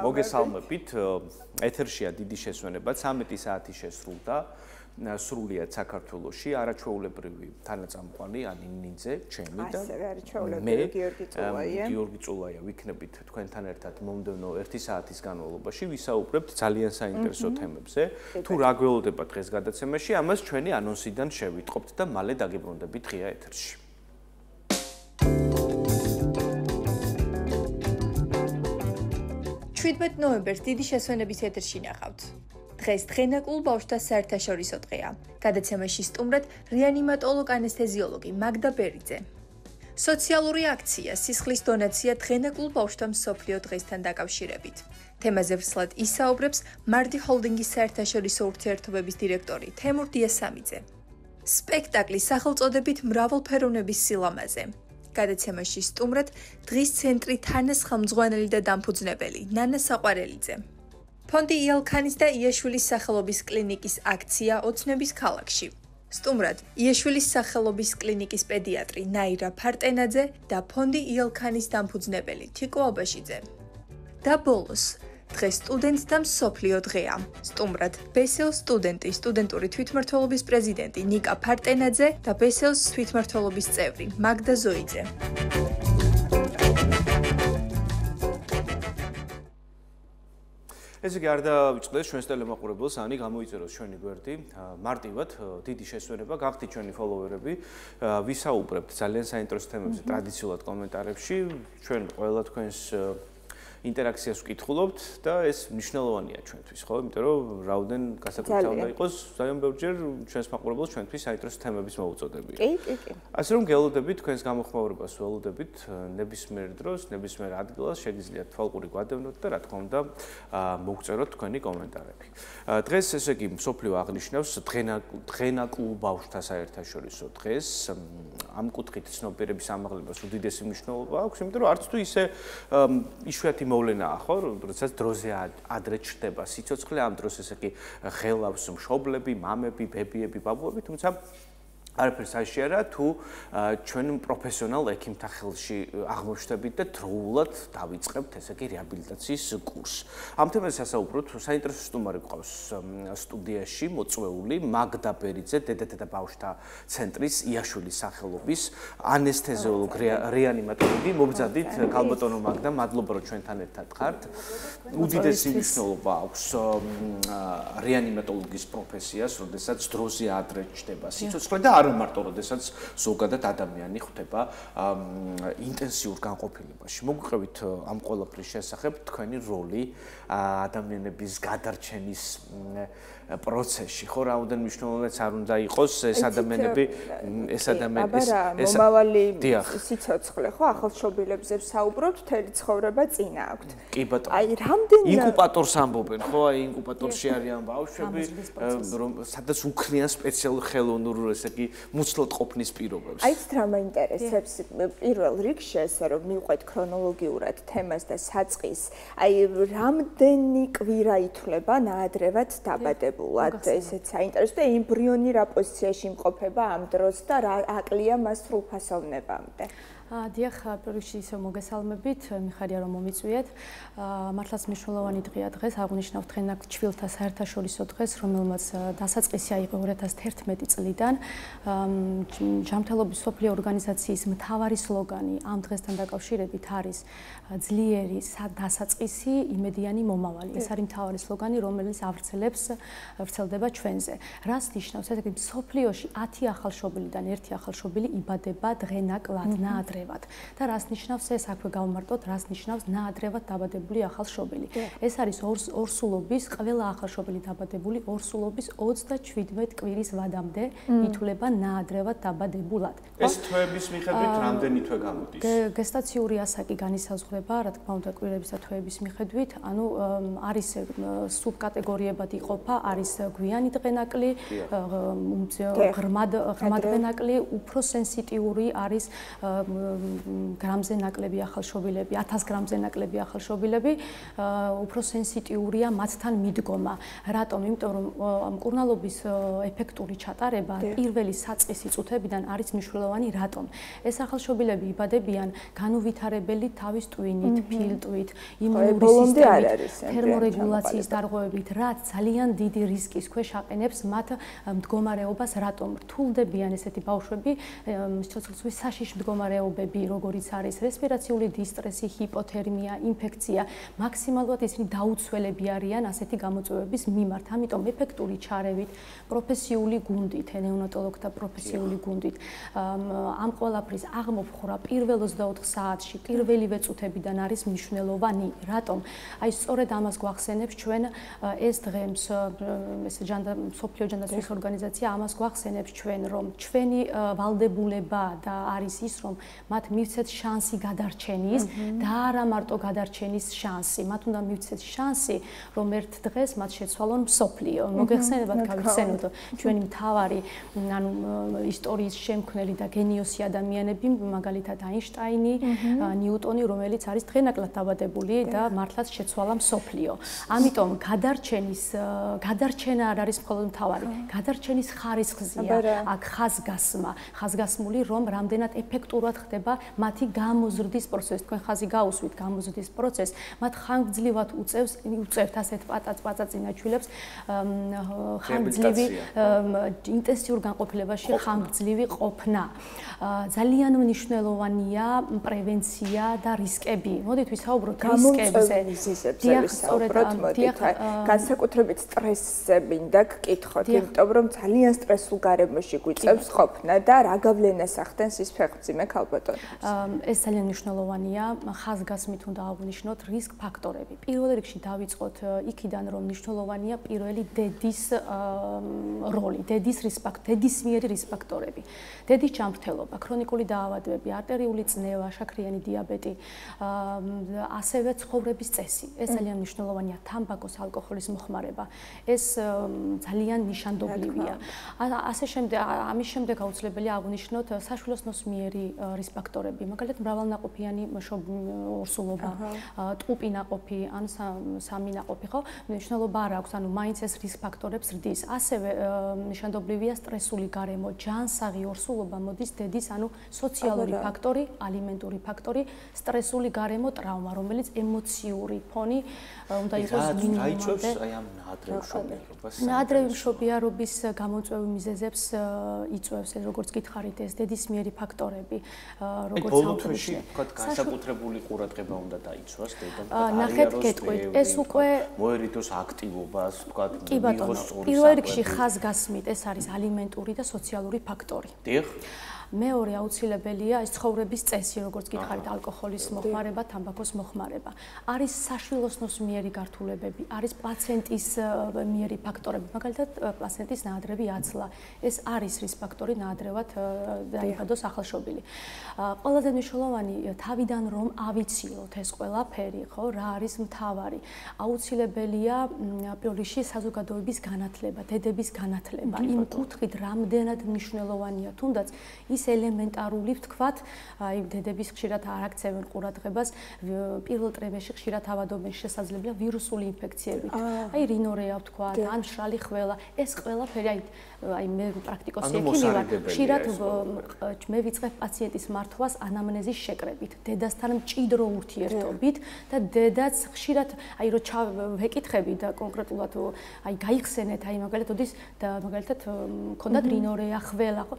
მოგესალმებით. ეთერშია დიდი შესვენება. 13 საათი შესრულდა. სრულიად საქართველოში არაჩვეულებრივი თანაწამყვანი ანინ ნინძე, ჩემი და მე გიორგი წულაია ვიქნებით თქვენთან ერთად მომდევნო 1 საათის განმავლობაში ვისაუბრებთ ძალიან საინტერესო თემებზე. თუ რა გველოდება დღეს გადაცემაში, ამას ჩვენი ანონსიდან შევიტყობთ და მალე დაგიბრუნდებით ღია ეთერში. 17 ნოემბერს დიდი შესვენების ეთერში ნახავთ. დღეს დღენაკლულ ბავშვთა საერთაშორისო დღეა. გადაცემაში სტუმრად რეანიმატოლოგ ანესთეზიოლოგი მაგდა ბერიძე. სოციალური აქცია სისხლის დონაცია დღენაკლულ ბავშვთა მსოფლიო დღესთან დაკავშირებით. თემაზე ვრცლად ისაუბრებს მარდი ჰოლდინგის საერთაშორისო ურთიერთობების დირექტორი თემურ დიასამიძე. სპექტაკლი სახელწოდებით მრავალფეროვნების სილამაზე. გადაცემაში სტუმრად დღის ცენტრი თანას ხელმძღვანელი და დამფუძნებელი ნანა საყვარელიძე. ფონდი იალქანის და იაშვილის სახელობის კლინიკის აქცია ოცნების ქალაქში. სტუმრად იაშვილის სახელობის კლინიკის პედიატრი ნაირა ფარტენაძე და ფონდი იალქანის დამფუძნებელი თიკო აბაშიძე. და ბოლოს დღეს სტუდენტთა მსოფლიო დღეა. სტუმრად ბესელს სტუდენტი, სტუდენტური თვითმმართველობის პრეზიდენტი ნიკა ფარტენაძე და ბესელს თვითმმართველობის წევრი მაგდა ზოიძე. ესე იგი არ დავიწყდეს ჩვენს ტელემაყურებელს, ანი გამოიწეროს ჩვენი გვერდი. მარტივად დიდი შესვენება, გახდით ჩვენი ფოლოვერები, ვისაუბრებთ ძალიან საინტერესო თემებზე ტრადიციულად კომენტარებში. ჩვენ ყველა თქვენს ინტერაქციას ვკითხულობთ და ეს მნიშვნელოვანია ჩვენთვის, ხო? იმიტომ რომ რაოდენ გასაკუთრებულად უნდა იყოს, ძალიან ბევრჯერ ჩვენს მაყურებელს ჩვენთვის საინტერესო თემების მოუწოდებია. კი. ასე რომ გელოდებით თქვენს გამოხმაურებას ველოდებით ნებისმიერ დროს, ნებისმიერ ადგილას შეგიძლიათ თვალყური გვადევნოთ და რა თქმა უნდა მოგწეროთ თქვენი კომენტარები. დღეს ესე იგი მსოფლიო აღნიშნავს დღენაკლულ ბავშვთა საერთაშორისო დღეს. ამ კუთხით ცნობიერების ამაღლებას უდიდესი მნიშვნელობა აქვს, იმიტომ რომ არც თუ ისე იშვიათი მოვლენაა, ხო, როდესაც დროზე ადრე ჩრდება სიცოცხლე, ამ დროს ესე იგი ღელავს მშობლები, მამები, ბებიები, ბაბუები, თუმცა არაფერს აშიარა თუ ჩვენ პროფესიონალ ექიმთა ხელში აღმოჩნდებით და დროულად დავიწყებთ ესე იგი რეაბილიტაციის კურსს. ამ თემაზე სასაუბროთ საინტერესო სტუმარი გვყავს სტუდიაში მოწვეული მაგდა ბერიძე, დედა ბავშვთა ცენტრის იაშვილის სახელობის ანესთეზიოლოგი, რეანიმატოლოგი. მობრძადით ქალბატონო მაგდა, მადლობა რომ ჩვენთან ერთად ხართ. უდიდესი მნიშვნელობა აქვს რეანიმატოლოგის პროფესიას, როდესაც დროზე ადრე ჩრდება სიცოცხლე და არ მარტო როდესაც ზოგადად ადამიანი ხვდება ინტენსიურ განყოფილებაში. მოგვიყევით ამ ყველაფრის შესახებ თქვენი როლი ადამიანების გადარჩენის პროცესში, ხო, რაოდენ მნიშვნელოვანიც არ უნდა იყოს ეს ადამიანები, მომავალი სიცოცხლე, ხო, ახალშობილებზე ვსაუბრობთ, მთელი ცხოვრება წინა აქვთ. კი ბატონო. აი, რამდენი ინკუბატორს ამბობენ, ხო, აი ინკუბატორში არიან ბავშვები, სადაც უქნიან სპეციალურ ხელოვნურ, ესე იგი, მუცლად ყოფნის პირობებს. აი, რა მაინტერესებს პირველ რიგში ესე რომ მივყვეთ ქრონოლოგიურად თემას და საწყის, აი, რამდენი კვირა ითვლება ნაადრევად დაბადებულად. ესეც საინტერესო და ემბრიონი რა პოზიციაში იმყოფება ამ დროს და რა აკლია მას სრულფასოვნებამდე. დიახ, პირველში ისევ მოგესალმებით, მიხარია რომ მომიწვიეთ. მართლაც მნიშვნელოვანი დღეა დღეს, აღნიშნავთ ჩვენთა საერთაშორისო დღეს, რომელმაც დასაწყისი აიღო 2011 წლიდან. ჯანმრთელობის მსოფლიო ორგანიზაციის მთავარი სლოგანი ამ დღესთან დაკავშირებით არის ძლიერი დასაწყისი, იმედიანი მომავალი. ეს არის მთავარი სლოგანი, რომელიც ვრცელდება ჩვენზე. რას ნიშნავს? ესე იგი, მსოფლიოში 10 ახალშობილიდან 1 ახალშობილი იბადება დღენაკლად, ნაადრევად. და რას ნიშნავს ეს? აქვე გავმარტოთ, რას ნიშნავს ნაადრევად დაბადებული ახალშობილი. ეს არის ორსულობის, ყველა ახალშობილი დაბადებული ორსულობის 27 კვირის ვადამდე ითვლება ნაადრევად დაბადებულად. ეს თვეების მიხედვით რამდენი თვე გამოდის? გესტაციური ასაკი განისაზღვრება, რა თქმა უნდა, კვირების და თვეების მიხედვით, ანუ არის სუბკატეგორიებად იყოფა, არის გვიანი დღენაკლი, ღრმად დღენაკლი, უფრო სენსიტიური არის გრამზე ნაკლები ახალშობილები, 1000 გრამზე ნაკლები ახალშობილები უფრო სენსიტიურია მათთან მიდგომა. რატომ? იმიტომ რომ მკურნალობის ეფექტური ჩატარება პირველი საწყისი წუთებიდან არის მნიშვნელოვანი. რატომ? ეს ახალშობილები იბადებიან განუვითარებელი თავის ტვინით, ფილტვით, იმუნური სისტემით, თერმორეგულაციის დარღვევებით, რაც ძალიან დიდი რისკის ქვეშ აყენებს მათ მდგომარეობას. რატომ? რთულდებიან ესეთი ბავშვები, სიცოცხლის საშიში მდგომარეობები, როგორიც არის რესპირაციული დისტრესი, ჰიპოთერმია, ინფექცია, მაქსიმალურად ისინი დაუცველები არიან ასეთი გამოწვევების მიმართ. ამიტომ ეფექტური ჩარევით, პროფესიული გუნდით, ნეონატოლოგთა პროფესიული გუნდით ამ ყველაფრის აღმოფხვრა პირველ 24 საათში, პირველივე წუთებიდან არის მნიშვნელოვანი. რატომ? აი სწორედ ამას გვახსენებს ჩვენ ეს დღე მსოფლიო ჯანდაცვის ორგანიზაცია ამას გვახსენებს ჩვენ, რომ ჩვენი ვალდებულება და არის ის, რომ მათ მივცეთ შანსი გადარჩენის და არა მარტო გადარჩენის შანსი. მათ უნდა მივცეთ შანსი, რომ ერთ დღეს მათ შეცვალონ მსოფლიო. მოგეხსენებათ, გავიხსენოთ ჩვენი მთავარი, ანუ ისტორიის შემქმნელი და გენიოსი ადამიანები, მაგალითად აინშტაინი, ნიუტონი, რომელიც არის დღენაკლად დაბადებული და მართლაც შეცვალა მსოფლიო. ამიტომ გადარჩენა არ არის მხოლოდ მთავარი, გადარჩენის ხარისხზეა აქ ხაზგასმული, რომ რამდენად ეფექტურად ხდება მათი გამოზრდის პროცესი. თქვენ ხაზი გაუსვით გამოზრდის პროცესს, მათ ხანგრძლივად უწევთ ასეთ პაწაწინაჩვილებს ხანგრძლივი ინტენსიურ განყოფილებაში ხანგრძლივი ყოფნა. ძალიან მნიშვნელოვანია პრევენცია და რისკები. მოდით ვისაუბროთ რისკებზე. განსაკუთრებით სტრესზე მინდა გკითხოთ, იმიტომ რომ ძალიან სტრესულ გარემოში გვიწევს ყოფნა და რა გავლენას ახდენს ის ფეხმძიმე ქალბატონებს. ეს ძალიან მნიშვნელოვანია. ხაზგასმით უნდა აღვნიშნოთ რისკ ფაქტორები. პირველ რიგში დავიწყოთ იქიდან, რომ მნიშვნელოვანია პირველი დედის როლი, დედის მიერი რისკ ფაქტორები. დედის ჯანმრთელობა, ქრონიკული დაავადებები, არტერიული წნევა, შაქრიანი დიაბეტი, ასევე ცხოვრების წესი. ეს ძალიან მნიშვნელოვანია. თამბაქოს, ალკოჰოლის მოხმარება. ეს ძალიან ნიშანდობლივია. ამის შემდეგ აუცილებელია აღვნიშნოთ საშვილოსნოსმიერი რისკ ფაქტორები. მაგალითად, მრავალნაყოფიანი ორსულობა, ტყუპი ნაყოფი ან სამი ნაყოფი, ხო? მნიშვნელობა არ აქვს, ანუ მაინც ეს რისკ ფაქტორებს ზრდის. ასევე ნიშანდობლივია სტრესული გარემო, ჯანსაღი ორსულობა მოდის დედის, ანუ სოციალური ფაქტორი, ალიმენტური ფაქტორი, სტრესული გარემო, ტრავმა, რომელიც ემოციური ფონი უნდა იყოს მინიმუმამდე. აი ამ ნაადრევშობიარობას. ნაადრევშობიარობის გამოწვევი მიზეზებს იწვევს, როგორც გითხარით, ეს დედის მიერი ფაქტორები, როგორც ბოლოთვეში ვთქვათ, განსაკუთრებული ყურადღება უნდა დაიცვას დედამ. ნახეთ გეტყვით, ეს უკვე მოერიდოს აქტივობას, ვთქვათ, კი ბატონო, პირველ რიგში ხაზგასმით ეს არის ალიმენტური და სოციალური ფაქტორი. დიახ. მეორე აუცილებელია ეს ცხოვრების წესი, როგორც გითხარით, ალკოჰოლის მოხმარება, თამბაქოს მოხმარება. არის საშვილოსნოს მიერი გართულებები, არის პაციენტის მიერი ფაქტორები, მაგალითად, პაციენტის ნაადრევი აცლა. ეს არის რისკ ფაქტორი ნაადრევად დაიბადოს ახალშობილი. ყველაზე მნიშვნელოვანი თავიდან რომ ავიცილოთ ეს ყველაფერი, ხო, რა არის მთავარი. აუცილებელია პირველ რიგში საზოგადოების განათლება, დედების განათლება. იმ კუთხით რამდენად მნიშვნელოვანია, თუნდაც ის ელემენტარული ვთქვათ, აი დედების ხშირად არ აქცევენ ყურადღებას, პირველ ტრიმესტრში ხშირად ავადობენ შესაძლებელია ვირუსული ინფექციებით. აი რინორეა ვთქვათ, ან მშრალი ხველა, ეს ყველაფერი აი მე პრაქტიკოსი ექიმი ვარ, ხშირად მე ვიწყებ პაციენტის მართვას ანამნეზის შეკრებით, დედასთან მჭიდრო ურთიერთობით და დედაც ხშირად აი რო ვეკითხები და კონკრეტულად აი გაიხსენეთ, აი მაგალითად მაგალითად მქონდათ რინორეა ხველა, ხო?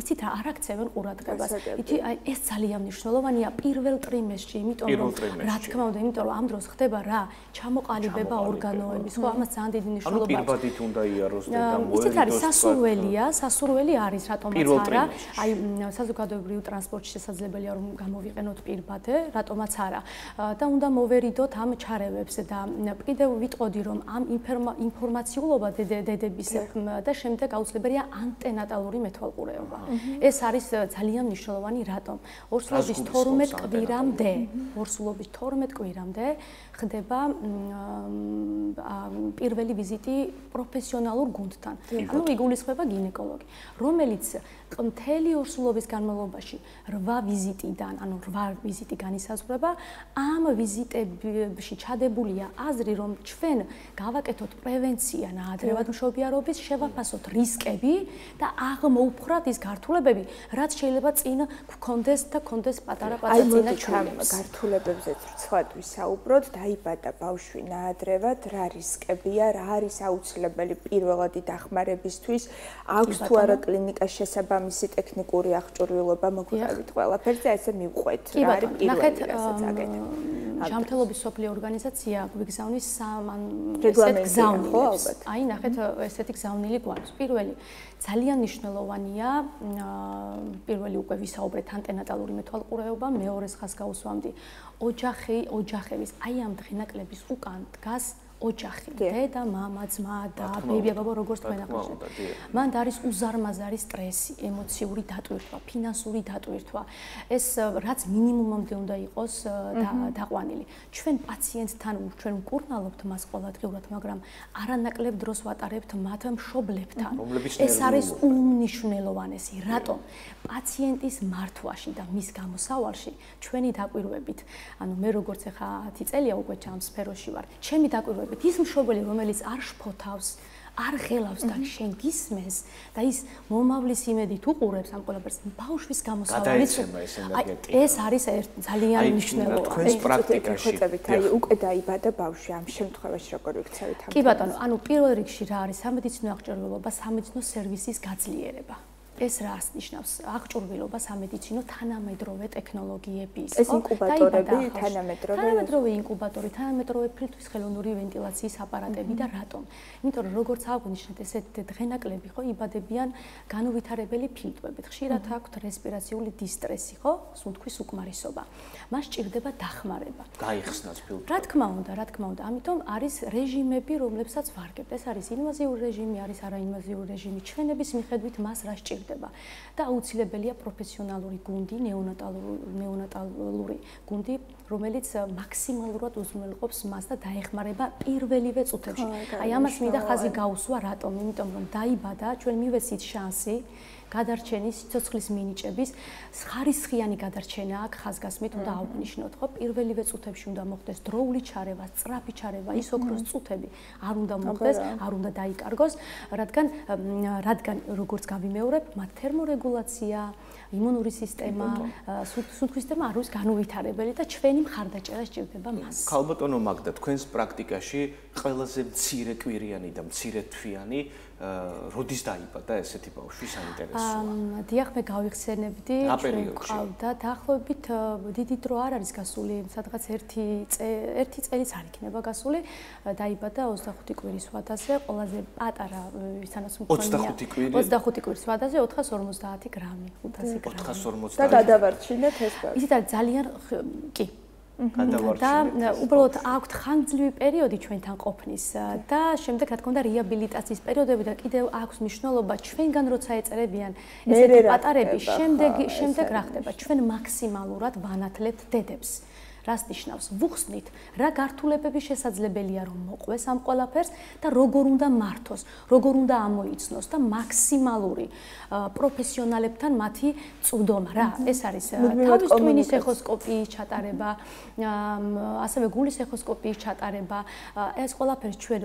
იცით რა არ აქცევენ ყურადღებას. ითი აი ეს ძალიან მნიშვნელოვანია პირველ ტრიმესტრში, იმიტომ რომ რა თქმა უნდა, იმიტომ რომ ამ დროს ხდება რა, ჩამოყალიბება ორგანოების, ხო, ამას ძალიან დიდი მნიშვნელობა აქვს. ანუ პირბადით უნდა იაროს და მოერიდოს. სასურველი არის, რატომაც არა. აი საზოგადოებრივ ტრანსპორტში შესაძლებელია რომ გამოვიყენოთ პირბადე, რატომაც არა. და უნდა მოვერიდოთ ამ ჩარევებს და კიდევ ვიტყოდი რომ ამ ინფორმაციულობა დედების და შემდეგ აუცილებელია ანტენატალური მეთვალყურეობა. ეს ეს არის ძალიან მნიშვნელოვანი რატომ? ორსულობის 12 კვირამდე, ორსულობის 12 კვირამდე ხდება პირველი ვიზიტი პროფესიონალურ გუნდთან. ანუ იგულისხმება გინეკოლოგი, რომელიც მთელი ორსულობის განმავლობაში 8 ვიზიტიდან, ანუ 8 ვიზიტი განისაზღვრება, ამ ვიზიტებში ჩადებულია აზრი, რომ ჩვენ გავაკეთოთ პრევენცია ნაადრევად მშობიარობის, შევაფასოთ რისკები და აღმოუფხრათ ის გართულებები, რაც შეიძლება წინ გქონდეს და გქონდეს პატარა-პატარა წინაშვილებს. გართულებებზეც რცხვად ვისაუბროთ, დაიბადა ბავშვი ნაადრევად, რა რისკებია, რა არის აუცილებელი პირველადი დახმარებისთვის, აქვს თუ არა კლინიკას შესაბამისი ტექნიკური აღჭურვილობა, მოგვიყევით ყველაფერზე, ესე მივყვეთ, რა არის პირველი, რასაც აკეთებ. ჯანმრთელობის სოფლიო ორგანიზაცია გვიგზავნის რეგლამენტი, ხო, ალბათ. აი, ნახეთ, ესეთი გზავნილი გვაქვს. პირველი ძალიან მნიშვნელოვანია, პირველი უკვე ვისაუბრეთ ანტენატალური მეთვალყურეობა, მეორეს ხაზს გავუსვამდი ოჯახების, აი ამ დღენაკლების უკან დგას ოჯახი, დედა, მამა, ძმა და ბებია, ბაბა, როგორც თქვენ ახსენეთ. მან არის უზარმაზარი სტრესი, ემოციური დატვირთვა, ფინანსური დატვირთვა. ეს რაც მინიმუმამდე უნდა იყოს დაყვანილი. ჩვენ პაციენტთან ჩვენ ვკურნალობთ მას ყოველდღიურად, მაგრამ არანაკლებ დროს ვატარებთ მათ მშობლებთან. ეს არის უმნიშვნელოვანესი. რატომ? პაციენტის მართვაში და მის გამოსავალში ჩვენი დაკვირვებით, ანუ მე როგორც ახლა 10 წელია უკვე ამ სფეროში ვარ, ჩემი დაკვირვებით ის მშობელი, რომელიც არ შფოთავს, არ ღელავს და შენ გისმენს და ის მომავლის იმედით უყურებს ამ ყველაფერს, ბავშვის გამოსავალიც ეს არის ძალიან მნიშვნელოვანი. თქვენს პრაქტიკაში აი უკვე დაიბადა ბავშვი, ამ შემთხვევაში როგორ ვიქცევით ამ? კი ბატონო, ანუ პირველ რიგში რა არის სამედიცინო აღჭურვილობა, სამედიცინო სერვისის გაძლიერება. ეს რას ნიშნავს? აღჭურვილობა სამედიცინო თანამედროვე ტექნოლოგიების, ეს ინკუბატორები, თანამედროვე ინკუბატორი, თანამედროვე ფილტვის ხელოვნური ვენტილაციის აპარატები და რატომ? იმიტომ რომ როგორც აღვნიშნეთ, ესეთ დღენაკლები ხო იბადებიან განუვითარებელი ფილტვებით. ხშირად აქვთ რესპირაციული დისტრესი, ხო? სუნთქვის უკმარისობა. მას სჭირდება დახმარება. გაიხსნას ფილტვი. რა თქმა უნდა, ამიტომ არის რეჟიმები, რომლებსაც ვარგებთ. ეს არის ინვაზიური რეჟიმი, არის არაინვაზიური რეჟიმი. ჩვენების მიხედვით მას რა სჭირდება? და აუცილებელია პროფესიონალური გუნდი, ნეონატალური გუნდი, რომელიც მაქსიმალურად უზრუნველყოფს მას და დაეხმარება პირველივე წუთებში. აი ამას მინდა ხაზი გაუსვა, რატომ? იმიტომ რომ დაიბადა, ჩვენ მივეცით შანსი გადარჩენის სიცოცხლის მინიჭების ხარისხიანი გადარჩენა აქ ხაზგასმით უნდა აღვნიშნოთ, ხო? პირველივე წუთებში უნდა მოხდეს დროული ჩარევა, სწრაფი ჩარევა, ის ოქროს წუთები არ უნდა მოხდეს, არ უნდა დაიკარგოს, რადგან როგორც გავიმეორებ, მათ თერმორეგულაცია, იმუნური სისტემა, სუნთქვის სისტემა არ არის განუვითარებელი და ჩვენი მხარდაჭერა სჭირდება მას. ქალბატონო მაგდა, თქვენს პრაქტიკაში ყველაზე მცირე კვირიანი და მცირე თვიანი როდის დაიბადა ესეთი ბავშვი საინტერესოა? დიახ, მე გავიხსენებდი, ყავდა დაახლოებით დიდი დრო არ არის გასული, სადღაც ერთი წელიც არ იქნება გასული, დაიბადა 25 კვირის ვადაზე, ყველაზე პატარა ვისთანაც მქონია 25 კვირის ვადაზე 450 გრამი, 500 გრამი. 450 და გადავარჩინეთ ეს ბავშვი. ისეთ არის ძალიან კი. და უბრალოდ აქვთ ხანგრძლივი პერიოდი ჩვენთან ყოფნის და შემდეგ რა თქმა უნდა რეაბილიტაციის პერიოდები და კიდევ აქვს მნიშვნელობა ჩვენგან როცა ეწერებიან ესეთი პატარები, შემდეგ რა ხდება? ჩვენ მაქსიმალურად ვანათლებთ დედებს. რას ნიშნავს? ვუხსნით, რა გართულებები შესაძლებელია რომ მოყვეს ამ ყველაფერს და როგორ უნდა მართოს, როგორ უნდა ამოიცნოს და მაქსიმალური პროფესიონალებთან მათი წვდომა რა. ეს არის თავის ტვინის ეხოსკოპიის ჩატარება, ასევე გულის ეხოსკოპიის ჩატარება. ეს ყველაფერს ჩვენ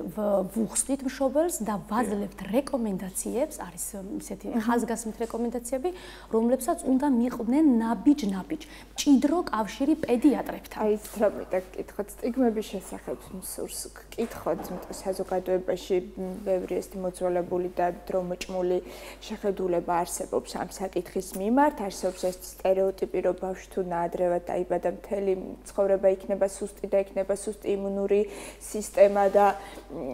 ვუხსნით მშობელს და ვაძლევთ რეკომენდაციებს, არის ისეთი ხაზგასმით რეკომენდაციები, რომლებსაც უნდა მიყვნენ ნაბიჯ-ნაბიჯ, მჭიდრო კავშირი პედიატრებთან. აი, თრაპიტა გკითხოთ, სტიგმების შესახებ მსურს გკითხოთ, იმიტომ საზოგადოებაში ბევრი ეს მოძველებული და დრომოჭმული შეხედულება არსებობს ამ საკითხის მიმართ, არსებობს ეს სტერეოტიპი, რომ ბავშვი თუ ნაადრევად დაიბადა, მთელი ცხოვრება იქნება სუსტი და იქნება სუსტი იმუნური სისტემა და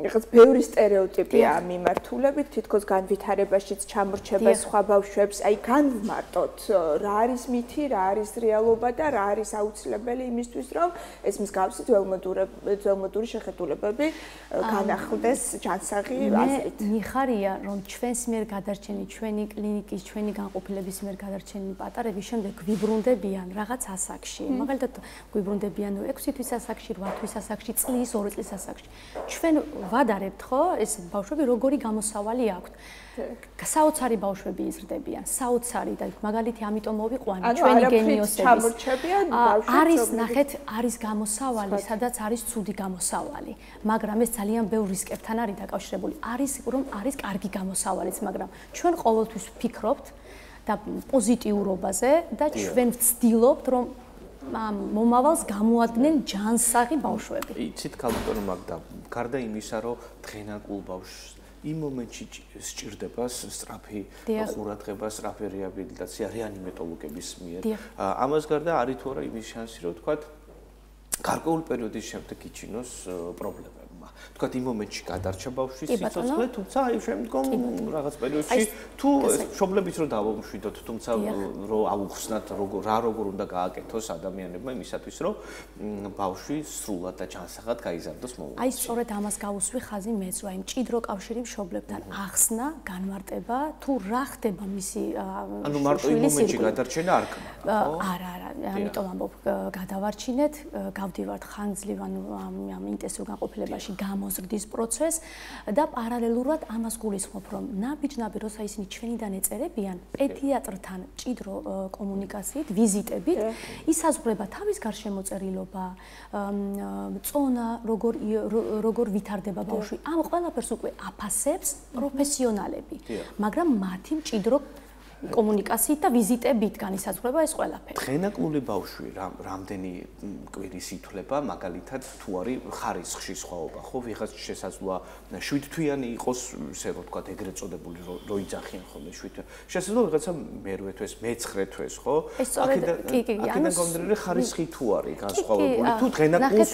რაღაც ბევრი სტერეოტიპია ამ მიმართულებით, თითქოს განვითარებაშიც ჩამორჩება სხვა ბავშვებს, აი განვმარტოთ, რა არის მითი, რა არის რეალობა და რა არის აუცილებელი იმის იმისთვის, რომ ეს მსგავსი ძველმოდური შეხედულებები განახლდეს ჯანსაღი აზრით. მიხარია, რომ ჩვენს მიერ გადარჩენილი, ჩვენი კლინიკის, ჩვენი განყოფილების მიერ გადარჩენილი პატარები შემდეგ გვიბრუნდებიან რაღაც ასაკში. მაგალითად, გვიბრუნდებიან 6 თვის ასაკში, 8 თვის ასაკში, წლის, 2 წლის ასაკში. ჩვენ ვადარებთ, ხო, ეს ბავშვები როგორი გამოსავალი აქვთ. საოცარი ბავშვები იზრდებიან, საოცარი და მაგალითი ამიტომ მოვიყვანი ჩვენი გენიოსების. არის ნახეთ, არის გამოსავალი, სადაც არის ცუდი გამოსავალი, მაგრამ ეს ძალიან ბევრ რისკებთან არის დაკავშირებული. არის რომ არის კარგი გამოსავალიც, მაგრამ ჩვენ ყოველთვის ვფიქრობთ და პოზიტიურობაზე და ჩვენ ვცდილობთ რომ მომავალს გამოადგნენ ჯანსაღი ბავშვები. იცით ქალბატონო მაგდა, გარდა იმისა, რომ დღენაკულ ბავშვს იმ მომენტში სჭირდება სწრაფი ყურადღება, სწრაფი რეაბილიტაცია რეანიმატოლოგების მიერ. ამას გარდა არის თუ არა იმის შანსი, რომ თქვათ გარკვეული პერიოდის შემდეგ იჩინოს პრობლემებმა. თქვათ იმ მომენტში გადარჩა ბავშვის სიცოცხლე, თუმცა აი შემდგომ რაღაც პერიოდში თუ პრობლემის რო დავამშვიდოთ, თუმცა რო ავუხსნათ როგორ უნდა გააკეთოს ადამიანებმა იმისათვის, რომ ბავშვი სრულად და ჯანსაღად გაიზარდოს მომავალში. აი სწორედ ამას გავუსვი ხაზი მეც, რომ აი მჭიდრო კავშირი მშობლებთან ახსნა, განმარტება, თუ რა ხდება მისი ანუ მარტო იმ მომენტში გადარჩენა არ ქნა, ხო? არა, ამიტომ ამბობ, გადავარჩინეთ, გავდივართ ხანგრძლივ ამ ინტენსიურ განყოფილებაში გამოზრდის პროცესს და პარალელურად ამას გულისხმობ, რომ ნაბიჯ-ნაბიჯ როცა ისინი ჩვენიდან ეწერებიან, პედიატრთან მჭიდრო კომუნიკაციით, ვიზიტებით, ისაზღვრება თავის გარშემოწერილობა, წონა, როგორ ვითარდება ბავშვი. ამ ყველაფერს უკვე აფასებს პროფესიონალები, მაგრამ მათი მჭიდრო კომუნიკაციით და ვიზიტებით განისაზღვრება ეს ყველაფერი. დღენაკლული ბავშვი რამდენი კვირის ითვლება, მაგალითად თუ არის ხარისხში სხვაობა, ხო? ვიღაც შესაძლოა 7 თვიანი იყოს, ესე რომ ვთქვათ, ეგრეთ წოდებული რო იძახიან ხოლმე 7. შესაძლოა ვიღაცა მერვე თვეს, მე-9 თვეს, ხო? აქედან გამდიდრებული ხარისხი თუ არის განსხვავებული, თუ დღენაკლულს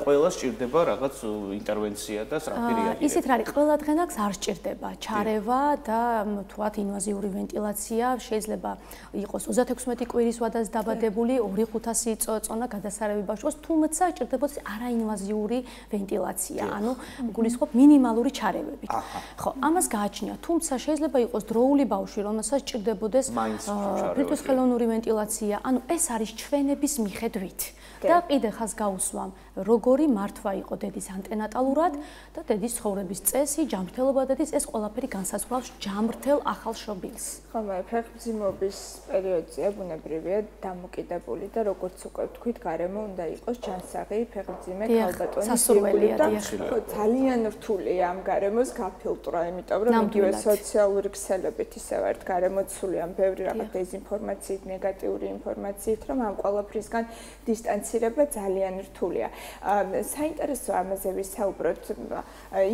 ყველა სჭირდება რაღაც ინტერვენცია და სწრაფი რეაგირება. ისეთ რა არის, ყველა დღენაკს არ სჭირდება ჩარევა და თქვათ ინვაზიური ვენტილაცია, შეიძლება იყოს 36 კვირის ვადას დაბადებული 2-500 წონა გადასარევი ბავშვს, თუმცა სჭირდებოდეს არაინვაზიური ვენტილაცია, ანუ გულისხმობ მინიმალური ჩარევები. ხო, ამას გააჩნია, თუმცა შეიძლება იყოს დროული ბავშვი, რომელსაც სჭირდებოდეს ფრითოსხელოვნური ვენტილაცია, ანუ ეს არის ჩვენების მიხედვით. და კიდე ხას გავუსვამ, როგორი მართვა იყო დედის ანტენატალურად და დედის ცხოვრების წესი, ჯანმრთელობა დედის, ეს ყველაფერი განსაზღვრავს ჯანმრთელ ახალ შობილს. ხო, მაგრამ ფეხმძიმობის პერიოდზე ბუნებრივია დამოკიდებული და როგორც უკვე ვთქვით, გარემო უნდა იყოს ჯანსაღი ფეხმძიმე ქალბატონის სურვილი და ძალიან რთულია ამ გარემოს გაფილტრა, იმიტომ რომ იგივე სოციალური ქსელებით ისევ ერთ გარემოცულია ბევრი რაღაც დეზინფორმაციით, ნეგატიური ინფორმაციით, რომ ამ ყველაფრისგან დისტანცირება ძალიან რთულია. საინტერესო ამაზე ვისაუბროთ,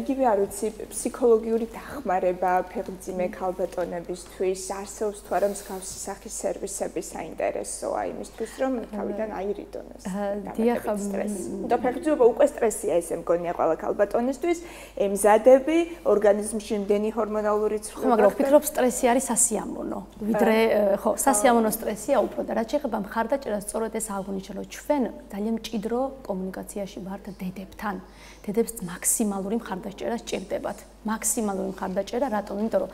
იგივე არ ვიცი, ფსიქოლოგიური დახმარება ფეხმძიმე ქალბატონებისთვის არსებობს თუ არა მსგავსი სახის სერვისები საინტერესოა იმისთვის, რომ თავიდან აირიდონ ეს სტრესი. და ფეხმძიმება უკვე სტრესია, ესე მგონია ყველა ქალბატონისთვის, ემზადები, ორგანიზმში იმდენი ჰორმონალური ცვლილება. მაგრამ ვფიქრობ, სტრესი არის სასიამოვნო. ვიდრე ხო, სასიამოვნო სტრესია უფრო და რაც შეეხება მხარდაჭერას, სწორედ ეს აღნიშნე, რომ ჩვენ ძალიან მჭიდრო კომუნიკაციაში ვართ დედებთან. დედებს მაქსიმალური მხარდაჭერა სჭირდებათ. მაქსიმალური მხარდაჭერა, რატომ? იმიტომ რომ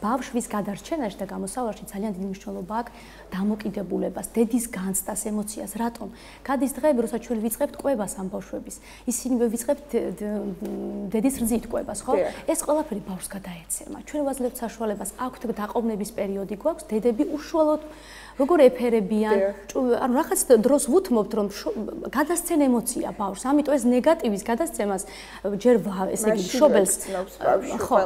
ბავშვის გადარჩენაში და გამოსავალში ძალიან დიდი მნიშვნელობა აქვს დამოკიდებულებას, დედის განცდას, ემოციას. რატომ? გადის დღეები, როცა ჩვენ ვიწყებთ კვებას ამ ბავშვების. ისინი ვიწყებთ დედის რძით კვებას, ხო? ეს ყველაფერი ბავშვს გადაეცემა. ჩვენ ვაძლევთ საშუალებას, აქვთ დაყოვნების პერიოდი გვაქვს, დედები უშუალოდ როგორ ეფერებიან, ანუ რაღაც დროს ვუთმობთ, რომ გადასცენ ემოცია ბავშვს, ამიტომ ეს ნეგატივის გადასცემას ჯერ ესე იგი შობელს ხო,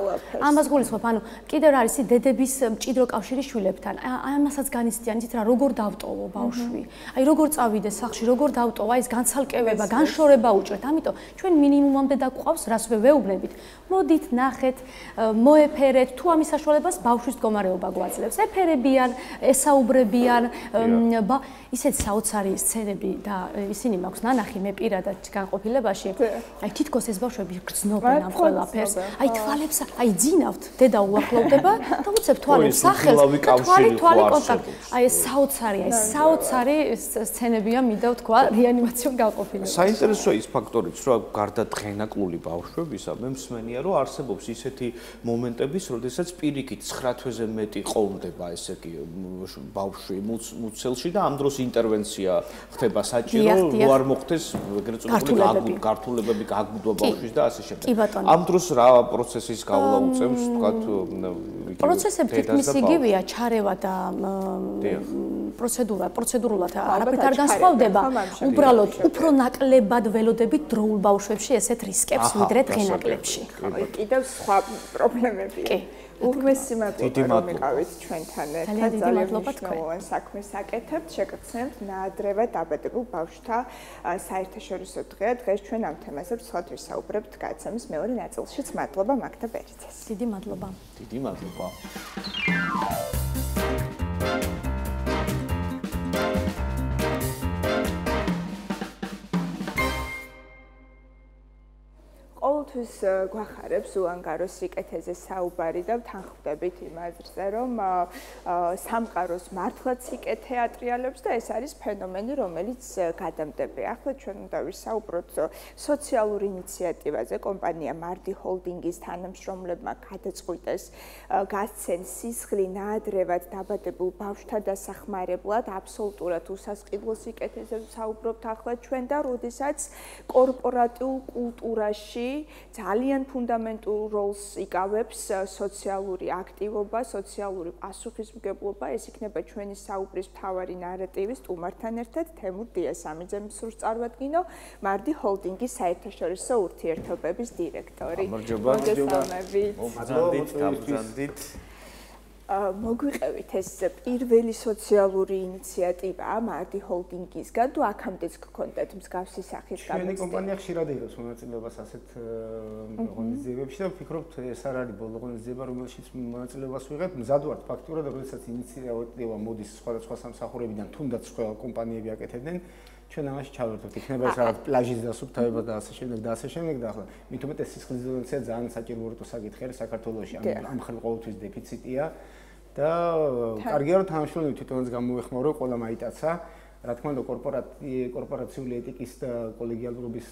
ამას გულისხმობ, ანუ კიდევ რა არის დედების მჭიდრო კავშირი შვილებთან, ამასაც განიცდიან, იცით რა, როგორ დავტოვო ბავშვი, აი როგორ წავიდეს სახლში, როგორ დავტოვო, აი ეს განცალკევება, განშორება უჭრეთ, ამიტომ ჩვენ მინიმუმამდე დაგვყავს, რას ვეუბნებით. მოდით, ნახეთ, მოეფერეთ, თუ ამის საშუალებას ბავშვის მდგომარეობა გვაძლევს, ეფერებიან, ესაუბრებიან ისეთ საოცარი სცენები და ისინი მაქვს ნანახი მე პირადად განყოფილებაში. აი თითქოს ეს ბავშვები გრძნობენ ამ ყველაფერს. აი თვალებს აი ძინავთ, დედა უახლოვდება და უცებ თვალებს სახელს, თვალი კონტაქტი. აი ეს საოცარი სცენებია მინდა ვთქვა რეანიმაციურ განყოფილებაში. საინტერესოა ის ფაქტორიც, რომ გარდა დღენაკლული ბავშვებისა, მე მსმენია, რომ არსებობს ისეთი მომენტებიც, როდესაც პირიქით 9 თვეზე მეტი ყოლდება, ესე იგი, ბავშვი მუცელში და ამ დროს ინტერვენცია ხდება საჭირო, რომ არ მოხდეს ეგრეთ წოდებული გართულებები, გაგბუდვა ბავშვის და ასე შემდეგ. ამ დროს რა პროცესის გავლა უწევს, თქვათ, პროცესები თითქმის იგივეა, ჩარევა და პროცედურულად არაფერ არ განსხვავდება. უბრალოდ უფრო ნაკლებად ველოდებით დროულ ბავშვებში ესეთ რისკებს, ვიდრე დღენაკლებში. კიდევ სხვა პრობლემებია. კი. უღმესიმატება რომ იყავით ჩვენთან ერთად ძალიან მნიშვნელოვან საქმეს აკეთებთ, შეგახსენებთ ნაადრევად დაბადებულ ბავშვთა საერთაშორისო დღე. დღეს ჩვენ ამ თემაზე ვსვათ ვისაუბრებთ გადაცემის მეორე ნაწილშიც. მადლობა მაგდა ბერიძეს. დიდი მადლობა. დიდი მადლობა. ყოველთვის გვახარებს უანგაროს სიკეთეზე საუბარი და ვთანხმდებით იმაზე, რომ სამყაროს მართლაც სიკეთე ატრიალებს და ეს არის ფენომენი, რომელიც გადამდებია. ახლა ჩვენ უნდა ვისაუბროთ სოციალურ ინიციატივაზე. კომპანია მარდი ჰოლდინგის თანამშრომლებმა გადაწყვიტეს გასცენ სისხლი ნაადრევად დაბადებულ ბავშვთა დასახმარებლად. აბსოლუტურად უსასყიდლო სიკეთეზე ვსაუბრობთ ახლა ჩვენ და როდესაც კორპორატიულ კულტურაში ძალიან ფუნდამენტურ როლს იკავებს სოციალური აქტივობა, სოციალური პასუხისმგებლობა. ეს იქნება ჩვენი საუბრის მთავარი ნარატივის სტუმართან ერთად თემურ დიასამიძემ სურს წარვადგინო, მარდი ჰოლდინგის საერთაშორისო ურთიერთობების დირექტორი. მოგესალმებით. მოგვიყევით ეს პირველი სოციალური ინიციატივა მარდი ჰოლდინგისგან თუ აქამდეც გქონდათ მსგავსი სახის გამოცდილება? ჩვენი კომპანია ხშირად იღებს მონაწილეობას ასეთ ღონისძიებებში და ვფიქრობთ ეს არ არის ბოლო ღონისძიება, რომელშიც მონაწილეობას ვიღებ. მზად ვართ ფაქტურად, როდესაც ინიციატივა მოდის სხვადასხვა სამსახურებიდან, თუნდაც სხვა კომპანიები აკეთებდნენ. ჩვენ ამაში ჩავერთვით, იქნება ეს რაღაც პლაჟის დასუფთავება და ასე შემდეგ და ასე შემდეგ და ახლა მით უმეტეს სისხლის დონაცია ძალიან საჭირო საკითხი არის საქართველოში. ამ ხელ ყოველთვის დეფიციტია და კარგია რომ თანამშრომლები თვითონაც გამოეხმაურა ყველა მაიტაცა. რა თქმა უნდა კორპორაციული ეტიკის და კოლეგიალურობის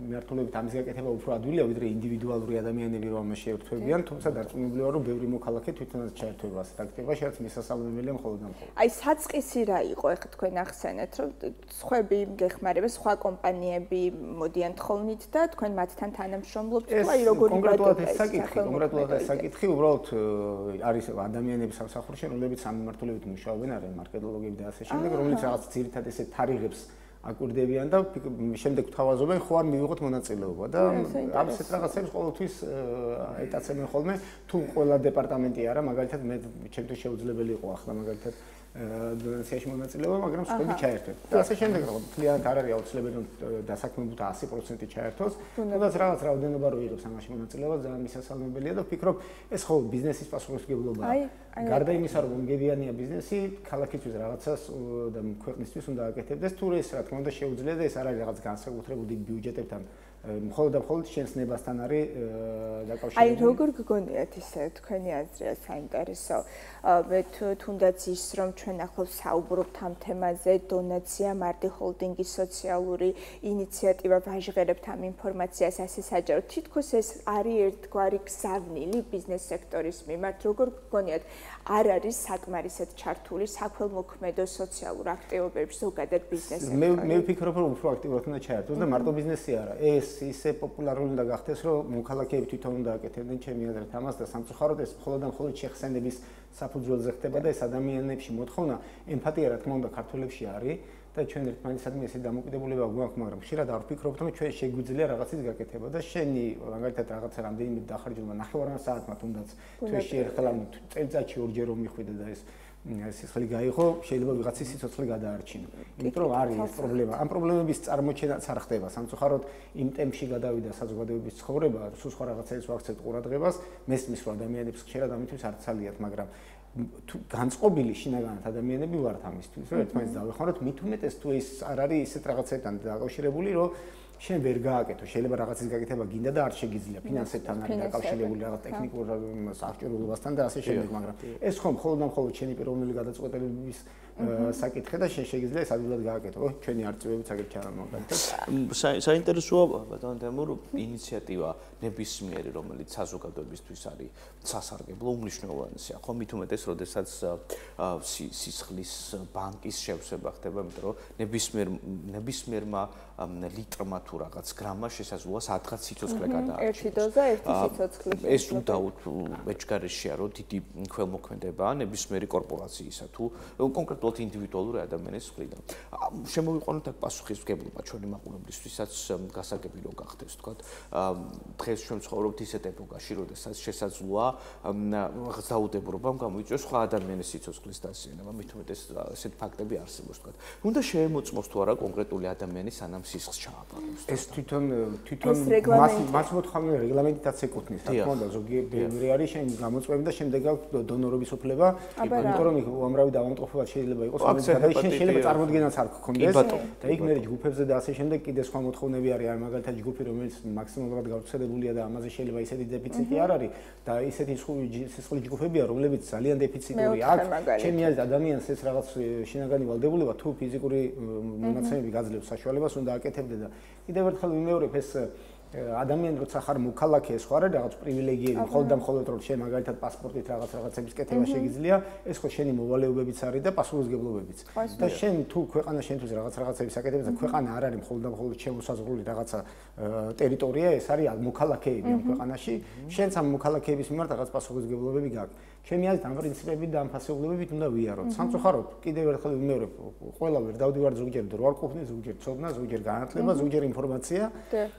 მიმართულებით ამის გაკეთება უფრო ადვილია ვიდრე ინდივიდუალური ადამიანები რომ ამაში შეერთვებიან, თუმცა დარწმუნებული ვარ რომ ბევრი მოქალაქე თვითონაც ჩაერთვება ასეთ აქტივობაში, რაც მისასალმებელია მხოლოდ და მხოლოდ. აი საწყისი რა იყო, ეხლა თქვენ ახსენეთ, რომ სხვები გეხმარება, სხვა კომპანიები მოდიან თხოვნით და თქვენ მათთან თანამშრომლობთ, თუ აი როგორი კონკრეტულად ეს საკითხი უბრალოდ არის ადამიანების სამსახურში, რომლებიც ამ მიმართულებით მუშაობენ, არის მარკეტოლოგები და ასე შემდეგ, რომლებიც რაღაც ძირითადად ესე თარიღებს აკვირდებიან და შემდეგ გვთავაზობენ ხო არ მივიღოთ მონაწილეობა და ამ ესეთ რაღაცებს ყოველთვის ეტაცებენ ხოლმე თუ ყველა დეპარტამენტი არა მაგალითად მე ჩემთვის შეუძლებელი იყო ახლა მაგალითად დონაციაში მონაწილეობა მაგრამ სხვები ჩაერთვენ და ასე შემდეგ რომ კლიენტ არ არის აუცილებელი რომ დასაქმებულთა 100% ჩაერთოს თუნდაც რაღაც რაოდენობა რო იღებს ამაში მონაწილეობა ძალიან მისასალმებელია და ვფიქრობ ეს ხო ბიზნესის პასუხისმგებლობაა გარდა იმისა რომ მომგებიანია ბიზნესი ქალაქისთვის რაღაცას და ქვეყნისთვის უნდა აკეთებდეს თუ ეს რა თქმა უნდა შეუძლია და ეს არ არის რაღაც განსაკუთრებული დიდ ბიუჯეტებთან მხოლოდ და მხოლოდ შენს ნებასთან არის დაკავშირებული. აი როგორ გგონიათ ისე თქვენი აზრია საინტერესო. მე თუნდაც ის რომ ჩვენ ახლა საუბრობთ ამ თემაზე, დონაცია, მარდი ჰოლდინგის სოციალური ინიციატივა, ვაჟღერებთ ამ ინფორმაციას ასე საჯარო. თითქოს ეს არის ერთგვარი გზავნილი ბიზნეს სექტორის მიმართ. როგორ გგონიათ, არ არის საკმარისად ჩართული საქველმოქმედო სოციალურ აქტივობებში ზოგადად ბიზნეს სექტორი? მე ვფიქრობ რომ უფრო აქტიურად უნდა ჩაერთოს და მარტო ბიზნესი არა. ეს ისე პოპულარული უნდა გახდეს, რომ მოქალაქეები თვითონ უნდა აკეთებდნენ ჩემი აზრით ამას და სამწუხაროდ ეს მხოლოდ და მხოლოდ შეხსენების საფუძველზე ხდება და ეს ადამიანებში მოთხოვნა ემპათია რა თქმა უნდა ქართველებში არის და ჩვენ ერთმანეთსადმი ესე დამოკიდებულება გვაქვს, მაგრამ ხშირად არ ვფიქრობთ, რომ ჩვენ შეგვიძლია რაღაცის გაკეთება და შენი მაგალითად რაღაცა რამდენიმე დახარჯულმა ნახევარმა საათმა თუნდაც თვეში ერთხელ ამ წელიწადში ორჯერ რომ მიხვიდე და ეს სისხლი გაიღო, შეიძლება ვიღაცის სიცოცხლე გადაარჩინო. იმიტომ რომ არის ეს პრობლემა. ამ პრობლემების წარმოჩენაც არ ხდება. სამწუხაროდ იმ ტემპში გადავიდა საზოგადოების ცხოვრება, სულ სხვა რაღაცებს ვაქცევთ ყურადღებას, მესმის რომ ადამიანებს ხშირად ამისთვის არ ცალიათ, მაგრამ თუ განწყობილი შინაგანად ადამიანები ვართ ამისთვის, რომ ერთმანეთს დავეხმაროთ, მით უმეტეს თუ ეს არ არის ისეთ რაღაცებთან დაკავშირებული, რომ შენ ვერ გააკეთო, შეიძლება რაღაცის გაკეთება გინდა და არ შეგიძლია ფინანსებთან არის დაკავშირებული რაღაც ტექნიკურ აღჭურვილობასთან და ასე შემდეგ, მაგრამ ეს ხომ მხოლოდ და მხოლოდ შენი პიროვნული გადაწყვეტილების საკითხი და შენ შეგიძლია ეს ადვილად გააკეთო. ჩვენი არწივებით აგერ ჩარ მოგაკეთეთ. საინტერესოა ბატონ თემურ ინიციატივა ნებისმიერი, რომელიც საზოგადოებისთვის არის სასარგებლო, უმნიშვნელოვანესია. ხო მით უმეტეს, როდესაც სისხლის ბანკის შევსება ხდება, იმიტომ რომ ნებისმიერმა ლიტრმა თუ რაღაც გრამა შესაძლოა სადღაც სიცოცხლე გადაარჩინოს. ერთი დოზა, ერთი სიცოცხლე. ეს უდაოდ ეჭგარეშია, რომ დიდი ქველმოქმედებაა ნებისმიერი კორპორაციისა თუ კონკრეტულად ინდივიდუალური ადამიანის მხრიდან. შემოვიყვანოთ აქ პასუხისმგებლობა ჩვენი მაყურებლისთვისაც გასაგები რო გახდეს, თქვა. დღეს ჩვენ ცხოვრობთ ისეთ ეპოქაში, როდესაც შესაძლოა რაღაც დაუდებრობამ გამოიწვიოს სხვა ადამიანის სიცოცხლის დასიანება, მით უმეტეს ესეთ ფაქტები არსებობს, თქვა. უნდა შეემოწმოს თუ არა კონკრეტული ადამიანი სანამ სისხლს ჩააბარებს. ეს თვითონ მას მოთხოვნა რეგლამენტითაც ეკუთვნის, რა თქმა უნდა, ზოგიერთი ბევრი არის შენ გამოწვევი და შემდეგ აქვს დონორობის უფლება, იმიტომ რომ უამრავი დავამტყოფობა შეიძლება იყოს, მაგრამ შენ შეიძლება წარმოდგენაც არ გქონდეს და იქ მე ჯგუფებზე და ასე შემდეგ კიდე სხვა მოთხოვნები არის, არ მაგალითად ჯგუფი, რომელიც მაქსიმალურად გავრცელებულია და ამაზე შეიძლება ისეთი დეფიციტი არ არის და ისეთი სისხლის ჯგუფებია, რომლებიც ძალიან დეფიციტური აქვს. ჩემი აზრით ადამიანს ეს რაღაც შინაგანი ვალდებულება თუ ფიზიკური მონაცემები გაძლევს საშუალებას უნდა აკეთებდე და კიდევ ერთხელ ვიმეორებ ეს ადამიანი როცა ხარ მოქალაქე ეს ხო არა რაღაც პრივილეგიები მხოლოდ და მხოლოდ რომ შენ მაგალითად პასპორტით რაღაცების კეთება შეგიძლია ეს ხო შენი მოვალეობებიც არის და პასუხისმგებლობებიც და შენ თუ ქვეყანა შენთვის რაღაცების აკეთებს და ქვეყანა არ არის მხოლოდ და მხოლოდ შემოსაზღვრული რაღაცა ტერიტორია ეს არის მოქალაქეები ამ ქვეყანაში შენც ამ მოქალაქეების მიმართ რაღაც პასუხისმგებლობები გაქვს ჩემი აზრით ამ პრინციპებით და ამ ფასეულობებით უნდა ვიაროთ სამწუხაროდ კიდევ ერთხელ ვიმეორებ ყველა ვერ დავდივართ ზოგჯერ დრო არ ყოფნის ზოგჯერ ცოდნა ზოგჯერ განათლება ზოგჯერ ინფორმაცია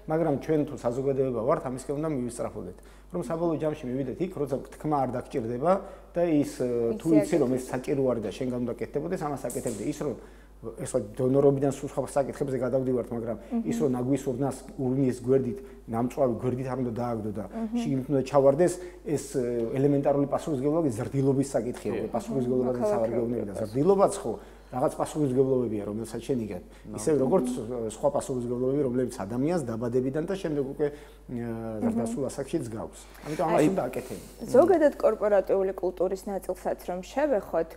მაგრამ ჩვენ თუ საზოგადოება ვართ ამისკენ უნდა მივისწრაფოდეთ რომ საბოლოო ჯამში მივიდეთ იქ როცა თქმა არ დაგჭირდება და ის თუ იცი რომ ეს საჭირო არის და შენგან უნდა კეთდებოდეს ამას აკეთებდე ის რომ ეს დონორობიდან სულ სხვა საკითხებზე გადავდივართ მაგრამ ის რომ ნაგვის ურნის გვერდით ნამწვავი გვერდით არ უნდა დააგდო და შიგნით უნდა ჩავარდეს ეს ელემენტარული პასუხისმგებლობა ზრდილობის საკითხია უკვე პასუხისმგებლობაზე სავარგეუბნები და ზრდილობაც ხო რაღაც პასუხისმგებლობებია რომელსაც შენ იგებ ისე როგორც სხვა პასუხისმგებლობები რომლებიც ადამიანს დაბადებიდან და შემდეგ უკვე ზრდასრულ ასაკშიც გავს ამიტომ ამას უნდა აკეთებინო ზოგადად კორპორატიული კულტურის ნაწილსაც რომ შევეხოთ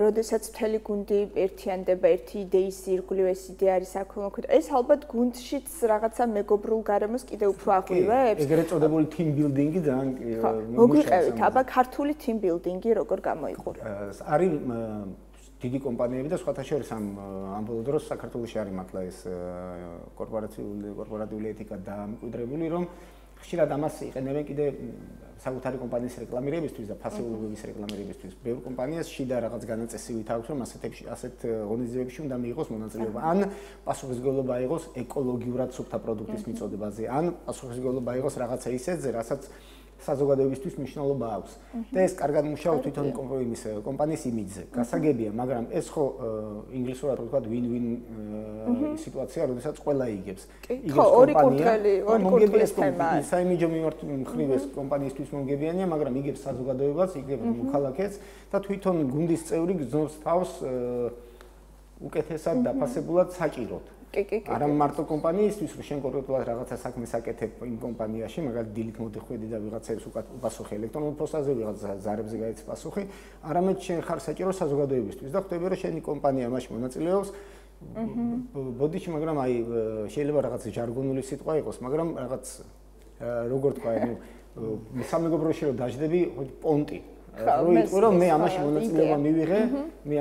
როდესაც მთელი გუნდი ერთიანდება ერთი იდეის ირგვლივ ეს იდეა არის აქ ეს ალბათ გუნდშიც რაღაცა მეგობრულ გარემოს კიდევ უფრო აღვივებს ეგრეთ წოდებული team building-ი ძალიან მოგვიყევით აბა ქართული team building-ი როგორ გამოიყურება არის დიდი კომპანიები და სხვათა შორის ამ ბოლო დროს საქართველოში არის მართლა ეს კორპორატიული ეთიკა დამკვიდრებული რომ ხშირად ამას იყენებენ კიდე საკუთარი კომპანიის რეკლამირებისთვის და ფასეულობების რეკლამირებისთვის. ბევრ კომპანიას შიდა რაღაც განაწესივით აქვს რომ ასეთ ღონისძიებებში უნდა მიიღოს მონაწილეობა. ან პასუხისმგებლობა აიღოს ეკოლოგიურად სუფთა პროდუქტის მიწოდებაზე, ან პასუხისმგებლობა აიღოს რაღაცა ისეთზე, რასაც საზოგადოებისთვის მნიშვნელობა აქვს. და ეს კარგად მუშაობს თვითონ კომპანიის იმიჯზე. გასაგებია, მაგრამ ეს ხო ინგლისურად ვთქვათ win-win სიტუაცია, როდესაც ყველა იგებს. ხო, ორი კურდღელის თემაა. საიმიჯო მხრივ ეს კომპანიისთვის მომგებიანია, მაგრამ იგებს საზოგადოებას, იგებს მოქალაქეს და თვითონ გუნდის წევრი გრძნობს თავს უკეთესად დაფასებულად საჭიროდ. არა მარტო კომპანიისთვის, რომ შენ კონკრეტულად რაღაცა საქმეს აკეთებ იმ კომპანიაში, მაგალითად დილით მოდიხვედი და ვიღაცებს უპასუხე ელექტრონულ პოსტაზე, ვიღაცა ზარებზე გაიცი პასუხი, არამედ შენ ხარ საჭირო საზოგადოებისთვის და ხვდები რომ შენი კომპანია მაშინ მონაწილეობს ბოდიში, მაგრამ აი შეიძლება რაღაც ჟარგონული სიტყვა იყოს, მაგრამ რაღაც როგორ თქვა, ნუ სამეგობროში რომ დაждები პონტი რომ მე ამაში მონაწილეობა მივიღე, მე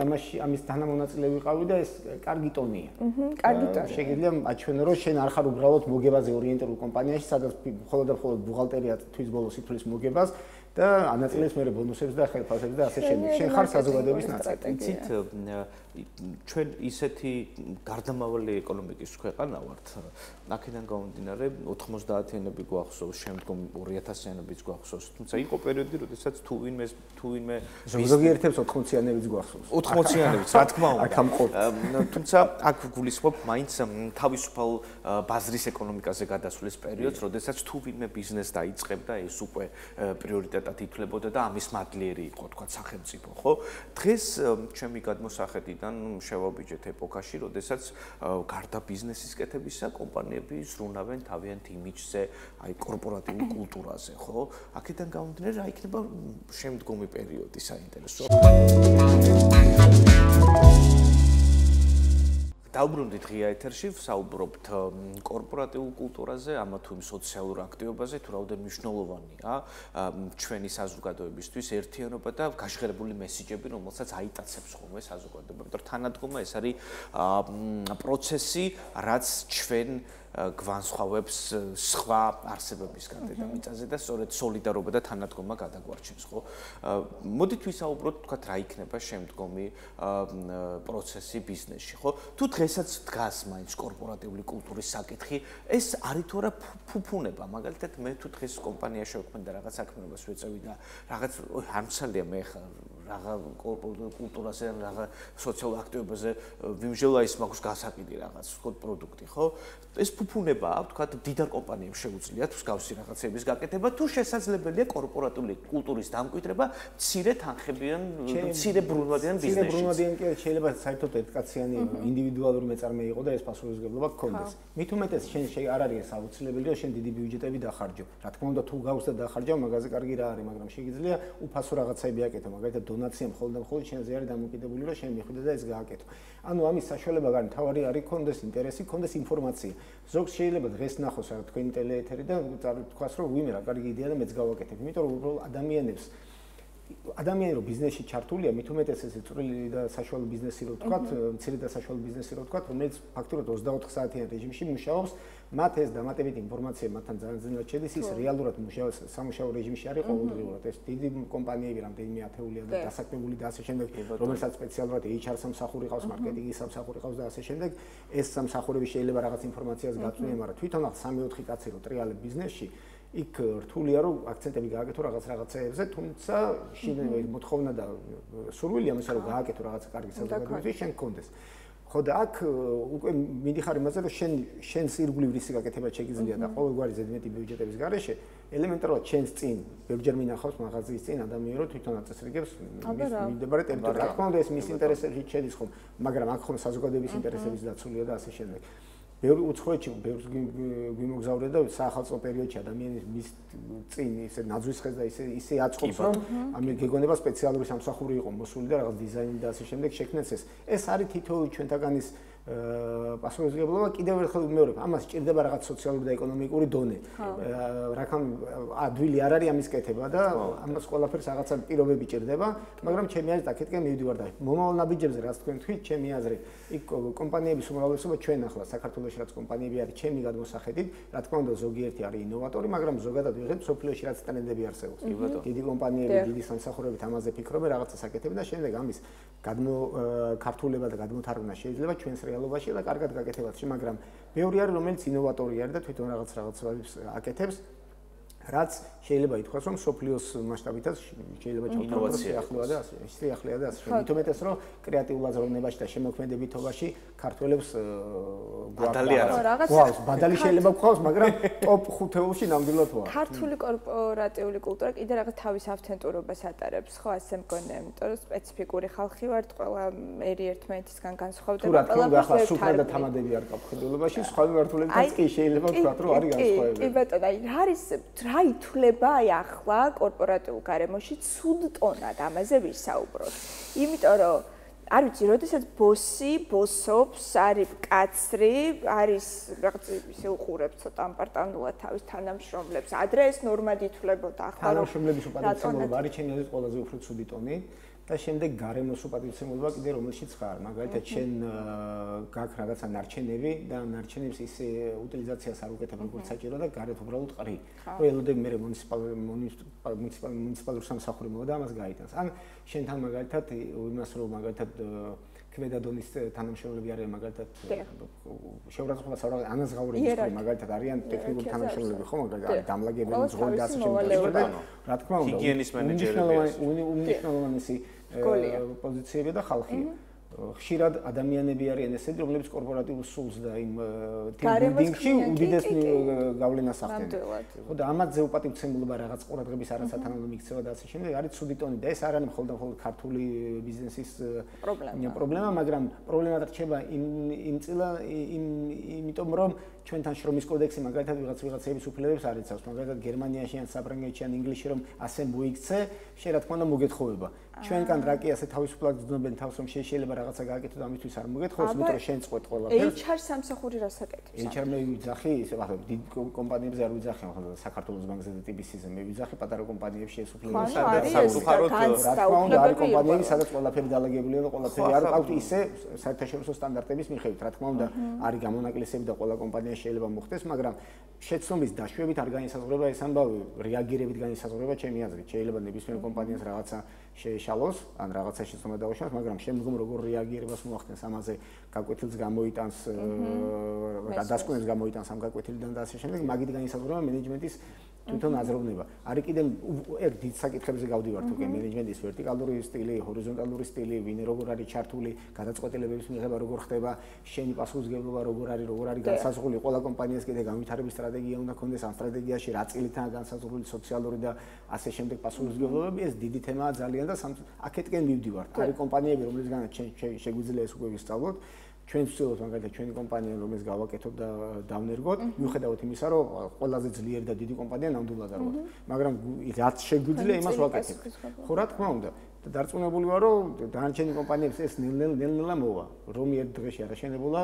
ამის თანამონაწილე ვიყავი და ეს კარგი ტონია. კარგი ტონია. შეგიძლია აჩვენო რომ შენ არ ხარ უბრალოდ მოგებაზე ორიენტირებულ კომპანიაში, სადაც მხოლოდ და მხოლოდ ბუღალტერია თვის ბოლოს ითვლის მოგებას და ანაწილებს მე ბონუსებს და ხელფასებს და ასე შემდეგ. შენ ხარ საზოგადოების ნაწილი. იცით, ჩვენ ისეთი გარდამავალი ეკონომიკის ქვეყანა ვართ. აქედან გამომდინარე 90-იანები გვახსოვს, შემდგომ 2000-იანებიც გვახსოვს. თუმცა იყო პერიოდი, როდესაც თუ ვინმე ზოგიერთებს 80-იანებიც გვახსოვს. 80-იანებიც, რა თქმა უნდა. აქ ამყობ. თუმცა აქ გულისხმობ მაინც თავისუფალ ბაზრის ეკონომიკაზე გადასვლის პერიოდს, როდესაც თუ ვინმე ბიზნესს დაიწყებდა, ეს უკვე პრიორიტეტი ავტორიტეტად ითვლებოდა და ამის მადლიერი იყო, თქვა სახელმწიფო, ხო? დღეს ჩემი გადმოსახედიდან შევაბიჯეთ ეპოქაში, როდესაც გარდა ბიზნესის კეთებისა, კომპანიები ზრუნავენ თავიანთ იმიჯზე, აი კორპორატიულ კულტურაზე, ხო? აქედან გამომდინარე, რა იქნება შემდგომი პერიოდი საინტერესო. დავბრუნდით ღია ეთერში, ვსაუბრობთ კორპორატიულ კულტურაზე, ამა თუ იმ სოციალურ აქტივობაზე, თუ რაოდენ მნიშვნელოვანია ჩვენი საზოგადოებისთვის ერთიანობა და გაშღერებული მესიჯები, რომელსაც აიტაცებს ხოლმე საზოგადოება. იმიტომ რომ თანადგომა ეს არის პროცესი, რაც ჩვენ გვანსხვავებს სხვა არსებებისგან დედამიწაზე და სწორედ სოლიდარობა და თანადგომა გადაგვარჩენს, ხო? მოდით ვისაუბროთ, თქვათ, რა იქნება შემდგომი პროცესი ბიზნესში, ხო? თუ დღესაც დგას მაინც კორპორატიული კულტურის საკითხი, ეს არის თუ არა ფუფუნება, მაგალითად მე თუ დღეს კომპანიაში ვქმენ და რაღაც საქმეობას ვეწევი და რაღაც არ მცალია მე ხარ რაღა კორპორატიულ კულტურაზე, რაღა სოციალურ აქტივობაზე ვიმჟელა ის მაქვს გასაყიდი რაღაც ვთქვათ პროდუქტი, ხო? ეს ფუფუნებაა, ვთქვათ, დიდარ კომპანიებს შეუძლიათ მსგავსი რაღაცების გაკეთება, თუ შესაძლებელია კორპორატიული კულტურის დამკვიდრება მცირე თანხებიან, მცირე ბრუნვადიან ბიზნესში. მცირე ბრუნვადიან კი შეიძლება საერთოდ ერთკაციანი ინდივიდუალური მეწარმე იყო და ეს პასუხისმგებლობა გქონდეს. მით უმეტეს შენ არ არის ეს აუცილებელი, რომ შენ დიდი ბიუჯეტები დახარჯო. რა თქმა უნდა, თუ გავს და დახარჯავ, მაგაზე კარგი რა არის, მაგრამ შეგიძლია უფასო რაღაცები აკეთო, მაგალითად დონაცია მხოლოდ და მხოლოდ შენზე არის დამოკიდებული, რომ შენ მიხვიდე და ეს გააკეთო. ანუ ამის საშუალება გარი თავარი არის კონდეს ინტერესი, კონდეს ინფორმაცია. ზოგს შეიძლება დღეს ნახოს რა თქვენი ტელეეთერი და თქვას რომ ვიმე რა კარგი იდეა და მეც გავაკეთებ. იმიტომ რომ უბრალოდ ადამიანი რო ბიზნესში ჩართულია, მით უმეტეს ეს წვრილი და საშუალო ბიზნესი რო ვთქვათ, მცირე და საშუალო ბიზნესი რო ვთქვათ, რომელიც ფაქტურად 24 საათიან რეჟიმში მუშაობს, მათ ეს დამატებითი ინფორმაცია მათთან ძალიან შედის, ის რეალურად მუშაობს სამუშაო რეჟიმში არის ყოველდღიურად. ეს დიდი კომპანიები რამდენიმე ათეულია და დასაქმებული და ასე შემდეგ, რომელსაც სპეციალურად HR სამსახური ყავს, მარკეტინგის სამსახური ყავს და ასე შემდეგ, ეს სამსახურები შეიძლება რაღაც ინფორმაციას გაწვიან, მაგრამ თვითონ 3-4 კაცი რო ტრიალებ ბიზნესში იქ რთულია რომ აქცენტები გააკეთო რაღაცებზე, თუმცა მოთხოვნა და სურვილი ამისა რომ გააკეთო რაღაც კარგი საზოგადოებისთვის შენ გქონდეს. ხო და აქ უკვე მიდიხარ იმაზე რომ შენს ირგვლივ რისი გაკეთება შეგიძლია და ყოველგვარი ზედმეტი ბიუჯეტების გარეშე ელემენტარულად შენს წინ ბევრჯერ მინახავს მაღაზიის წინ ადამიანი რომ თვითონ აწესრიგებს მიმდებარე ტერიტორია. რა თქმა უნდა ეს მის ინტერესებში შედის ხომ, მაგრამ აქ ხომ საზოგადოების ინტერესების დაცულია და ასე შემდეგ. ბევრი უცხოეთში ბევრს გვიმოგზავრე და საახალწლო პერიოდში ადამიანის მის წინ ისე ნაძვისხეს და ისე აწყობს რომ ამი გეგონება სპეციალური სამსახური იყო მოსული და რაღაც დიზაინი და ასე შემდეგ შექმნეს ეს. ეს არის თითოეული ჩვენთაგანის პასუხისმგებლობა კიდევ ერთხელ ვიმეორებ, ამას სჭირდება რაღაც სოციალური და ეკონომიკური დონე. რაკამ ადვილი არ არის ამის კეთება და ამას ყველაფერს რაღაცა პირობები ჭირდება, მაგრამ ჩემი აზრით აქეთკენ მივდივარ და მომავალ ნაბიჯებზე რაც თქვენ თქვით, ჩემი აზრით, იქ კომპანიების უმრავლესობა ჩვენ ახლა საქართველოში რაც კომპანიები არის, ჩემი გადმოსახედით, რა თქმა უნდა ზოგიერთი არის ინოვატორი, მაგრამ ზოგადად ვიღებთ სოფლიოში რაც ტრენდები არსებობს. დიდი კომპანიები, დიდი სამსახურებით ამაზე ფიქრობენ, რაღაცას აკეთებენ და შემდეგ ამის ქართულება და გადმოთარგმნა შეიძლება ჩვენს რეალობაში და კარგად გაკეთებათ, მაგრამ ბევრი არის რომელიც ინოვატორი არის და თვითონ რაღაცებს აკეთებს, რაც შეიძლება ითქვას რომ სოფლიოს მასშტაბითაც შეიძლება ჩავთვალოთ სიახლეა და ასე. მით უმეტეს რომ კრეატიულ აზროვნებაში და შემოქმედებითობაში ქართველებს ბადალი შეიძლება გყავს, მაგრამ ტოპ 5-ში ნამდვილად ვარ. ქართული კორპორატიული კულტურა კიდე რაღაც თავის ავთენტურობას ატარებს, ხო, ასე მგონია, იმიტომ რომ სპეციფიკური ხალხი ვართ, ყველა ერი ერთმანეთისგან განსხვავდება, ყველაფერს სუპერ და თამადები არ გაქვს ხელოვნებაში, სხვა მიმართულებითაც კი შეიძლება ვთქვათ, რომ არის განსხვავება. კი ბატონო, აი არის რა ითვლება აი ახლა კორპორატიულ გარემოში ცუდ ტონად ამაზე ვისაუბროთ. იმიტომ რომ არ ვიცი, როდესაც ბოსი ბოსობს, არის კაცრი, არის რაღაც ისე უყურებს ცოტა ამპარტანულად თავის თანამშრომლებს. ადრე ეს ნორმად ითვლებოდა, ახლა რომ თანამშრომლების უპატივცემულობა არის ჩემი აზრით ყველაზე უფრო ცუდი ტონი. და შემდეგ გარემოს უპატივცემულობა კიდე რომელშიც ხარ, მაგალითად შენ გაქვს რაღაცა ნარჩენები და ნარჩენებს ისე უტილიზაციას არ უკეთებ როგორც საჭირო და გარეთ უბრალოდ ყრი. რო ელოდები მე მუნიციპალურ სამსახური მოვა და ამას გაიტანს. ან შენთან მაგალითად იმას რომ მაგალითად ქვედა დონის თანამშრომლები არიან მაგალითად შეურაცხყოფას არ ანაზღაურების ხრი მაგალითად არიან ტექნიკური თანამშრომლები ხო მაგალითად დამლაგებელი ზღორი და ასე შემდეგ. რა თქმა უნდა ჰიგიენის მენეჯერები უმნიშვნელოვანესი პოზიციები და ხალხია. ხშირად ადამიანები არიან ესეთი, რომლებიც კორპორატიულ სულს და იმ თემბილდინგში უდიდეს გავლენას ახდენენ. ხო და ამაზე უპატივცემულობა რაღაც ყურადღების არასათანადო მიქცევა და ასე შემდეგ არის ცუდი ტონი და ეს არ არის მხოლოდ ქართული ბიზნესის პრობლემა, მაგრამ პრობლემა რჩება იმიტომ რომ ჩვენთან შრომის კოდექსი მაგალითად ვიღაცების უფლებებს არ იცავს, მაგალითად გერმანიაში ან საფრანგეთში ან ინგლისში რომ ასე მოიქცე, შეიძლება რა თქმა უნდა მოგეთხოვება. ჩვენგან რა კი ასე თავისუფლად გძნობენ თავს რომ შეიძლება რაღაცა გააკეთოთ ამისთვის არ მოგეთხოვს, იმიტომ რომ შენ წყვეთ ყველაფერს. HR სამსახური რას აკეთებს? HR მე ვიძახი, ისე ახლა დიდ კომპანიებზე არ ვიძახი, ახლა საქართველოს ბანკზე და TBC-ზე მე ვიძახი პატარა კომპანიებში ეს უფლებები სამწუხაროდ რა თქმა უნდა არის კომპანიები, სადაც ყველაფერი დალაგებულია და ყველაფერი არ ყავთ ისე საერთაშორისო სტანდარტების მიხედვით. რა თქმა უნდა არის გამონაკლისები და ყველა კომპანია შეიძლება მოხდეს, მაგრამ შეცდომის დაშვებით არ განისაზღვრება ეს ამბავი, რეაგირებით განისაზღვრება ჩემი აზრით. შეიძლება ნებისმიერ კომპანიას რაღაცა შეეშალოს, ან რაღაცა შეცდომა დაუშვას, მაგრამ შემდგომ როგორ რეაგირებას მოახდენს ამაზე, გაკვეთილს გამოიტანს, გადასკვნებს გამოიტანს ამ გაკვეთილიდან და ასე შემდეგ, მაგით განისაზღვრება მენეჯმენტის თვითონ აზროვნება. არის კიდევ ერთ დიდ საკითხებზე გავდივართ უკვე მენეჯმენტის ვერტიკალური სტილი, ჰორიზონტალური სტილი, ვინ როგორ არის ჩართული, გადაწყვეტილებების მიღება როგორ ხდება, შენი პასუხისმგებლობა როგორ არის განსაზღვრული, ყველა კომპანიას კიდე განვითარების სტრატეგია უნდა ქონდეს, ამ სტრატეგიაში რა წილითაა განსაზღვრული სოციალური და ასე შემდეგ პასუხისმგებლობები, ეს დიდი თემაა ძალიან და აქეთკენ მივდივართ. არის კომპანიები, რომლისგანაც შეგვიძლია ეს უკვე ვისწავლოთ. ჩვენ ვცდილობთ მაგალითად ჩვენი კომპანია რომელს გავაკეთოთ და დავნერგოთ, მიუხედავად იმისა, რომ ყველაზე ძლიერი და დიდი კომპანია ნამდვილად არ ვართ, მაგრამ რაც შეგვიძლია იმას ვაკეთებთ. ხო რა თქმა უნდა, და დარწმუნებული ვარ, რომ დანარჩენი კომპანიებს ეს ნელ-ნელა მოვა, რომ ერთ დღეში არ აშენებულა,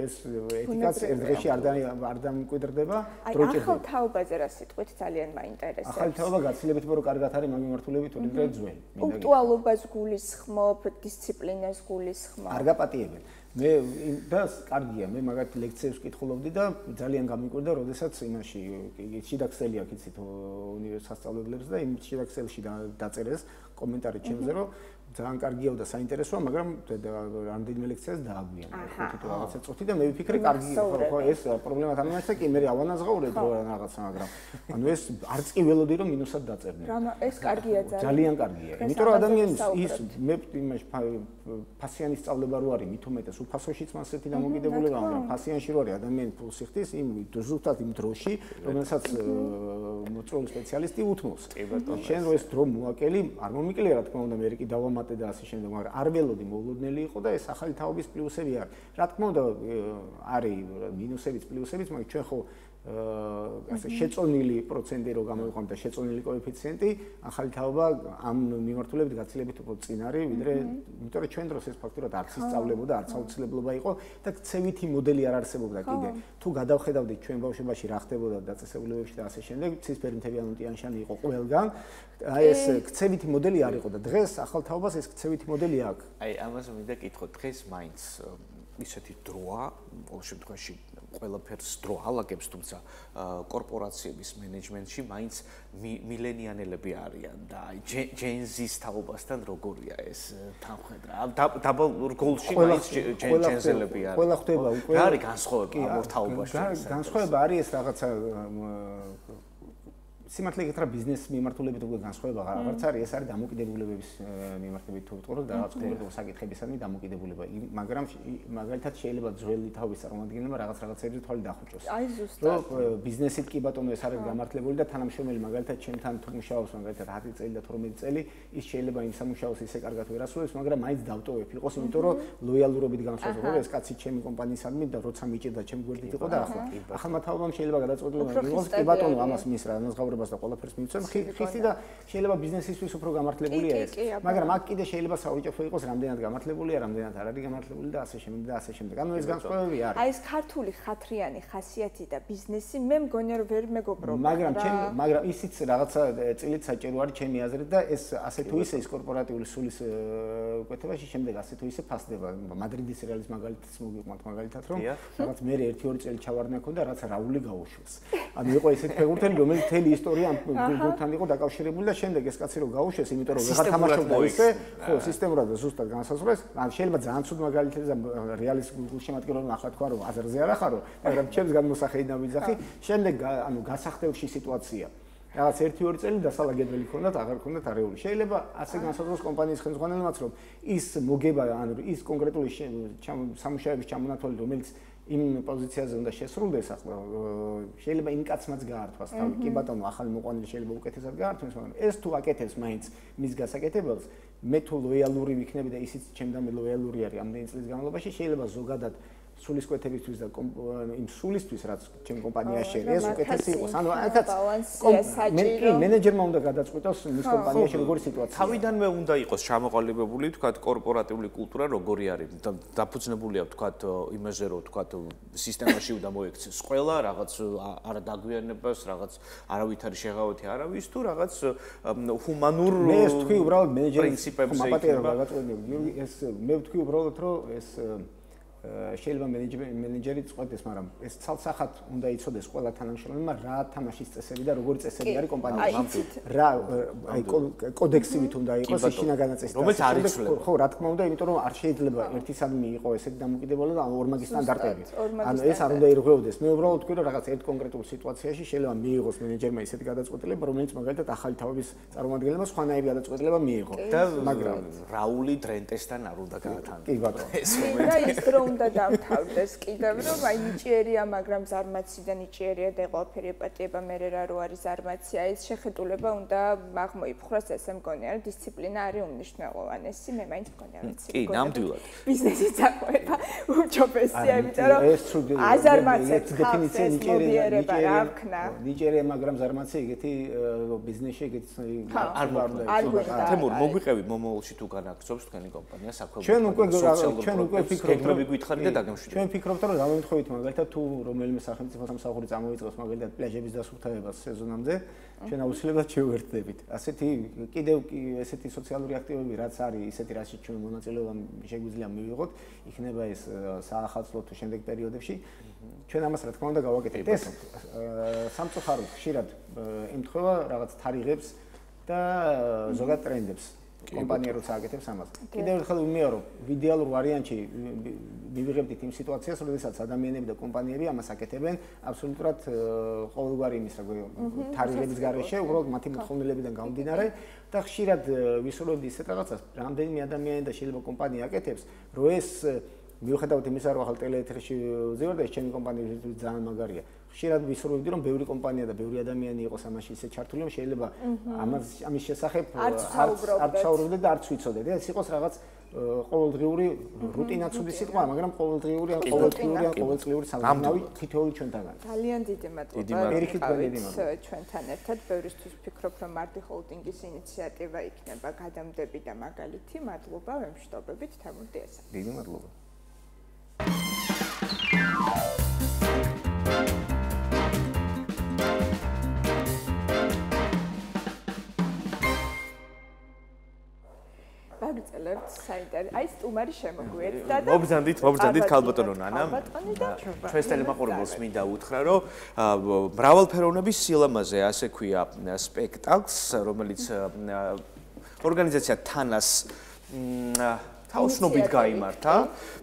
ეს ეთიკაც ერთ დღეში არ დამკვიდრდება, დროჭერდება. ახალ თაობაზე რა სიტყვით ძალიან მაინტერესებს. ახალ თაობა გაცილებით უფრო კარგად არის მაგ მიმართულებით, ვიდრე ძველი. პუნქტუალობას გულისხმობ, დისციპლინას გულისხმობ. არ გაპატიებენ. მე და კარგია, მე მაგათ ლექციებს ვკითხულობდი და ძალიან გამიკვირდა, როდესაც იმაში შიდაქსელი აქ იცით უნივერსიტეტსასწავლებლებს და იმ შიდაქსელში დაწერეს კომენტარი ჩემზე, რომ ძალიან კარგია და საინტერესოა, მაგრამ რამდენიმე ლექციას დააგვიანა. ხო, რაღაცა წუთი და მე ვიფიქრე, კარგი ხო, ეს პრობლემა თამაშს და კი მე ავანაზღაურე დრო რაღაცა, მაგრამ ანუ ეს არც კი ველოდი რომ მინუსად დაწერდნენ. ეს კარგია ძალიან. ძალიან კარგია. იმიტომ რომ ადამიანის ის მე იმაში ფასიანის სწავლება რო არის, მით უმეტეს უფასოშიც მას ესეთი დამოკიდებულება, მაგრამ ფასიანში რო არის ადამიანი ფულს იხდის იმ ზუსტად იმ დროში, რომელსაც მოწვეული სპეციალისტი უთმობს. შენ რო ეს დრო მოაკელი, არ მომიკლია რა თქმა უნდა, მე კი დავამატე და ასე შემდეგ, მაგრამ არ ველოდი მოულოდნელი იყო და ეს ახალი თაობის პლუსები არის. რა თქმა უნდა, არის მინუსებიც, პლუსებიც, მაგრამ ჩვენ ხო ასე შეწონილი პროცენტი რო გამოვიყვანთ და შეწონილი კოეფიციენტი, ახალი თაობა ამ მიმართულებით გაცილებით უფრო წინ არის, ვიდრე იმიტომ რომ ჩვენ დროს ეს ფაქტურად არც ისწავლებოდა, არც აუცილებლობა იყო და ქცევითი მოდელი არ არსებობდა კიდე. თუ გადავხედავდით ჩვენ ბავშვობაში რა ხდებოდა დაწესებულებებში და ასე შემდეგ, ცისფერი მთებიანი ტიან-შანი იყო ყველგან, აი ეს ქცევითი მოდელი არ იყო და დღეს ახალ თაობას ეს ქცევითი მოდელი აქვს. აი ამას მინდა კითხო, დღეს მაინც ისეთი დროა, ყოველ შემთხვევაში ყველაფერს დრო ალაგებს, თუმცა კორპორაციების მენეჯმენტში მაინც მილენიანელები არიან და აი ჯენზის თაობასთან როგორია ეს თანხმედრა? დაბალ რგოლში მაინც ჯენზელები არიან. ყველა ხდება უკვე. რა არის განსხვავება ამ თაობაში? განსხვავება არის ეს რაღაცა სიმართლე გითხრა ბიზნეს მიმართულებით უკვე განსხვავება აღარც არის, ეს არის დამოკიდებულებების მიმართულებით თუ ვიტყოდოთ და რაღაც კონკრეტულ საკითხებისადმი დამოკიდებულება, მაგრამ მაგალითად შეიძლება ძველი თაობის წარმომადგენელმა რაღაცებზე თვალი დახუჭოს. აი ზუსტად. რომ ბიზნესით კი ბატონო ეს არის გამართლებული და თანამშრომელი მაგალითად ჩემთან თუ მუშაობს მაგალითად 10 წელი და 12 წელი, ის შეიძლება იმ სამუშაოს ისე კარგად ვერ ასრულებს, მაგრამ მაინც დავტოვებ იყოს, იმიტომ რომ ლოიალურობით განსაზღვრა, რომ ეს კაცი ჩემი კომპანიისადმი და როცა მიჭირდა ჩემი გვერდით იყო და ახალმა თაობამ შეიძლება გადაწყვეტილება მიიღოს, კი ბატონო, ამას მის რა განსაზღვრებას და ყველაფერს მივცემ, ხისტი და შეიძლება ბიზნესისთვის უფრო გამართლებულია ეს. მაგრამ აქ კიდე შეიძლება საუჯეფო იყოს, რამდენად გამართლებულია, რამდენად არ არის გამართლებული და ასე შემდეგ და ასე შემდეგ. ანუ ეს განსხვავებები არის. აი ეს ქართული ხათრიანი ხასიათი და ბიზნესი მე მგონია რომ ვერ მეგობრობ. მაგრამ ისიც რაღაცა წილით საჭირო არის ჩემი აზრით და ეს ასე თუ ისე ის კორპორატიული სულის უკეთებაში შემდეგ ასე თუ ისე ფასდება. მადრიდის რეალის მაგალითს მოგიყვანთ მაგალითად რომ რაღაც მე 1-2 წელი ჩავარდნა ქონდა რაც რაული გაუშვეს. ანუ იყო ესეთი ფეხბურთელი რომელიც მთელი ისტორია გუნდთან იყო დაკავშირებული და შემდეგ ეს კაცი რო გაუშვეს, იმიტომ რომ ვეღარ თამაშობდა ისე, ხო, სისტემურად და ზუსტად განსაზღვრეს. ან შეიძლება ძალიან ცუდ მაგალითებზე რეალის გულშემატკივრობა ახლა თქვა რომ აზერზე არ ახარო, მაგრამ ჩემს განმოსახედიდან ვიძახი, შემდეგ ანუ გასახდელში სიტუაცია. რაღაც 1-2 წელი დასალაგებელი ქონდათ, აღარ ქონდათ არეული. შეიძლება ასე განსაზღვროს კომპანიის ხელმძღვანელმაც, რომ ის მოგება, ანუ ის კონკრეტული სამუშაოების ჩამონათვალი, რომელიც იმ პოზიციაზე უნდა შესრულდეს, ახლა შეიძლება იმ კაცმაც გაართვას თავი. კი ბატონო, ახალი მოყვანილი შეიძლება უკეთესად გაართვას, მაგრამ ეს თუ აკეთებს მაინც მის გასაკეთებელს, მე თუ ლოიალური ვიქნები და ისიც ჩემთან ლოიალური არის ამდენი წლის განმავლობაში, შეიძლება ზოგადად სულისკვეთებისთვის და იმ სულისთვის, რაც ჩემ კომპანიაში შეერია, ეს უკეთესი იყოს. ანუ აქაც მენეჯერმა უნდა გადაწყვიტოს მის კომპანიაში როგორი სიტუაცია. თავიდანვე უნდა იყოს ჩამოყალიბებული, თქვათ, კორპორატიული კულტურა როგორი არის. დაფუძნებულია, თქვათ, იმაზე, რომ თქვათ, სისტემაში უნდა მოექცეს ყველა, რაღაც არა დაგვიანებას, რაღაც არავითარი შეღავათი არავის თუ რაღაც ჰუმანურ მე ეს თქვი უბრალოდ მენეჯერის მაპატიერო გადაწყვეტილება. ეს მე ვთქვი უბრალოდ, რომ ეს შეიძლება მენეჯერი წყვეტდეს, მაგრამ ეს ცალსახად უნდა იცოდეს ყველა თანამშრომელმა რა თამაშის წესები და როგორი წესები არის კომპანიაში. რა აი კოდექსივით უნდა იყოს ის შინაგანი წესი. რომელიც არ იცვლება. ხო, რა თქმა უნდა, იმიტომ რომ არ შეიძლება ერთისადმი იყო ესეთი დამოკიდებულება და ორმაგი სტანდარტები. ანუ ეს არ უნდა ირღვეოდეს. მე უბრალოდ ვთქვი, რომ რაღაც ერთ კონკრეტულ სიტუაციაში შეიძლება მიიღოს მენეჯერმა ისეთი გადაწყვეტილება, რომელიც მაგალითად ახალი თავების წარმომადგენელმა სხვანაირი გადაწყვეტილება მიიღო. მაგრამ რაული დრენტესთან არ უნდა გაათანხმოს. კი ბატონო. ეს მომენტი უნდა დამთავრდეს კიდევ რომ აი ნიჭიერია, მაგრამ ზარმაციდან ნიჭიერია და ყველაფერი ეპატიება მე რა რო არის ზარმაცია, ეს შეხედულება უნდა აღმოიფხვრას, ესე მგონია რომ დისციპლინა არის უმნიშვნელოვანესი, მე მაინც მგონია რომ კი, ნამდვილად. ბიზნესის აყვება უმჯობესია, იმიტომ რომ აზარმაცებს დეფინიცია ნიჭიერია, ნიჭიერია, მაგრამ ზარმაცია ეგეთი ბიზნესში ეგეთი არ თემურ მოგვიყევი მომავალში თუ განაგრძობს თქვენი კომპანია საქმე. ჩვენ უკვე ფიქრობთ და დაგემშვიდობთ. ჩვენ ვფიქრობთ, რომ გამომთხოვით მაგალითად თუ რომელიმე სახელმწიფო სამსახური წამოიწყოს მაგალითად პლაჟების დასუფთავებას სეზონამდე, ჩვენ აუცილებლად შევერთდებით. ასეთი კიდევ ესეთი სოციალური აქტივობები რაც არის, ისეთი რაში ჩვენ მონაწილეობა შეგვიძლია მივიღოთ, იქნება ეს საახალწლო თუ შემდეგ პერიოდებში. ჩვენ ამას რა თქმა უნდა გავაკეთებთ. ეს სამწუხაროდ ხშირად ემთხვევა რაღაც თარიღებს და ზოგად ტრენდებს. კომპანია როცა აკეთებს ამას. კიდევ ერთხელ ვიმეორო, იდეალურ ვარიანტში მივიღებდით იმ სიტუაციას, როდესაც ადამიანები და კომპანიები ამას აკეთებენ აბსოლუტურად ყოველგვარი იმის თარიღების გარეშე, უბრალოდ მათი მოთხოვნილებიდან გამომდინარე და ხშირად ვისურვებდი ისეთ რაღაცას, რამდენიმე ადამიანი და შეიძლება კომპანია აკეთებს, რომ ეს მიუხედავად იმისა, რომ ახალ ტელეეთერში ვზივარ და ეს ჩემი კომპანიისთვის ძალიან მაგარია. ხშირად ვისურვებდი, რომ ბევრი კომპანია და ბევრი ადამიანი იყოს ამაში ისე ჩართული, რომ შეიძლება ამის შესახებ არ საუბრობდე და არც ვიცოდე. ეს იყოს რაღაც ყოველდღიური რუტინა ცუდი სიტყვა, მაგრამ ყოველდღიური ან ყოველწლიური საზრუნავი თითოეული ჩვენთაგან. ძალიან დიდი მადლობა. ჩვენთან ერთად ბევრისთვის ვფიქრობ, რომ მარდი ჰოლდინგის ინიციატივა იქნება გადამდები და მაგალითი. მადლობა, ვემშვიდობებით თემურ დიასა. დიდი მადლობა. გაგწელებთ საინტერესო. აი სტუმარი შემოგვიერთდა და მობრძანდით ქალბატონო ნანა. ჩვენს ტელემაყურებელს მინდა უთხრა, რომ მრავალფეროვნების სილამაზე ასე ქვია სპექტაკლს, რომელიც ორგანიზაცია თანას თავშნობით გაიმართა.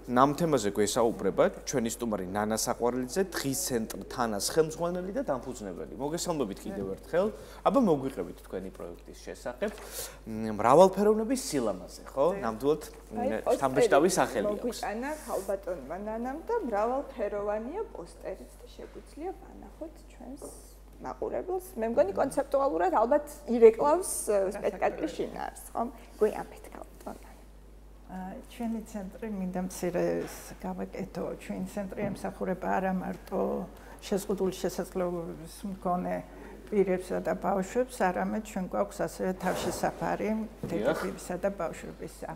ამ თემაზე გვესაუბრება ჩვენი სტუმარი ნანა საყვარელიძე, დღის ცენტრ თანას ხელმძღვანელი და დამფუძნებელი. მოგესალმებით კიდევ ერთხელ. აბა მოგვიყევით თქვენი პროექტის შესახებ. მრავალფეროვნების სილამაზე, ხო? ნამდვილად შთამბეჭდავი სახელი აქვს. მოგვიტანა ქალბატონმა ნანამ და მრავალფეროვანია პოსტერიც და შეგვიძლია ვანახოთ ჩვენს მაყურებელს. მე მგონი კონცეპტუალურად ალბათ ირეკლავს სპექტაკლის შინაარსს, ხო? გვიამბეთ ქალბატონო. ჩვენი ცენტრი მინდა მცირე გავაკეთო. ჩვენი ცენტრი ემსახურება არა მარტო შეზღუდული შესაძლებლობების მქონე პირებსა და ბავშვებს, არამედ ჩვენ გვაქვს ასევე თავშესაფარი დედოფლებისა და ბავშვებისა.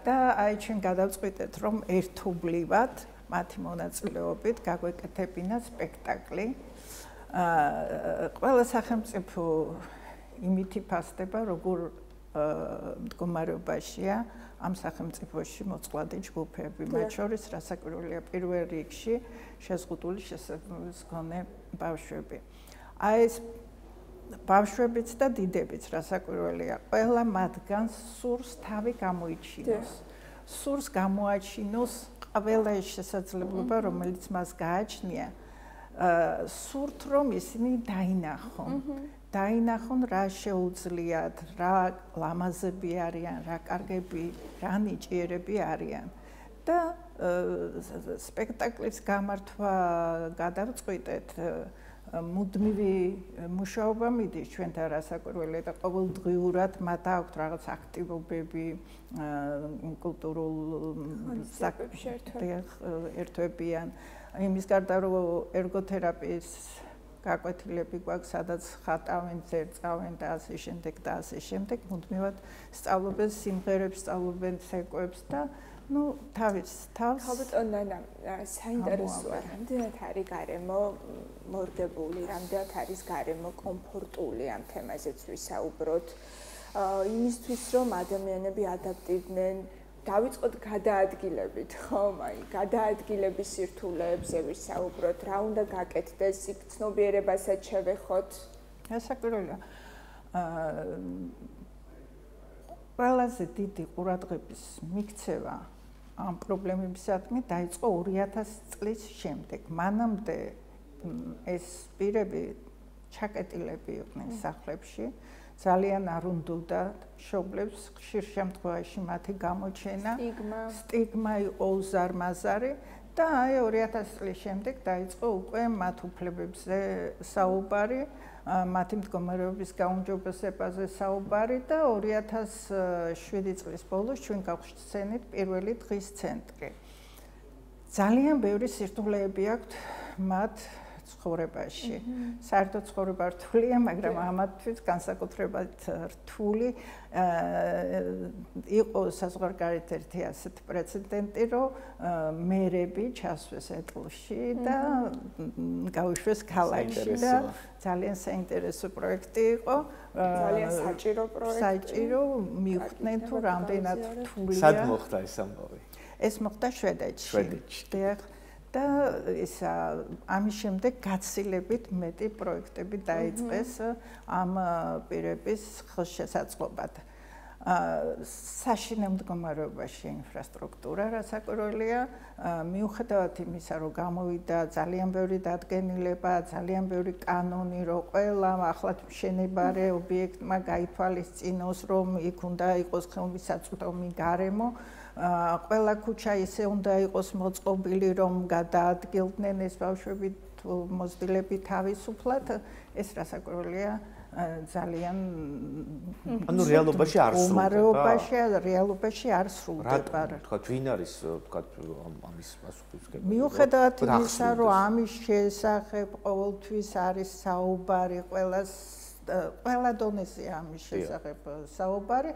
და აი ჩვენ გადავწყვიტეთ, რომ ერთობლივად მათი მონაწილეობით გაგვეკეთებინა სპექტაკლი. ყველა სახელმწიფო იმით იფასდება, როგორ მდგომარეობაშია ამ სახელმწიფოში მოწყვლადი ჯგუფები, მათ შორის რასაკვირველია პირველ რიგში შეზღუდული შესაძლებლობის მქონე ბავშვები. აი ეს ბავშვებიც და დიდებიც რასაკვირველია, ყველა მათგანს სურს თავი გამოიჩინოს. სურს გამოაჩინოს ყველა ეს შესაძლებლობა, რომელიც მას გააჩნია სურთ რომ ისინი დაინახონ რა შეუძლიათ, რა ლამაზები არიან, რა კარგები, რა ნიჭიერები არიან და სპექტაკლის გამართვა გადავწყვიტეთ მუდმივი მუშაობა მიდის ჩვენთან რასაკვირველია და ყოველდღიურად მათ აქვთ რაღაც აქტივობები კულტურულ საქმეებში ერთვებიან იმის გარდა რომ ერგოთერაპიის გაკვეთილები გვაქვს სადაც ხატავენ, ზერწავენ და ასე შემდეგ მუდმივად სწავლობენ სიმღერებს, სწავლობენ ცეკვებს და თავის ხალბატონ ნანა საინტერესოა რამდენად არის გარემო მორგებული, რამდენად არის გარემო კომფორტული ამ თემაზეც ვისაუბროთ იმისთვის რომ ადამიანები ადაპტირდნენ დავიწყოთ გადაადგილებით, ხომ? აი, გადაადგილების სირთულეებზე ვისაუბროთ, რა უნდა გაკეთდეს, იქ ცნობიერებასაც შევეხოთ. გასაკვირველია. ყველაზე დიდი ყურადღების მიქცევა ამ პრობლემებისადმი დაიწყო 2000 წლის შემდეგ. მანამდე ეს პირები ჩაკეტილები იყვნენ სახლებში. ძალიან არ უნდათ მშობლებს ხშირ შემთხვევაში მათი გამოჩენა სტიგმა იყო უზარმაზარი და აი 2000 წლის შემდეგ დაიწყო უკვე მათ უფლებებზე საუბარი, მათი მდგომარეობის გაუმჯობესებაზე საუბარი და 2007 წლის ბოლოს ჩვენ გავხსენით პირველი დღის ცენტრი. ძალიან ბევრი სირთულეები აქვთ მათ ცხოვრებაში. საერთოდ ცხოვრება რთულია, მაგრამ ამათთვის განსაკუთრებად რთული იყო საზღვარგარეთ ერთი ასეთ პრეცედენტი, რომ მერები ჩასვეს ეტლში და გავიშვეს ქალაქში და ძალიან საინტერესო პროექტი იყო. ძალიან საჭირო პროექტი. საჭირო მივხვდნენ თუ რამდენად რთულია. სად მოხდა ეს ამბავი? ეს მოხდა შვედეთში. და ამის შემდეგ გაცილებით მეტი პროექტები დაიწყეს ამ პირების ხელშესაწყობად. საშინელ მდგომარეობაში ინფრასტრუქტურა რასაკვირველია, მიუხედავად იმისა, რომ გამოვიდა ძალიან ბევრი დადგენილება, ძალიან ბევრი კანონი, რომ ყველა ახლად მშენებარე ობიექტმა გაითვალისწინოს, რომ იქ უნდა იყოს ხელმისაწვდომი გარემო. ყველა ქუჩა ისე უნდა იყოს მოწყობილი, რომ გადაადგილდნენ ეს ბავშვები თუ მოზრდილები თავისუფლად, ეს რასაკვირველია ძალიან რეალობაში არ სრულდება. რეალობაში არ სრულდება. თქვა ვინ არის თქვა ამის პასუხისმგებელი? მიუხედავად იმისა, რომ ამის შესახებ ყოველთვის არის საუბარი, ყველა დონეზე ამის შესახებ საუბარი,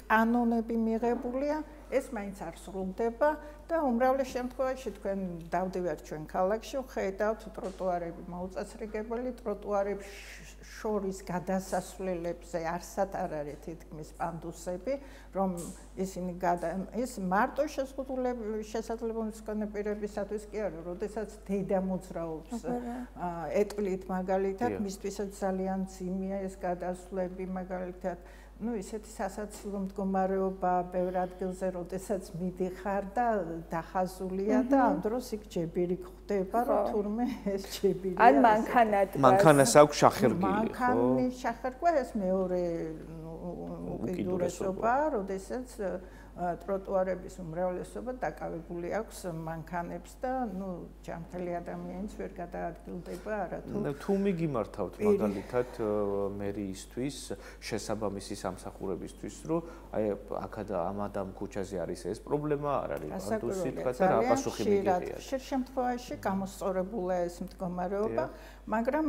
კანონები მიღებულია, ეს მაინც არ სრულდება და უმრავლეს შემთხვევაში თქვენ დავდივართ ჩვენ ქალაქში, ხედავთ ტროტუარები მოუწესრიგებელი, ტროტუარებს შორის გადასასვლელებზე არსად არ არის თითქმის პანდუსები, რომ ისინი ის მარტო შესაძლებლობის მქონე პირებისათვის კი არა, როდესაც დედა მოძრაობს ეტლით მაგალითად, მისთვისაც ძალიან ძიმია ეს გადასვლები მაგალითად ისეთი სასაცილო მდგომარეობა ბევრ ადგილზე, როდესაც მიდიხარ და დახაზულია და ამ დროს იქ ჯებირი ხდება, რომ თურმე ეს ჯებირია. ან მანქანას აქვს შახერგილი, ხო? მანქანის შახერგვა ეს მეორე უკიდურესობა, როდესაც ტროტუარების უმრავლესობა დაკავებული აქვს მანქანებს და ჯანმრთელი ადამიანიც ვერ გადაადგილდება არათუ. თუ მიგიმართავთ მაგალითად მერიისთვის, შესაბამისი სამსახურებისთვის, რომ აი ამ ქუჩაზე არის ეს პრობლემა, არ არის პანდუსი თქვა და რა პასუხი მიგიღია. ხშირ შემთხვევაში გამოსწორებულა ეს მდგომარეობა, მაგრამ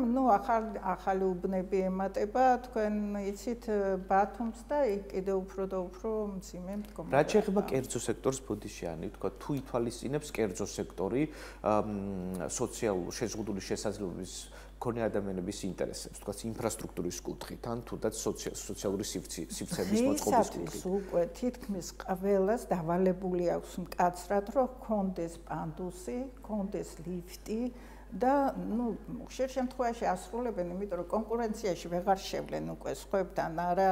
ახალი უბნები ემატება თქვენ იცით ბათუმს და იქ კიდევ უფრო და უფრო მძიმე მდგომარეობა. რაც შეეხება კერძო სექტორს ბოდიშიანი, თქვა თუ ითვალისწინებს კერძო სექტორი სოციალურ შეზღუდული შესაძლებლობის მქონე ადამიანების ინტერესებს, თქვა ინფრასტრუქტურის კუთხით, ან თუნდაც სოციალური სივრცეების მოწყობის კუთხით. უკვე თითქმის ყველას დავალებული აქვს მკაცრად, რომ ჰქონდეს პანდუსი, ჰქონდეს ლიფტი და ხშირ შემთხვევაში ასრულებენ, იმიტომ რომ კონკურენციაში ვეღარ შევლენ უკვე სხვებთან, არა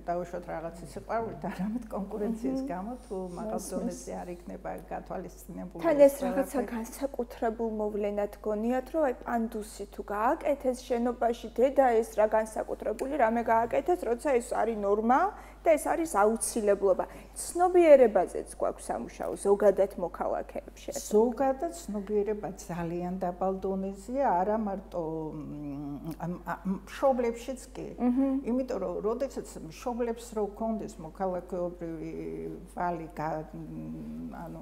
დავუშვათ რაღაცის სიყვარულით, არამედ კონკურენციის გამო თუ მაღალ დონეზე არ იქნება გათვალისწინებული. თან ეს რაღაცა განსაკუთრებულ მოვლენად გონიათ, რომ აი პანდუსი თუ გააკეთეს შენობაში, დედა ეს რა განსაკუთრებული რამე გააკეთეს, როცა ეს არის ნორმა და ეს არის აუცილებლობა. ცნობიერებაზეც გვაქვს სამუშაო ზოგადად მოქალაქეებში. ზოგადად ცნობიერება ძალიან დაბალ დონეზეა, არა მარტო მშობლებშიც კი. იმიტომ რომ როდესაც მშობლებს რო გქონდეს მოქალაქეობრივი ვალი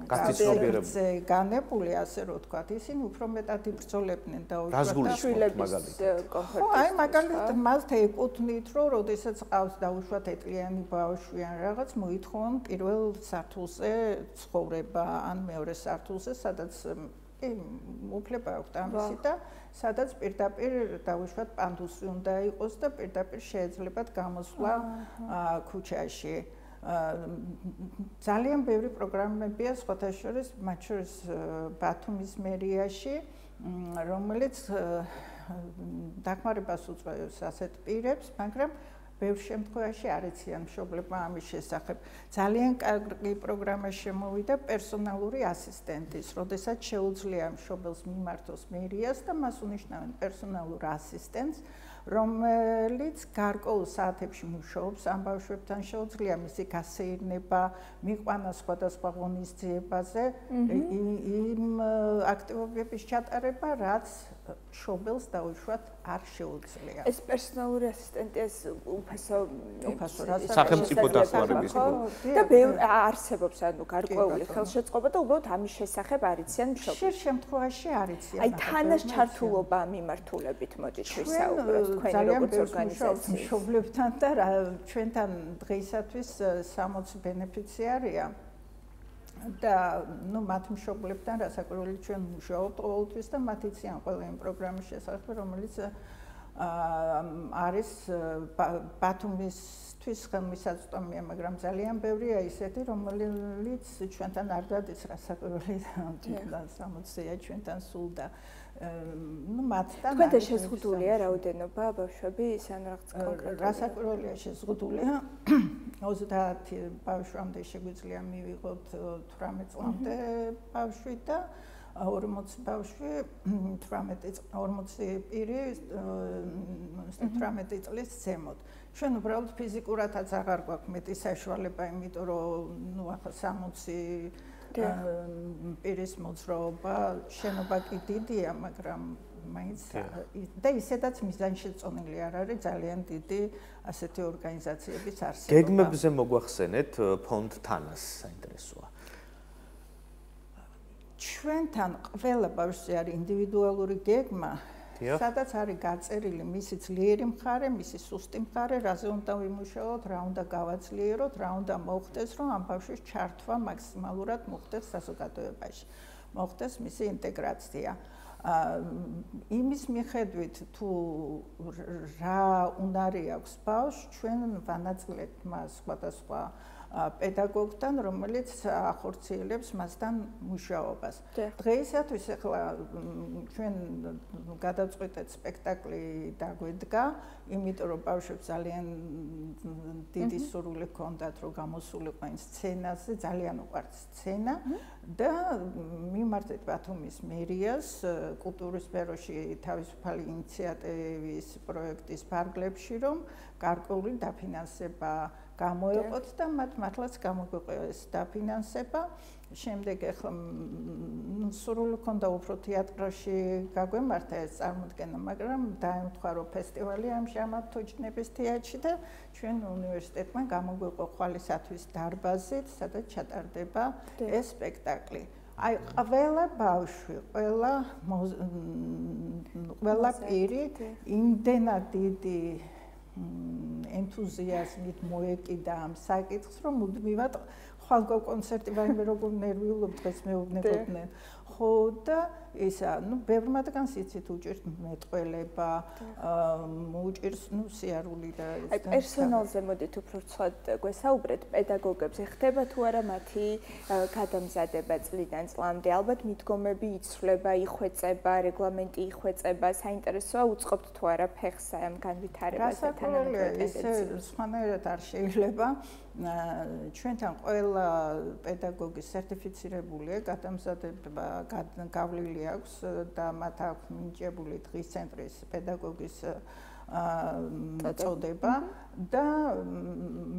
გასცნობიერებაზე განებული, ასე რომ ვთქვათ, ისინი უფრო მეტად იბრძოლებდნენ და შვილების კონფერენციაზე. აი მაგალითად მათ ეკუთვნით, რომ როდესაც ყავს დაუშვათ ეტლიანი ბავშვი ან რაღაც მოითხოვონ პირველ სართულზე ცხოვრება ან მეორე სართულზე, სადაც უფლება აქვს ამისი და სადაც პირდაპირ დაუშვათ პანდუსი უნდა იყოს და პირდაპირ შეეძლებათ გამოსვლა ქუჩაში. ძალიან ბევრი პროგრამებია სხვათა შორის, მათ შორის ბათუმის მერიაში, რომელიც დახმარებას უწევს ასეთ პირებს, მაგრამ ბევრ შემთხვევაში არ იციან მშობლებმა ამის შესახებ. ძალიან კარგი პროგრამა შემოვიდა პერსონალური ასისტენტის, როდესაც შეუძლია მშობელს მიმართოს მერიას და მას უნიშნავენ პერსონალურ ასისტენტს, რომელიც გარკვეულ საათებში მუშაობს ამ ბავშვებთან, შეუძლია მისი გასეირნება, მიყვანა სხვადასხვა ღონისძიებაზე, იმ აქტივობების ჩატარება, რაც მშობელს დაუშვათ არ შეუძლია. ეს პერსონალური ასისტენტი ეს უფასო სახელმწიფო დახმარების და ბევრი არსებობს ანუ გარკვეული ხელშეწყობა და უბრალოდ ამის შესახებ არ იციან მშობლები. ხშირ შემთხვევაში არ იციან. აი თანაშჩართულობა მიმართულებით მოდით ვისაუბროთ თქვენი როგორც ორგანიზაციის მშობლებთან და ჩვენთან დღეისათვის 60 ბენეფიციარია. და მათ მშობლებთან რასაკვირველი ჩვენ მუშაობთ ყოველთვის და მათ იციან ყველა იმ პროგრამის შესახებ, რომელიც არის ბათუმისთვის ხელმისაწვდომია, მაგრამ ძალიან ბევრია ისეთი, რომელიც ჩვენთან არ დადის რასაკვირველი 60-ია ჩვენთან სულ და მათთან თქვენთან შეზღუდულია რაოდენობა ბავშვები ისე ან რაღაც კონკრეტული რასაკვირველია შეზღუდულია 30 ბავშვამდე შეგვიძლია მივიღოთ 18 წლამდე ბავშვი და 40 ბავშვი 40 პირი 18 წლის ზემოთ. ჩვენ უბრალოდ ფიზიკურადაც აღარ გვაქვს მეტი საშუალება, იმიტომ რომ ახლა 60 პირის მოძრაობა შენობა კი დიდია, მაგრამ მაინც და ისედაც მიზანშეწონილი არ არის ძალიან დიდი ასეთი ორგანიზაციების არსებობა. გეგმებზე მოგვახსენეთ ფონდ თანას საინტერესოა. ჩვენთან ყველა ბავშვზე არის ინდივიდუალური გეგმა, სადაც არის გაწერილი მისი ძლიერი მხარე, მისი სუსტი მხარე, რაზე უნდა ვიმუშაოთ, რა უნდა გავაძლიეროთ, რა უნდა მოხდეს, რომ ამ ბავშვის ჩართვა მაქსიმალურად მოხდეს საზოგადოებაში, მოხდეს მისი ინტეგრაცია. იმის მიხედვით თუ რა უნარი აქვს ბავშვს, ჩვენ ვანაწილებთ მას სხვადასხვა პედაგოგთან, რომელიც ახორციელებს მასთან მუშაობას. დღეისათვის ახლა ჩვენ გადავწყვეტეთ სპექტაკლი დაგვედგა, იმიტომ რომ ბავშვებს ძალიან დიდი სურვილი ჰქონდათ, რომ გამოსულიყო იმ სცენაზე, ძალიან უყვართ სცენა და მიმართეთ ბათუმის მერიას კულტურის სფეროში თავისუფალი ინიციატივის პროექტის ფარგლებში, რომ გარკვეული დაფინანსება გამოეყოთ და მათ მართლაც გამოგვიყევეს დაფინანსება. შემდეგ ახლა სურვილი ჰქონდა უფრო თეატრში გაგვემართა ეს წარმოდგენა, მაგრამ დაემთხვა რომ ფესტივალი ამჟამად თოჯინების თეატრში და ჩვენ უნივერსიტეტმა გამოგვიყო ხვალისათვის დარბაზით, სადაც ჩატარდება ეს სპექტაკლი. აი ყველა ბავშვი, ყველა პირი იმდენად დიდი ენთუზიაზმით მოეკიდა ამ საკითხს, რომ მუდმივად ხვალგო კონცერტი ვაიმე როგორ ნერვიულობ დღეს მეუბნებოდნენ. ხო და ისა, ბევრ მათგანს იცით უჭირს მეტყველება, უჭირს, სიარული და ეს. აი პერსონალზე მოდით უფრო ცუდ გვესაუბრეთ, პედაგოგებზე ხდება თუ არა მათი გადამზადება წლიდან წლამდე? ალბათ მიდგომები იცვლება, იხვეწება, რეგლამენტი იხვეწება, საინტერესოა უწყობთ თუ არა ფეხს ამ განვითარებასთან თანამედროვე ეს სხვანაირად არ შეიძლება. ჩვენთან ყველა პედაგოგი სერტიფიცირებულია, გადამზადება გავლილი აქვს და მათ აქვს მინიჭებული დღის ცენტრის პედაგოგის წოდება და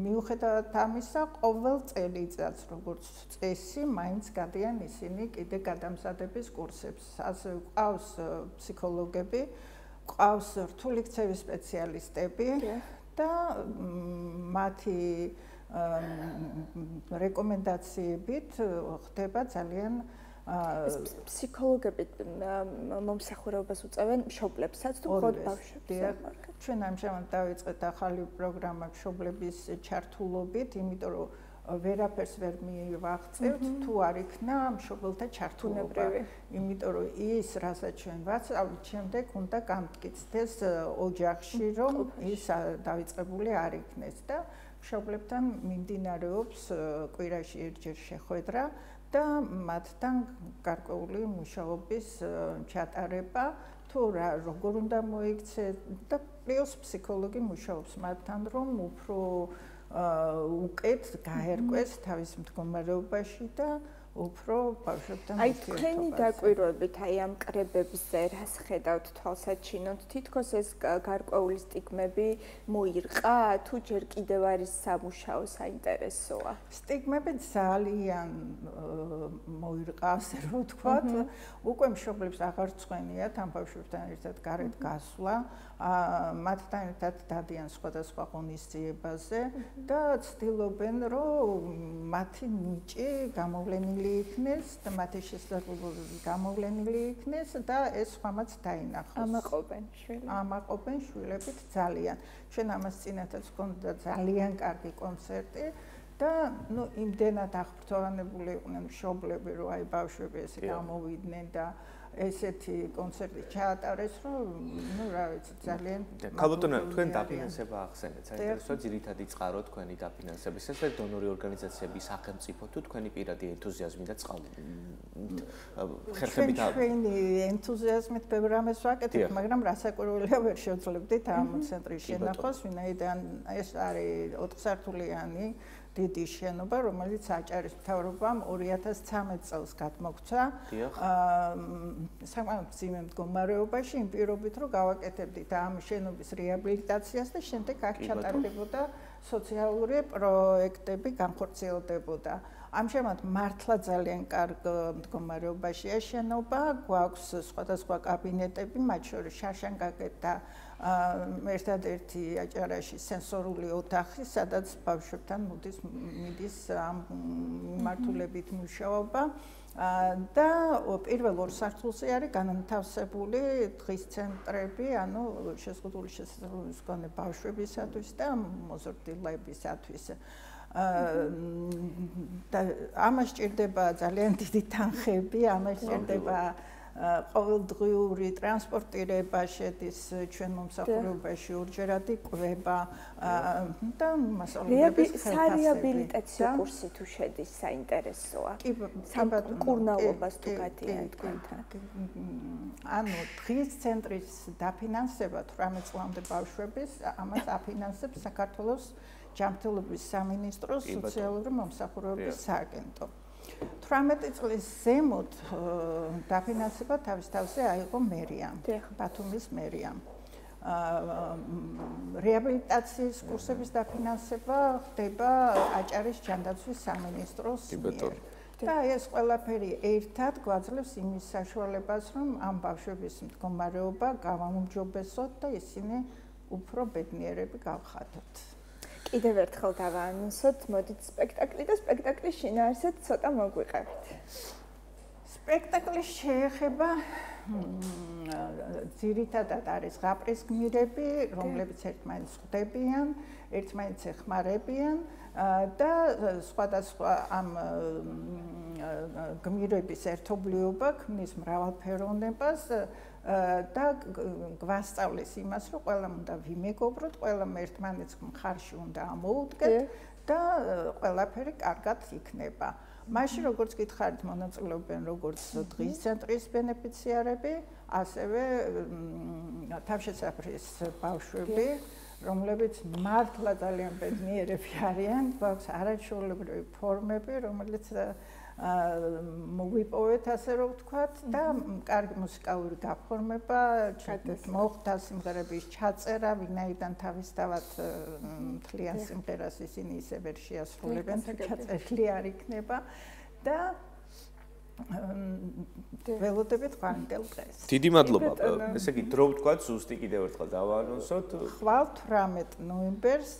მიუხედავად ამისა ყოველ წელიწადს როგორც წესი მაინც გადიან ისინი კიდე გადამზადების კურსებს. ასე ყავს ფსიქოლოგები, ყავს რთული ქცევის სპეციალისტები და მათი რეკომენდაციებით ხდება ძალიან ფსიქოლოგები მომსახურებას უწევენ მშობლებსაც თუ მხოლოდ ბავშვებს? ჩვენ ამჟამად დავიწყეთ ახალი პროგრამა მშობლების ჩართულობით, იმიტომ რომ ვერაფერს ვერ მივაღწევთ თუ არ იქნა მშობელთა ჩართულობა. იმიტომ რომ ის, რასაც ჩვენ ვასწავლით, შემდეგ უნდა გამტკიცდეს ოჯახში, რომ ის დავიწყებული არ იქნეს და მშობლებთან მიმდინარეობს კვირაში ერთჯერ შეხვედრა და მათთან გარკვეული მუშაობის ჩატარება, თუ როგორ უნდა მოიქცეთ და პლუს ფსიქოლოგი მუშაობს მათთან, რომ უფრო უკეთ გაერკვეს თავის მდგომარეობაში და უფრო ბავშვებთან აი თქვენი დაკვირვებით აი ამ კრებებზე რას ხედავთ თვალსაჩინოდ? თითქოს ეს გარკვეული სტიგმები მოირყა თუ ჯერ კიდევ არის სამუშაო საინტერესოა? სტიგმები ძალიან მოირყა, ასე რომ ვთქვათ. უკვე მშობლებს აღარ წვენიათ ამ ბავშვებთან ერთად გარეთ გასვლა, მათთან ერთად დადიან სხვადასხვა ღონისძიებაზე და ცდილობენ, რომ მათი ნიჭი გამოვლენილი იქნეს და მათი შესაძლებლობები გამოვლენილი იქნეს და ეს სხვამაც დაინახოს. ამაყობენ შვილებით ძალიან. ჩვენ ამას წინათაც გქონდა ძალიან კარგი კონცერტი და იმდენად აღფრთოვანებული იყვნენ მშობლები, რომ აი ბავშვები ესე გამოვიდნენ და ესეთი კონცერტი ჩაატარეს, რომ რა ვიცი, ძალიან ქალბატონო, თქვენ დაფინანსება ახსენეთ. საინტერესოა ძირითადი წყარო თქვენი დაფინანსების, ესე დონორი ორგანიზაციების, სახელმწიფო თუ თქვენი პირადი ენთუზიაზმი და ხერხებით ჩვენი ენთუზიაზმით ბევრ რამეს ვაკეთებთ, მაგრამ რასაკვირველია ვერ შევძლებდით ამ ცენტრის შენახოს, ვინაიდან ეს არის 4 სართულიანი დიდი შენობა, რომელიც აჭარის მთავრობამ 2013 წელს გადმოგცა. საკმაოდ მძიმე მდგომარეობაში, იმ პირობით, რომ გავაკეთებდით ამ შენობის რეაბილიტაციას და შემდეგ აქ ჩატარდებოდა სოციალური პროექტები, განხორციელდებოდა. ამჟამად მართლა ძალიან კარგ მდგომარეობაშია შენობა, გვაქვს სხვადასხვა კაბინეტები, მათ შორის შაშანგაკეთ და ერთადერთი აჭარაში სენსორული ოთახი, სადაც ბავშვებთან მიდის ამ მიმართულებით მუშაობა და პირველ ორ სართულზე არის განთავსებული დღის ცენტრები, ანუ შეზღუდული შესაძლებლობის მქონე ბავშვებისათვის და მოზრდილეებისათვის. და ამას სჭირდება ძალიან დიდი თანხები, ამას სჭირდება ყოველდღიური ტრანსპორტირება შედის ჩვენ მომსახურებაში ორჯერადი კვება და მასალების რეაბილიტაციო კურსი თუ შედის საინტერესოა. სამკურნალობას თუ გადიან თქვენთან. ანუ დღის ცენტრის დაფინანსება 18 წლამდე ბავშვების ამას აფინანსებს საქართველოს ჯანმრთელობის სამინისტროს სოციალური მომსახურების სააგენტო. 18 წლის ზემოთ დაფინანსება თავის თავზე აიღო მერიამ, ბათუმის მერიამ. რეაბილიტაციის კურსების დაფინანსება ხდება აჭარის ჯანდაცვის სამინისტროს მიერ. და ეს ყველაფერი ერთად გვაძლევს იმის საშუალებას, რომ ამ ბავშვების მდგომარეობა გავაუმჯობესოთ და ისინი უფრო ბედნიერები გავხადოთ. კიდევ ერთხელ დავაანონსოთ, მოდით სპექტაკლი და სპექტაკლის შინაარსად ცოტა მოგვიყევით. სპექტაკლი შეეხება ძირითადად არის ღაპრის გმირები, რომლებიც ერთმანეთს ხვდებიან, ერთმანეთს ეხმარებიან და სხვადასხვა ამ გმირების ერთობლიობა ქმნის მრავალფეროვნებას და გვასწავლის იმას, რომ ყველამ უნდა ვიმეგობროთ, ყველამ ერთმანეთს მხარში უნდა ამოუდგეთ და ყველაფერი კარგად იქნება. მაშინ როგორც გითხარით, მონაწილეობენ როგორც დღის ცენტრის ბენეფიციარები, ასევე თავშესაფრის ბავშვები, რომლებიც მართლა ძალიან ბედნიერები არიან, გვაქვს არაჩვეულებრივი ფორმები, რომელიც მოვიპოვეთ, ასე რომ ვთქვათ, და კარგი მუსიკალური გაფორმება, მოხდა სიმღერების ჩაწერა, ვინაიდან თავისთავად მთლიან სიმღერას ისინი ისე ვერ შეასრულებენ, ჩაწერილი არ იქნება და ველოდებით ხვანდელ დღეს. დიდი მადლობა. ესე იგი, დრო ვთქვათ, ზუსტი კიდევ ერთხელ დავაანონსოთ. ხვალ 18 ნოემბერს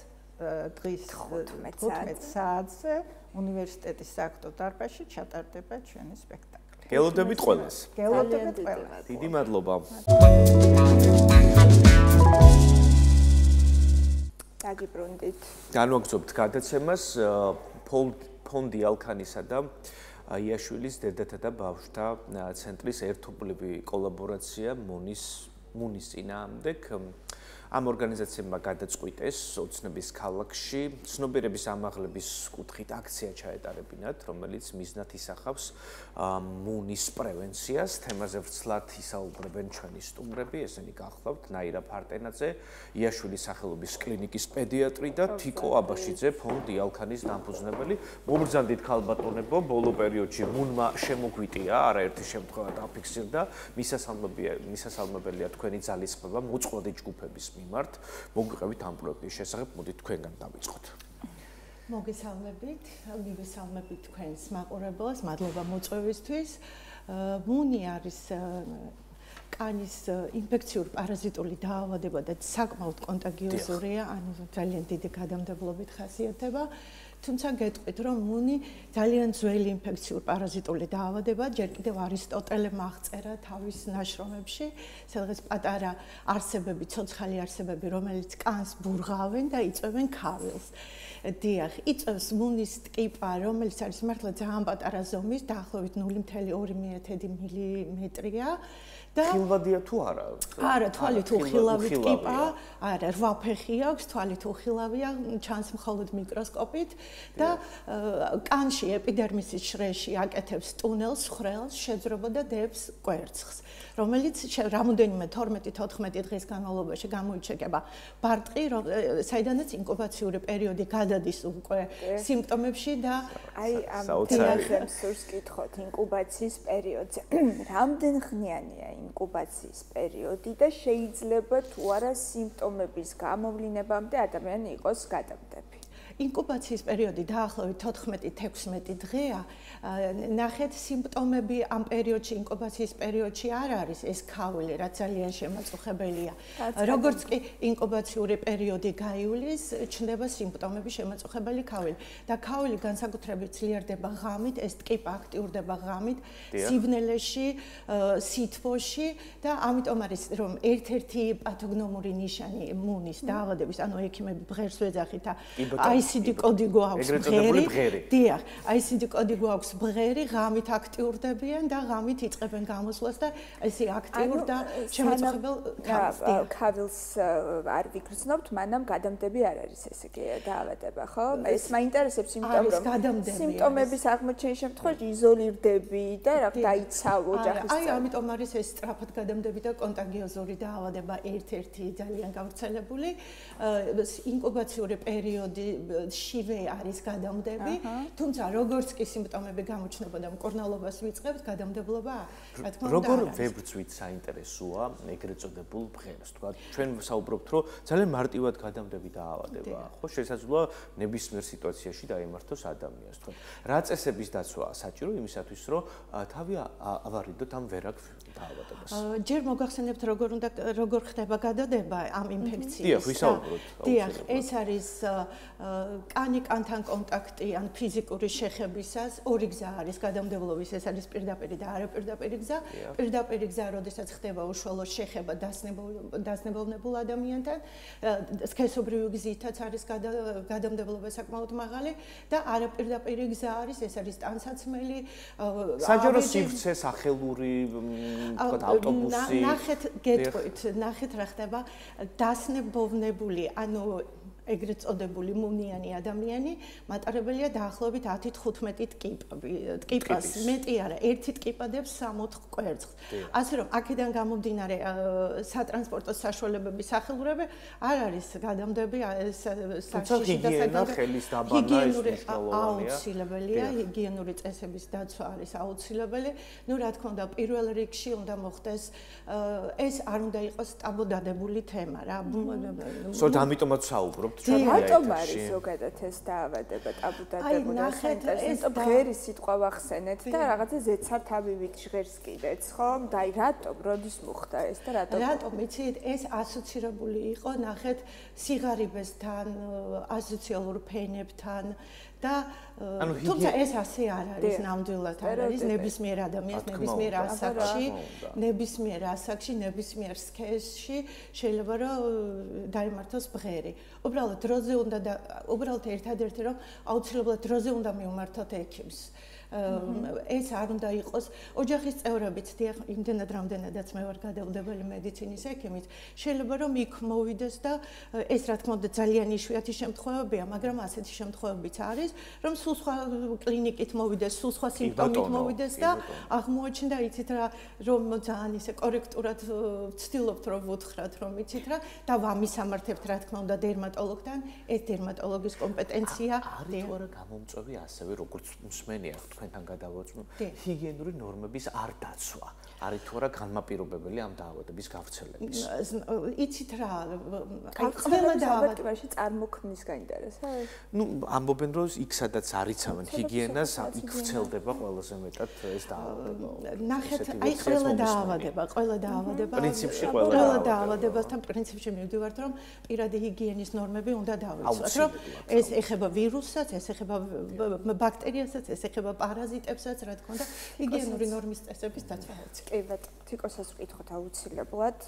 დღის 15 საათზე უნივერსიტეტის სააქტო დარბაზში ჩატარდება ჩვენი სპექტაკლი. გელოდებით ყველას. გელოდებით ყველას. დიდი მადლობა. დაგიბრუნდით. განვაგრძობთ გადაცემას ფონდი ალქანისა და იაშვილის დედათა და ბავშვთა ცენტრის ერთობლივი კოლაბორაცია მუნის წინააღმდეგ. ამ ორგანიზაციებმა გადაწყვიტეს ოცნების ქალაქში ცნობიერების ამაღლების კუთხით აქცია ჩაეტარებინათ, რომელიც მიზნად ისახავს მუნის პრევენციას. თემაზე ვრცლად ისაუბრებენ ჩვენი სტუმრები, ესენი გახლავთ ნაირა ფარტენაძე, იაშვილის სახელობის კლინიკის პედიატრი და თიკო აბაშიძე, ფონდი ალქანის დამფუძნებელი. მობრძანდით ქალბატონებო, ბოლო პერიოდში მუნმა შემოგვიტია, არაერთი შემთხვევა დაფიქსირდა, მისასალმებელია თქვენი ძალისხმევა მოწყვლადი ჯგუფების მიმართ. მოგვიყევით ამ პროექტის შესახებ, მოდით თქვენგან დავიწყოთ. მოგესალმებით თქვენს მაყურებელს, მადლობა მოწვევისთვის. მუნი არის კანის ინფექციური პარაზიტული დაავადება და საკმაოდ კონტაგიოზურია, ანუ ძალიან დიდი გადამდებლობით ხასიათდება. თუმცა გეტყვით, რომ მუნი ძალიან ძველი ინფექციური პარაზიტული დაავადება, ჯერ კიდევ არისტოტელემ აღწერა თავის ნაშრომებში, სადღაც პატარა არსებები, ცოცხალი არსებები, რომელიც კანს ბურღავენ და იწვევენ ქავილს. დიახ, იწვევს მუნის ტკიპა, რომელიც არის მართლა ძალიან პატარა ზომის, დაახლოებით 0.2 მილიმეტრია. ხილვადია თუ არა? არა, თვალით უხილავი ტკიპა, არა, 8 ფეხი აქვს, თვალით უხილავია, ჩანს მხოლოდ მიკროსკოპით და კანში ეპიდერმისის შრეში აკეთებს ტუნელს, ხრელს, შეძრობა და დებს კვერცხს, რომელიც რამოდენიმე 12-14 დღის განმავლობაში გამოიჩეკება ბარტყი, საიდანაც ინკუბაციური პერიოდი გადადის უკვე სიმპტომებში და აი ამ თემას ვკითხოთ ინკუბაციის პერიოდზე. რამდენ ხნიანია ინკუბაციის პერიოდი და შეიძლება თუ არა სიმპტომების გამოვლინებამდე ადამიანი იყოს გადამდები? ინკუბაციის პერიოდი დაახლოებით 14-16 დღეა. ნახეთ, სიმპტომები ამ პერიოდში, ინკუბაციის პერიოდში არ არის ეს ქავილი, რაც ძალიან შემაწუხებელია. როგორც კი ინკუბაციური პერიოდი გაივლის, ჩნდება სიმპტომები შემაწუხებელი ქავილი. და ქავილი განსაკუთრებით ძლიერდება ღამით, ეს ტკიპა აქტიურდება ღამით, სიბნელეში, სითბოში და ამიტომ არის რომ ერთ-ერთი პათოგნომური ნიშანი მუნის დაავადების, ანუ ექიმები ბღერს ვეძახით, ICD კოდი გვაქვს ბღერი. დიახ, ICD კოდი გვაქვს ბღერი, ღამით აქტიურდებიან და ღამით იწყებენ გამოსვლას და ესე აქტიურ და შემაწუხებელ ქავილს არ ვიგრძნობთ, მანამ გადამდები არ არის ესე კი დაავადება, ხო? ეს მაინტერესებს იმიტომ რომ სიმპტომების აღმოჩენის შემთხვევაში იზოლირდები და რა დაიცავ ოჯახის აი, ამიტომ არის ეს სწრაფად გადამდები და კონტაგიოზური დაავადება ერთ-ერთი ძალიან გავრცელებული. ინკუბაციური პერიოდი შივე არის გადამდები, თუმცა როგორც კი სიმპტომები გამოჩნდება და მკურნალობას ვიწყებთ, გადამდებლობა რა თქმა უნდა. როგორ ვებრძვით საინტერესოა ეგრეთ წოდებულ ბღერს, თქვა. ჩვენ საუბრობთ, რომ ძალიან მარტივად გადამდები დაავადება, ხო, შესაძლოა ნებისმიერ სიტუაციაში დაემართოს ადამიანს, თქვა. რა წესების დაცვა საჭირო იმისათვის, რომ თავი ავარიდოთ ამ ვერაკ დაავადებას? ჯერ მოგახსენებთ როგორ ხდება გადადება ამ ინფექციის. დიახ, ვისაუბროთ. დიახ, ეს არის კანი-კანთან კონტაქტი ან ფიზიკური შეხებისას ორი გზა არის გადამდებლობის, ეს არის პირდაპირი და არაპირდაპირი გზა. პირდაპირი გზა, როდესაც ხდება უშუალო შეხება დასნებოვნებულ ადამიანთან, სქესობრივი გზითაც არის გადამდებლობა საკმაოდ მაღალი და არაპირდაპირი გზა არის, ეს არის ტანსაცმელი, საჯარო სივრცე, სახელური, თქო, ავტობუსი. ნახეთ, გეტყვით, ნახეთ რა ხდება დასნებოვნებული, ანუ ეგრეთ წოდებული მუნიანი ადამიანი მატარებელია დაახლოებით 10-15 ტკიპას, მეტი არა, ერთი ტკიპადებს 3-4 კვერცხს. ასე რომ აქედან გამომდინარე სატრანსპორტო საშუალებების სახელურები არ არის გადამდები საშიში და ხელის დაბანა ის მნიშვნელოვანია. აუცილებელია, ჰიგიენური წესების დაცვა არის აუცილებელი. ნუ რა თქმა უნდა, პირველ რიგში უნდა მოხდეს ეს არ უნდა იყოს ტაბუდადებული თემა რა. სწორედ ამიტომაც საუბრობ. რატომ არის ზოგადად ეს დაავადება ტაბუდადებული? ეს ღერი სიტყვა ვახსენეთ და რაღაცა ზეცართავივით ჟღერს კიდეც, ხო? და აი რატომ, როდის მოხდა ეს და რატომ? იცით, ეს ასოცირებული იყო, ნახეთ, სიღარიბესთან, ასოციალურ ფენებთან და თუმცა ეს ასე არ არის, ნამდვილად არ არის ნებისმიერ ადამიანს, ნებისმიერ ასაკში, ნებისმიერ სქესში შეიძლება რომ დაიმართოს ბღერი. უბრალოდ დროზე უნდა და უბრალოდ ერთადერთი რომ აუცილებლად დროზე უნდა მივმართოთ ექიმს. ეს არ უნდა იყოს ოჯახის წევრებიც, დიახ, იმდენად რამდენადაც მე ვარ გადაუდებელი მედიცინის ექიმით, შეიძლება რომ იქ მოვიდეს და ეს რა თქმა უნდა ძალიან იშვიათი შემთხვევებია, მაგრამ ასეთი შემთხვევებიც არის, რომ სულ სხვა კლინიკით მოვიდეს, სულ სხვა სიმპტომით მოვიდეს და აღმოაჩნდა, იცით რა, რომ ძალიან ისე კორექტულად ვცდილობთ რომ ვუთხრათ, რომ იცით რა, და ვამისამართებთ რა თქმა უნდა დერმატოლოგთან, ეს დერმატოლოგის კომპეტენცია. არის თუ არა გამომწვევი ასევე, როგორც მსმენი აქ თქვენთან გადავაწმო, ჰიგიენური ნორმების არ დაცვა. არის თუ არა განმაპირობებელი ამ დაავადების გავრცელების? იცით რა, ყველა დაავადებაში წარმოქმნის გაინტერესებს? ნუ ამბობენ რომ იქ სადაც არიცავენ ჰიგიენას, იქ ვრცელდება ყველაზე მეტად ეს დაავადება. ნახეთ, აი ყველა დაავადება პრინციპში ყველა დაავადებასთან პრინციპში მივდივართ, რომ პირადი ჰიგიენის ნორმები უნდა დავიცვათ, რომ ეს ეხება ვირუსსაც, ეს ეხება ბაქტერიასაც, ეს ეხება პარაზიტებსაც, რა თქმა უნდა, ჰიგიენური ნორმის წესების დაცვა არის. კი ბატონო, თიკოსაც ვკითხოთ აუცილებლად,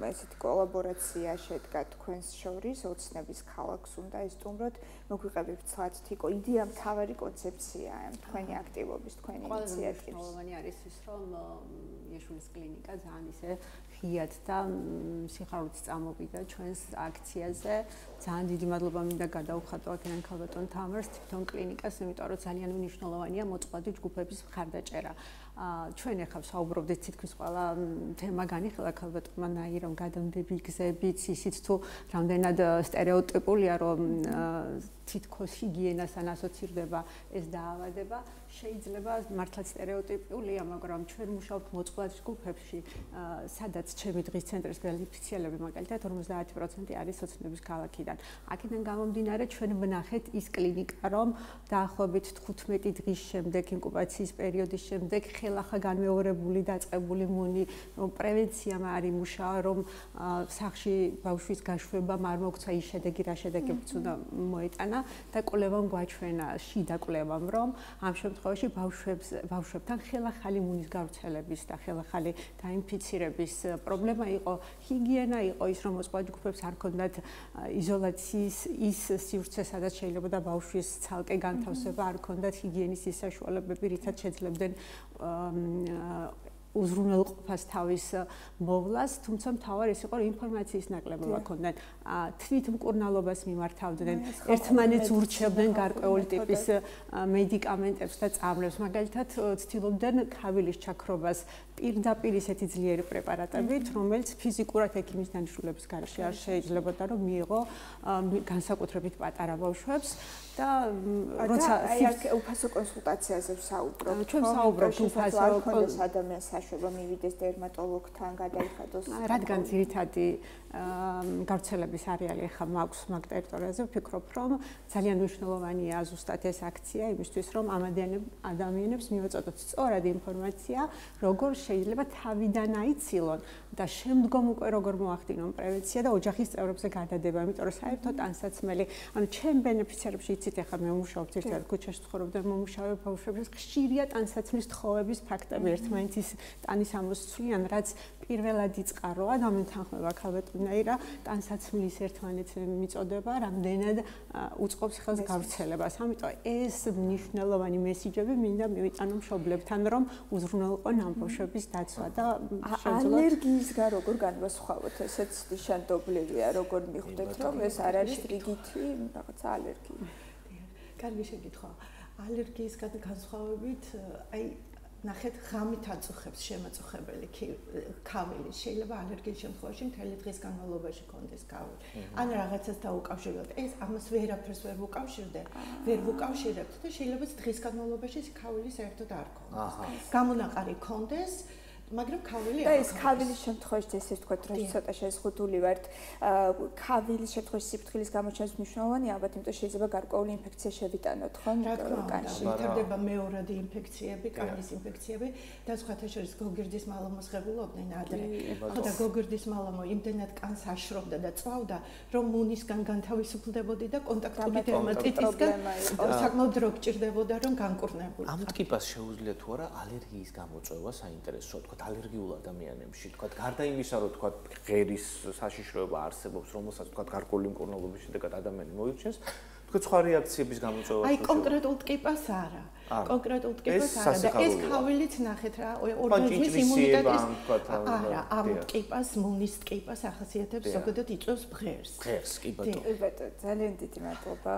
ესეთი კოლაბორაცია შედგა თქვენს შორის, ოცნების ქალაქს უნდა ესტუმროთ, მოგვიყევით ცალად თიკო, იდეა მთავარი კონცეფციაა თქვენი აქტივობის, თქვენი ინიციატივის. მნიშვნელოვანი არის ის, რომ იაშულის კლინიკა ძალიან ისე ღიად და სიხარულით წამოვიდა ჩვენს აქციაზე. ძალიან დიდი მადლობა მინდა გადაუხატო აქედან ქალბატონ თამარს, თვითონ კლინიკას, იმიტომ რომ ძალიან მნიშვნელოვანია მოწყვლადი ჯგუფების მხარდაჭერა. ჩვენ ახლა ვსაუბრობდით თითქმის ყველა თემა განიხილა ქალბატონმა ნაირომ გადამდები გზებიც, ისიც თუ რამდენად სტერეოტიპულია, რომ თითქოს ჰიგიენასთან ასოცირდება ეს დაავადება, შეიძლება მართლაც სტერეოტიპულია, მაგრამ ჩვენ მუშაობთ მოწყვლადი ჯგუფებში, სადაც ჩემი დღის ცენტრის ბენეფიციარები მაგალითად 50% არის ოცნების ქალაქიდან. აქედან გამომდინარე ჩვენ ვნახეთ ის კლინიკა, რომ დაახლოებით 15 დღის შემდეგ ინკუბაციის პერიოდის შემდეგ ხელახლა განმეორებული დაწყებული მუნი, რომ პრევენციამ არ იმუშავა, რომ სახლში ბავშვის გაშვებამ არ მოგცა ის შედეგი, რა შედეგებიც უნდა მოეტანა და კვლევამ გვაჩვენა, შიდა კვლევამ, რომ ამ შემთხვევაში ბავშვებთან ხელახალი მუნის გავრცელების და ხელახალი დაინფიცირების პრობლემა იყო ჰიგიენა, იყო ის, რომ მოწყვლადი ჯგუფებს არ ჰქონდათ იზოლაციის ის სივრცე, სადაც შეიძლება და ბავშვის ცალკე განთავსება, არ ჰქონდათ ჰიგიენის ის საშუალებები, რითაც შეძლებდნენ უზრუნველყოფას თავის მოვლას, თუმცა მთავარი ის იყო, რომ ინფორმაციის ნაკლებობა ჰქონდათ, თვითმკურნალობას მიმართავდნენ, ერთმანეთს ურჩევდნენ გარკვეული ტიპის მედიკამენტებს და წამლებს, მაგალითად ცდილობდნენ ქავილის ჩაქრობას პირდაპირ ისეთი ძლიერი პრეპარატებით, რომელიც ფიზიკურად ექიმის დანიშნულების გარეშე არ შეიძლებოდა რომ მიიღო განსაკუთრებით პატარა ბავშვებს და როცა უფასო კონსულტაციაზე ვსაუბრობთ, ჩვენ ვსაუბრობთ უფასო ადამიანს საშუალება მივიდეს დერმატოლოგთან, გადაიხადოს. რადგან ძირითადი გავრცელების მოსახლეობის არეალი ახლა მაქვს მაგ ტერიტორიაზე, ვფიქრობ, რომ ძალიან მნიშვნელოვანია ზუსტად ეს აქცია იმისთვის, რომ ამ ადამიანებს მივაწოდოთ სწორად ინფორმაცია, როგორ შეიძლება თავიდან აიცილონ და შემდგომ უკვე როგორ მოახდინონ პრევენცია და ოჯახის წევრებზე გადადება, იმიტომ რომ საერთოდ ტანსაცმელი, ანუ ჩემ ბენეფიციარებში იცით, ახლა მე ვმუშაობ ერთად ქუჩაში ცხოვრობ და მომუშავე ბავშვებს, ხშირია ტანსაცმლის თხოვების ფაქტები ერთმანეთის ტანის ამოსცვლიან, რაც პირველად იწყაროა და მე თანხმება ქალბატონაირა ტანსაცმლის ერთმანეთს მიწოდება, რამდენად უწყობს ხელს გავრცელებას. ამიტომ ეს მნიშვნელოვანი მესიჯები მინდა მივიტანო მშობლებთან, რომ უზრუნველყონ ამ ბავშვების დაცვა და ალერგიისგან როგორ განვასხვავოთ, ესეც ნიშანდობლივია, როგორ მიხვდეთ, რომ ეს არ არის რიგითი რაღაცა ალერგია. კარგი შეკითხვა. ალერგიისგან განსხვავებით, აი ნახეთ, ღამით აწუხებს შემაწუხებელი ქავილი. შეიძლება ალერგიის შემთხვევაში მთელი დღის განმავლობაში კონდეს ქავილი. ან რაღაცას დაუკავშიროთ. ეს ამას ვერაფერს ვერ ვუკავშირებთ და შეიძლება დღის განმავლობაში ქავილი საერთოდ არ კონდეს. გამონაყარი კონდეს, მაგრამ ქავილი და ეს ქავილის შემთხვევაში ესე ვთქვათ, რომ ცოტა შეზღუდული ვართ, ქავილის შემთხვევაში სიფრთხილის გამოჩენას მნიშვნელოვანია, ალბათ, იმიტომ შეიძლება გარკვეული ინფექცია შევიტანოთ, ხო? კანში. ვითარდება მეორადი ინფექციები, კანის ინფექციები და სხვათა შორის გოგირდის მალომოსღებულობდნენ ადრე. ხო და გოგირდის მალომო იმდენად კანს აშრობდა და წვავდა, რომ მუნისგან განთავისუფლდებოდი და კონტაქტური დერმატიტისგან საკმაოდ დრო გჭირდებოდა, რომ განკურნებულიყო. ამ ტიპას შეუძლია თუ არა ალერგიის გამოწვევა საინტერესოა, თქვა ალერგიულ ადამიანებში, თქვა გარდა იმისა, რომ თქვა ღერის საშიშროება არსებობს, რომელსაც თქვა გარკვეული მკურნალობის შედეგად ადამიანი მოიჩენს, თქვა სხვა რეაქციების გამოწვევა. აი კონკრეტულ ტიპას არა. კონკრეტულ ტიპას არა და ეს ქავილიც ნახეთ რა, ორგანიზმის იმუნიტეტის არა, ამ ტიპას, მუნის ტიპას ახასიათებს ზოგადად იწვევს ბღერს. ბღერს, კი ბატონო. კი ბატონო, ძალიან დიდი მადლობა,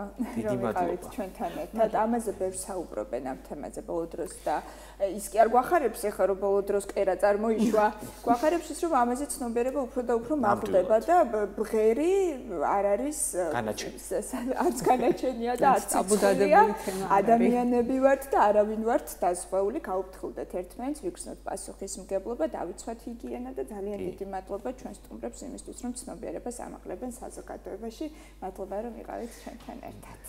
რომ იყავით ჩვენთან ერთად. ამაზე ბევრ საუბრობენ ამ თემაზე ბოლო დროს და ის კი არ გვახარებს ახლა რომ ბოლო დროს კერა წარმოიშვა. გვახარებს ის რომ ამაზე ცნობიერება უფრო და უფრო მაღლდება და ბღერი არ არის არც განაჩენია და არც აბუდადებელი თემა. ადამიანები ვართ და არავინ ვართ დაზღვეული, გაუფრთხილდეთ ერთმანეთს, ვიგრძნოთ პასუხისმგებლობა, დავიცვათ ჰიგიენა და ძალიან დიდი მადლობა ჩვენ სტუმრებს იმისთვის, რომ ცნობიერებას ამაღლებენ საზოგადოებაში. მადლობა რომ იყავით ჩვენთან ერთად.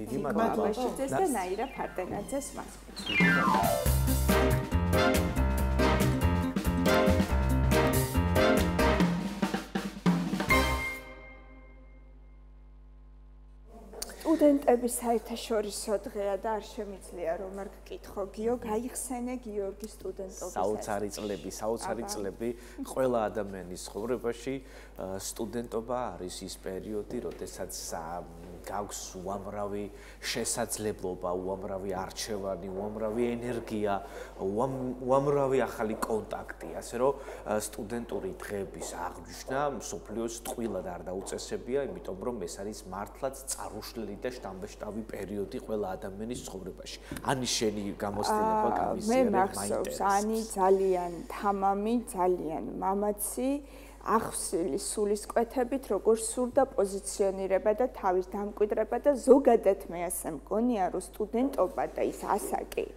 დიდი მადლობა და ნაირა ფარდენაძეს მასპინძლა. სტუდენტების საერთაშორისო დღეა და არ შემიძლია რომ არ გკითხო გიო, გაიხსენე გიორგის სტუდენტობის საოცარი წლები ყველა ადამიანის ცხოვრებაში. სტუდენტობა არის ის პერიოდი, როდესაც გაქვს უამრავი შესაძლებლობა, უამრავი არჩევანი, უამრავი ენერგია, უამრავი ახალი კონტაქტი, ასე რომ სტუდენტური დღეების აღნიშვნა მსოფლიოს ტყუილად არ დაუწესებია, იმიტომ რომ ეს არის მართლაც წარუშლელი და შთამბეჭდავი პერიოდი ყველა ადამიანის ცხოვრებაში. ანი შენი გამოცდილება გამისიერებ მაინტერესებს. ანი ძალიან თამამი, ძალიან მამაცი, ახსილი სულისკვეთებით, როგორ სურდა პოზიციონირება და თავის დამკვიდრება და ზოგადად მე ასე მგონია, რომ სტუდენტობა და ის ასაკი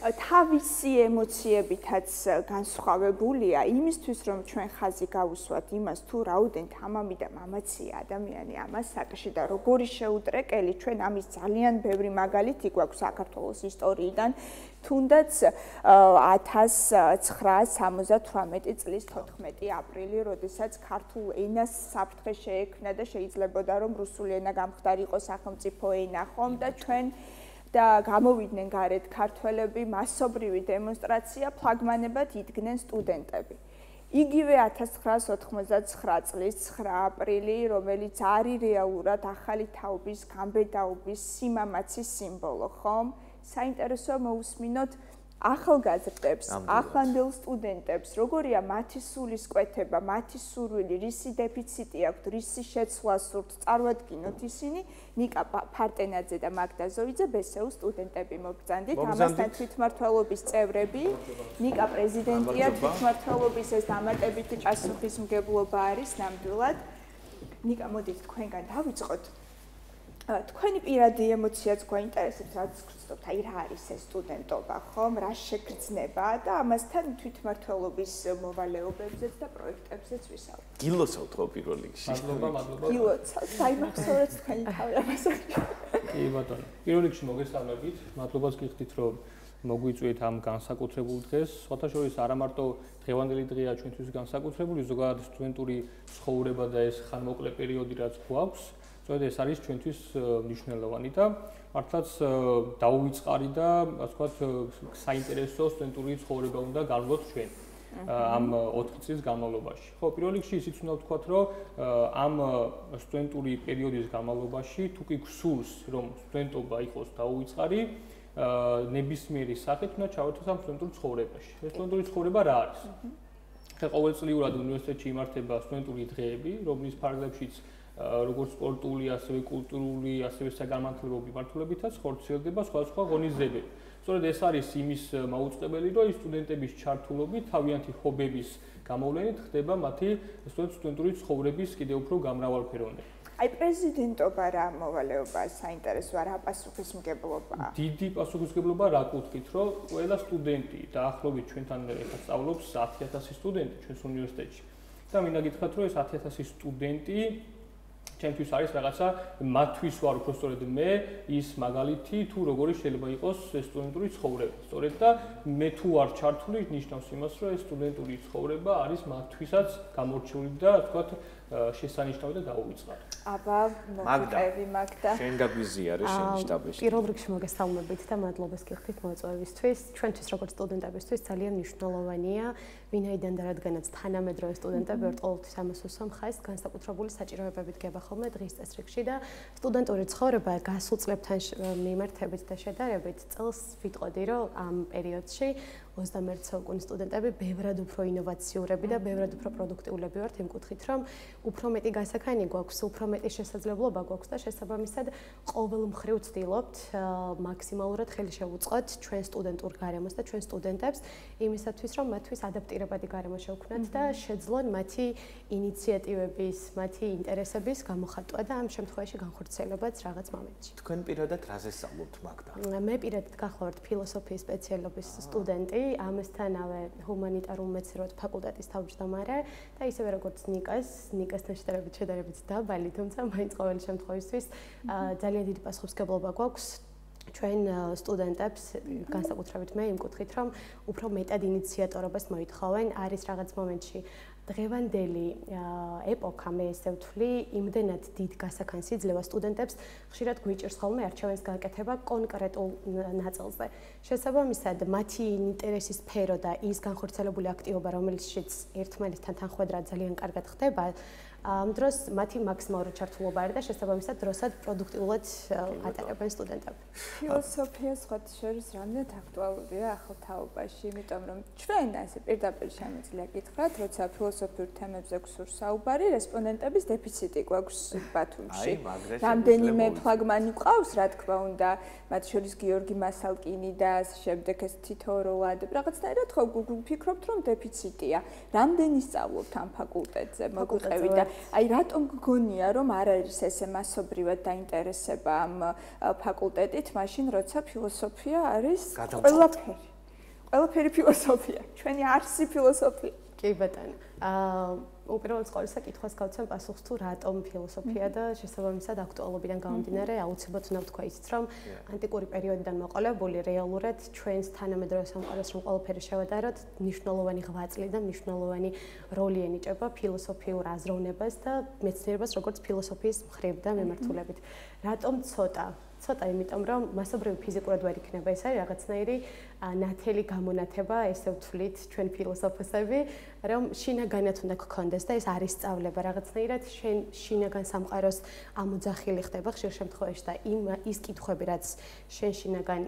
თავისი ემოციებითაც განსხვავებულია იმისთვის, რომ ჩვენ ხაზი გავუსვათ იმას, თუ რაოდენ თამამი და მამაცია ადამიანი ამ ასაკში და როგორი შეუტრეკელი, ჩვენ ამის ძალიან ბევრი მაგალითი გვაქვს საქართველოს ისტორიიდან, თუნდაც 1978 წლის 14 აპრილი, როდესაც ქართულ ენას საფრთხე შეექმნა და შეიძლებოდა რომ რუსული ენა გამხდარიყო სახელმწიფო ენა, ხომ და ჩვენ და გამოვიდნენ გარეთ ქართველები, მასობრივი დემონსტრაცია, ფლაგმანებად იდგნენ სტუდენტები. იგივე 1989 წლის 9 აპრილი, რომელიც არის რეალურად ახალი თაობის, გამბედაობის, სიმამაცის სიმბოლო, ხომ? საინტერესოა მოусმინოთ ახალგაზრდებს, ახლანდელ სტუდენტებს, როგორია მათი სულისკვეთება, მათი სურვილი, რისი დეფიციტი აქვთ, რისი შეცვლა სურთ, წარვადგინოთ ისინი, ნიკა ფარტენაძე და მაგდა ზოიძე ბესეუს სტუდენტები მობრძანდით, ამასთან თვითმმართველობის წევრები, ნიკა პრეზიდენტია, თვითმმართველობის ეს დამატებითი პასუხისმგებლობა არის ნამდვილად. ნიკა, მოდით თქვენგან დავიწყოთ. თქვენი პირადი ემოციაც გვაინტერესებს, რაც გწოდოთ, აი რა არის ეს სტუდენტობა, ხომ? რა შეგრძნება და ამასთან თვითმმართველობის მოვალეობებზეც და პროექტებზეც ვისაუბრებთ. გილოცავთ ხო პირველ რიგში? მადლობა. გილოცავთ, დაიმახსოვრეთ თქვენი თავრამასაკი. კი ბატონო. პირველ რიგში მოგესალმებით. მადლობას გიხდით, რომ მოგვიწვიეთ ამ განსაკუთრებულ დღეს. სხვათა შორის არა მარტო დღევანდელი დღეა ჩვენთვის განსაკუთრებული, ზოგადად სტუდენტური ცხოვრება და ეს ხანმოკლე პერიოდი რაც გვაქვს, სწორედ ეს არის ჩვენთვის მნიშვნელოვანი და მართლაც დაუვიწყარი და ასე ვთქვათ საინტერესო სტუდენტური ცხოვრება უნდა განვლოთ ჩვენ ამ 4 წლის განმავლობაში. ხო, პირველ რიგში ისიც უნდა ვთქვათ, რომ ამ სტუდენტური პერიოდის განმავლობაში თუ კი გსურს, რომ სტუდენტობა იყოს დაუვიწყარი, ნებისმიერი სახით უნდა ჩავერთოთ ამ სტუდენტურ ცხოვრებაში. ეს სტუდენტური ცხოვრება რა არის? ყოველწლიურად უნივერსიტეტში იმართება სტუდენტური დღეები, რომლის ფარგლებშიც როგორც სპორტული, ასევე კულტურული, ასევე საგანმანათლებლო მიმართულებითაც ხორციელდება სხვადასხვა ღონისძიებები. სწორედ ეს არის იმის მაუწყებელი, რომ ის სტუდენტების ჩართულობით თავიანთი ჰობების გამოვლენით ხდება მათი სტუდენტური ცხოვრების კიდევ უფრო გამრავალფეროვნება. აი პრეზიდენტობა რა მოვალეობაა საინტერესოა, რა პასუხისმგებლობაა? დიდი პასუხისმგებლობა რა კუთხით, რომ ყველა სტუდენტი დაახლოებით ჩვენთან ეხლა სწავლობს 10000 სტუდენტი ჩვენს უნივერსიტეტში. და მინდა გითხრათ, რომ ეს 10000 სტუდენტი ჩემთვის არის რაღაცა მათთვის ვარ უბრალოდ მე ის მაგალითი თუ როგორი შეიძლება იყოს სტუდენტური ცხოვრება. სწორედ და მე თუ არ ჩართული ნიშნავს იმას, რომ ეს სტუდენტური ცხოვრება არის მათთვისაც გამორჩეული და თქვათ შესანიშნავი და დაუვიწყარი. აბა, მაგდა. შენ გაგვიზიარე შენ შტაბში. პირველ რიგში მოგესალმებით და მადლობას გიხდით მოწვევისთვის. ჩვენთვის როგორც სტუდენტებისთვის ძალიან მნიშვნელოვანია, ვინაიდან და რადგანაც თანამედროვე სტუდენტები ვართ ყოველთვის ამას უსამხაეს, განსაკუთრებული საჭიროებებით გება ხოლმე დღის წესრიგში და სტუდენტური ცხოვრება გასულ წლებთან მიმართებით და შედარებით წელს ვიტყოდი, რომ ამ პერიოდში 21 საუკუნის სტუდენტები ბევრად უფრო ინოვაციურები და ბევრად უფრო პროდუქტიულები ვართ იმ კუთხით, რომ უფრო მეტი გასაქანი გვაქვს, უფრო მეტი შესაძლებლობა გვაქვს და შესაბამისად ყოველ მხრივ ვცდილობთ მაქსიმალურად ხელი შევუწყოთ ჩვენ სტუდენტურ გარემოს და ჩვენ სტუდენტებს იმისათვის, რომ მათთვის ადაპტირებადი გარემო შევქმნათ და შეძლონ მათი ინიციატივების, მათი ინტერესების გამოხატვა და ამ შემთხვევაში განხორციელებაც რაღაც მომენტში. თქვენ პირადად რაზე სწავლობთ მაგდა? მე პირადად გახლავართ ფილოსოფიის სპეციალობის სტუდენტი, ამასთანავე ჰუმანიტარულ მეცნიერებათა ფაკულტეტის თავმჯდომარე და ისევე როგორც ნიკასთან შედარებით დაბალი, თუმცა მაინც ყოველი შემთხვევისთვის ძალიან დიდი პასუხისმგებლობა გვაქვს ჩვენ სტუდენტებს, განსაკუთრებით მე იმ კუთხით, რომ უფრო მეტად ინიციატორობას მოითხოვენ, არის რაღაც მომენტში დღევანდელი ეპოქა მე ესე ვთვლი, იმდენად დიდ გასაქანს იძლევა სტუდენტებს, ხშირად გვიჭირს ხოლმე არჩევნის გაკეთება კონკრეტულ ნაწილზე. შესაბამისად, მათი ინტერესის სფერო და ის განხორციელებული აქტივობა, რომელშიც ერთმანეთთან თანხვედრა ძალიან კარგად ხდება, ამ დროს მათი მაქსიმალური ჩართულობა არის და შესაბამისად დროსად პროდუქტიულად ატარებენ სტუდენტები. ფილოსოფია სხვათა შორის რამდენად აქტუალურია ახალ თაობაში, იმიტომ რომ ჩვენ ასე პირდაპირ შემიძლია გითხრათ, როცა ფილოსოფიურ თემებზე გვსურს საუბარი, რესპონდენტების დეფიციტი გვაქვს ბათუმში. რამდენიმე ფლაგმანი ყავს, რა თქმა უნდა, მათ შორის გიორგი მასალკინი და ასე შემდეგ ეს თითოეულად რაღაცნაირად ხო ვფიქრობთ, რომ დეფიციტია. რამდენი სწავლობთ ამ ფაკულტეტზე, მოგვიყევი და აი რატომ გგონია რომ არ არის ესე მასობრივად დაინტერესება ამ ფაკულტეტით, მაშინ როცა ფილოსოფია არის ყველაფერი ფილოსოფია, ჩვენი არსი ფილოსოფია. კი ბატონო. უპირველეს ყოვლისა კითხვას გავცემ პასუხს თუ რატომ ფილოსოფია და შესაბამისად აქტუალობიდან გამომდინარე აუცილებლად უნდა ვთქვა ისიც რომ ანტიკური პერიოდიდან მოყოლებული რეალურად ჩვენს თანამედროვე სამყაროს რომ ყველაფერი შევადაროთ მნიშვნელოვანი ღვაწლი და მნიშვნელოვანი როლი ენიჭება ფილოსოფიურ აზროვნებას და მეცნიერებას როგორც ფილოსოფიის მხრივ და მიმართულებით. რატომ ცოტა იმიტომ რომ მასობრივი ფიზიკურად ვერ იქნება ეს არის რაღაცნაირი ნათელი გამონათება ესე ვთვლით ჩვენ ფილოსოფოსები რომ შინაგანად უნდა გქონდეს და ეს არის სწავლება რაღაცნაირად შენ შინაგან სამყაროს ამოძახილი ხდება ხშირ შემთხვევაში და ის კითხვები რაც შენ შინაგან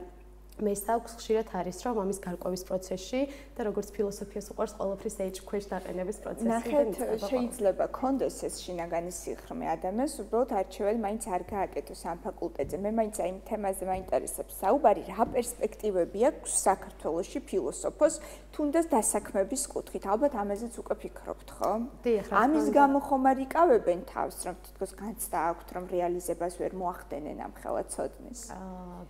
მესაქვს ხშირად არის რომ ამის გარკვევის პროცესში და როგორც ფილოსოფიას უყვარს ყველაფრის ეჭქვეშ დაყენების პროცესი. ნახეთ, შეიძლება კონდეს ეს შინაგანი სიღრმე ადამიანს უბრალოდ არჩეველი მაინც არ გააკეთოს ამ ფაკულტეტზე. მე მაინც აი იმ თემაზე მაინტერესებს საუბარი, რა პერსპექტივები აქვს საქართველოში ფილოსოფოს თუნდაც დასაქმების კუთხით. ალბათ ამაზეც უკვე ფიქრობთ, ხო? ამის გამო ხომ არ იკავებენ თავს, რომ თითქოს განცდა აქვთ, რომ რეალიზებას ვერ მოახდენენ ამ ხელაცოდნის.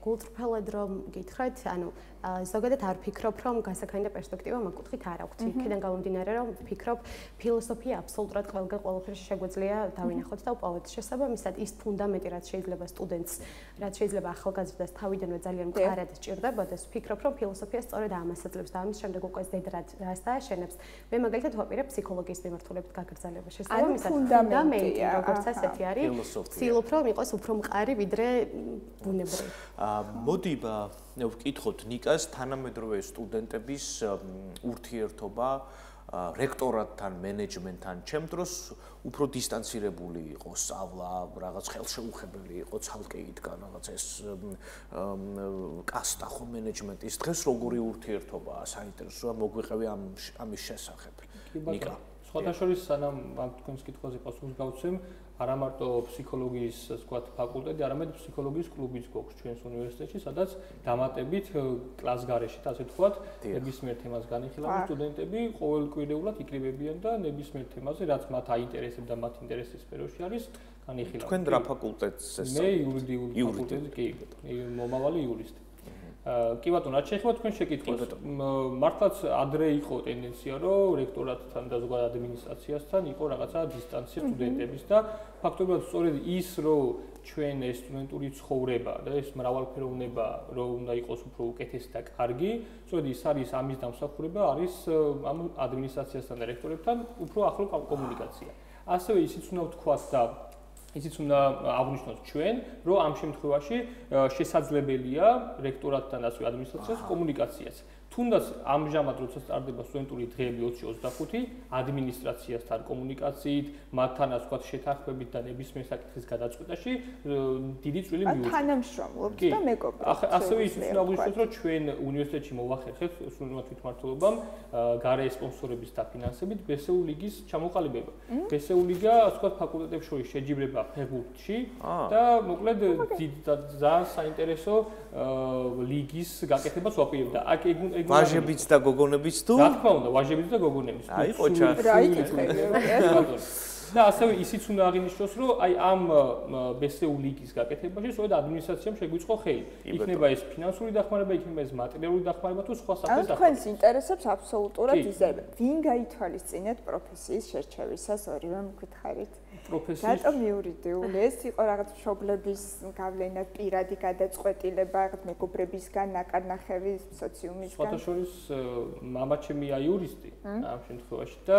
გულწრფელად რომ გითხრათ, ანუ ზოგადად არ ფიქრობ, რომ გასაქმე და პერსპექტივა მაგ კუთხით არ აქვთ. იქიდან გამომდინარე, რომ ფიქრობ, ფილოსოფია აბსოლუტურად ყველაფერში შეგვიძლია დავინახოთ და უპოვოთ. შესაბამისად, ის ფუნდამენტი, რაც შეიძლება სტუდენტს, რაც შეიძლება ახალგაზრდას თავიდანვე ძალიან მყარად სჭირდებოდეს, ვფიქრობ, რომ ფილოსოფია სწორედ ამას აძლევს და ამის შემდეგ უკვე ზედრას დააშენებს. მე მაგალითად ვაპირებ ფსიქოლოგიის მიმართულებით გაგრძელებას. შესაბამისად, ფუნდამენტი, როგორც ასეთი არის, ვცდილობ, რომ იყოს უფრო მყარი, ვიდრე ბუნებრივი. მოდი ვკითხოთ ნიკას თანამედროვე სტუდენტების ურთიერთობა რექტორატთან, მენეჯმენტთან, ჩემ დროს უფრო დისტანცირებული იყო სწავლა, რაღაც ხელშეუხებელი იყო, ცალკე იდგა რაღაც ეს კასტა ხო მენეჯმენტის. დღეს როგორი ურთიერთობაა საინტერესოა მოგვიყევი ამის შესახებ. ნიკა. სხვათა შორის სანამ ამ თქვენს კითხვაზე პასუხს გავცემ, არა მარტო ფსიქოლოგიის ვთქვათ ფაკულტეტი, არამედ ფსიქოლოგიის კლუბიც გვაქვს ჩვენს უნივერსიტეტში, სადაც დამატებით კლასგარეშით, ასე ვთქვათ, ნებისმიერ თემას განიხილავენ სტუდენტები, ყოველკვირეულად იკრიბებიან და ნებისმიერ თემაზე, რაც მათ აინტერესებს და მათ ინტერესის სფეროში არის, განიხილავენ. თქვენ რა ფაკულტეტს ესწავლეთ? მე იურიდიული ფაკულტეტი, კი, მომავალი იურისტი. კი ბატონო, რაც შეეხება თქვენ შეკითხვას, მართლაც ადრე იყო ტენდენცია, რომ რექტორატთან და ზოგადად ადმინისტრაციასთან იყო რაღაცა დისტანცია სტუდენტების და ფაქტობრივად სწორედ ის, რომ ჩვენ ეს სტუდენტური ცხოვრება და ეს მრავალფეროვნება, რომ უნდა იყოს უფრო უკეთესი და კარგი, სწორედ ის არის ამის დამსახურება, არის ამ ადმინისტრაციასთან და რექტორებთან უფრო ახლო კომუნიკაცია. ასევე ისიც უნდა ვთქვათ და ისიც უნდა აღვნიშნოთ ჩვენ, რომ ამ შემთხვევაში შესაძლებელია რექტორატთან და ადმინისტრაციას კომუნიკაციაც. თუნდაც ამჟამად როცა სტარდება სტუდენტური დღეები 20-25 ადმინისტრაციასთან კომუნიკაციით, მათთან ასე ვთქვათ შეთანხმებით და ნებისმიერ საკითხის გადაწყვეტაში დიდი წვლილი მიუძღვის. თანამშრომლობთ და მეგობრობთ. ასევე ისიც უნდა აღვნიშნოთ, რომ ჩვენ უნივერსიტეტში მოვახერხეთ სტუდენტთა თვითმმართველობამ გარე სპონსორების დაფინანსებით ბესეულ ლიგის ჩამოყალიბება. ბესეულ ლიგა ასე ვთქვათ ფაკულტეტებს შორის შეჯიბრება ფეხბურთში და მოკლედ ძალიან საინტერესო ლიგის გაკეთებას ვაპირებდა. აქ ვაჟებიც და გოგონებიც თუ? რა თქმა უნდა, ვაჟებიც და გოგონებიც. აი ყოჩა. და ასევე ისიც უნდა აღინიშნოს, რომ აი ამ ბესეულ ლიგის გაკეთებაში სწორედ ადმინისტრაციამ შეგვიწყო ხელი. იქნება ეს ფინანსური დახმარება, იქნება ეს მატერიალური დახმარება თუ სხვა სახის დახმარება. თქვენს ინტერესებს აბსოლუტურად იზრდება. ვინ გაითვალისწინეთ პროფესიის შერჩევისას ორივე მკითხარით? პროფესიის რატომ იურიდიული? ეს იყო რაღაც მშობლების გავლენა, პირადი გადაწყვეტილება, რაღაც მეგობრებისგან, ნაკარნახევი სოციუმისგან. სხვათა შორის მამაჩემია იურისტი ამ შემთხვევაში და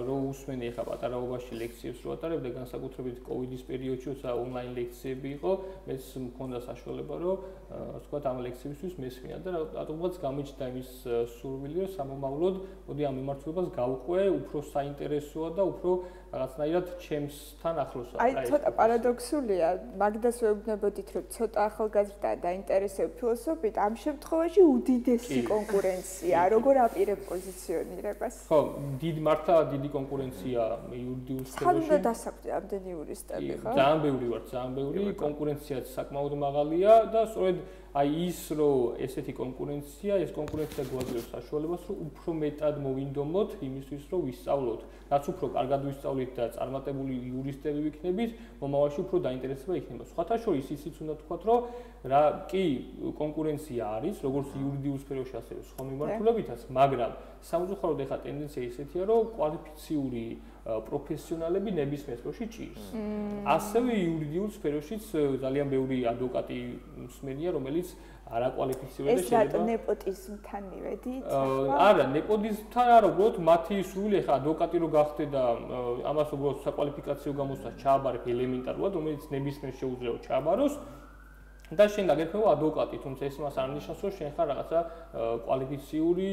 რო უსმენი ხა პატარაობაში ლექციებს რო ატარებდა განსაკუთრებით კოვიდის პერიოდში, როცა ონლაინ ლექციები იყო, მეც მქონდა საშუალება, რომ ვთქვათ ამ ლექციებისთვის მესმინა და რატომღაც გამიჩნდა იმის სურვილი, რომ სამომავლოდ მოდი ამ მიმართულებას გავყვე, უფრო საინტერესოა და უფრო რაღაცნაირად ჩემსთან ახლოსაა. აი ცოტა პარადოქსულია, მაგდას ვეუბნებოდით, რომ ცოტა ახალგაზრდა დაინტერესება ფილოსოფიით, ამ შემთხვევაში უდიდესი კონკურენცია, როგორ აპირებ პოზიციონირებას? ხო, მართლა დიდი კონკურენცია იურიდიულ სფეროში. ხან დასაკვდი ამდენი იურისტები, ხო? ძალიან ბევრი ვარ, ძალიან ბევრი, კონკურენციაც საკმაოდ მაღალია და სწორედ აი ის, რომ ესეთი კონკურენცია, ეს კონკურენცია გვაძლევს საშუალებას, რომ უფრო მეტად მოვინდომოთ იმისთვის, რომ ვისწავლოთ. რაც უფრო კარგად ვისწავლით და წარმატებული იურისტები ვიქნებით, მომავალში უფრო დაინტერესება იქნება. სხვათა შორის ისიც უნდა თქვათ, რომ რა კი კონკურენცია არის, როგორც იურიდიულ სფეროში, ასევე სხვა მიმართულებითაც, მაგრამ სამწუხაროდ ეხლა ტენდენცია ისეთია, რომ კვალიფიციური პროფესიონალები ნებისმიერ სფეროში ჭირს. ასევე იურიდიულ სფეროშიც ძალიან ბევრი ადვოკატი მსმენია, რომელიც არაკვალიფიცირებული და შეიძლება ეს რატო ნეპოტიზმთან მივედით? არა, ნეპოტიზმთან არა, უბრალოდ მათი სურვილი ახლა ადვოკატი რო გახდე და ამას უბრალოდ საკვალიფიკაციო გამოსვლას ჩააბარებ ელემენტარულად, რომელიც ნებისმიერ შეუძლია ჩააბაროს და შენ გაგერფევა ადვოკატი, თუმცა ეს მას არ ნიშნავს, რომ შენ ხარ რაღაცა კვალიფიციური,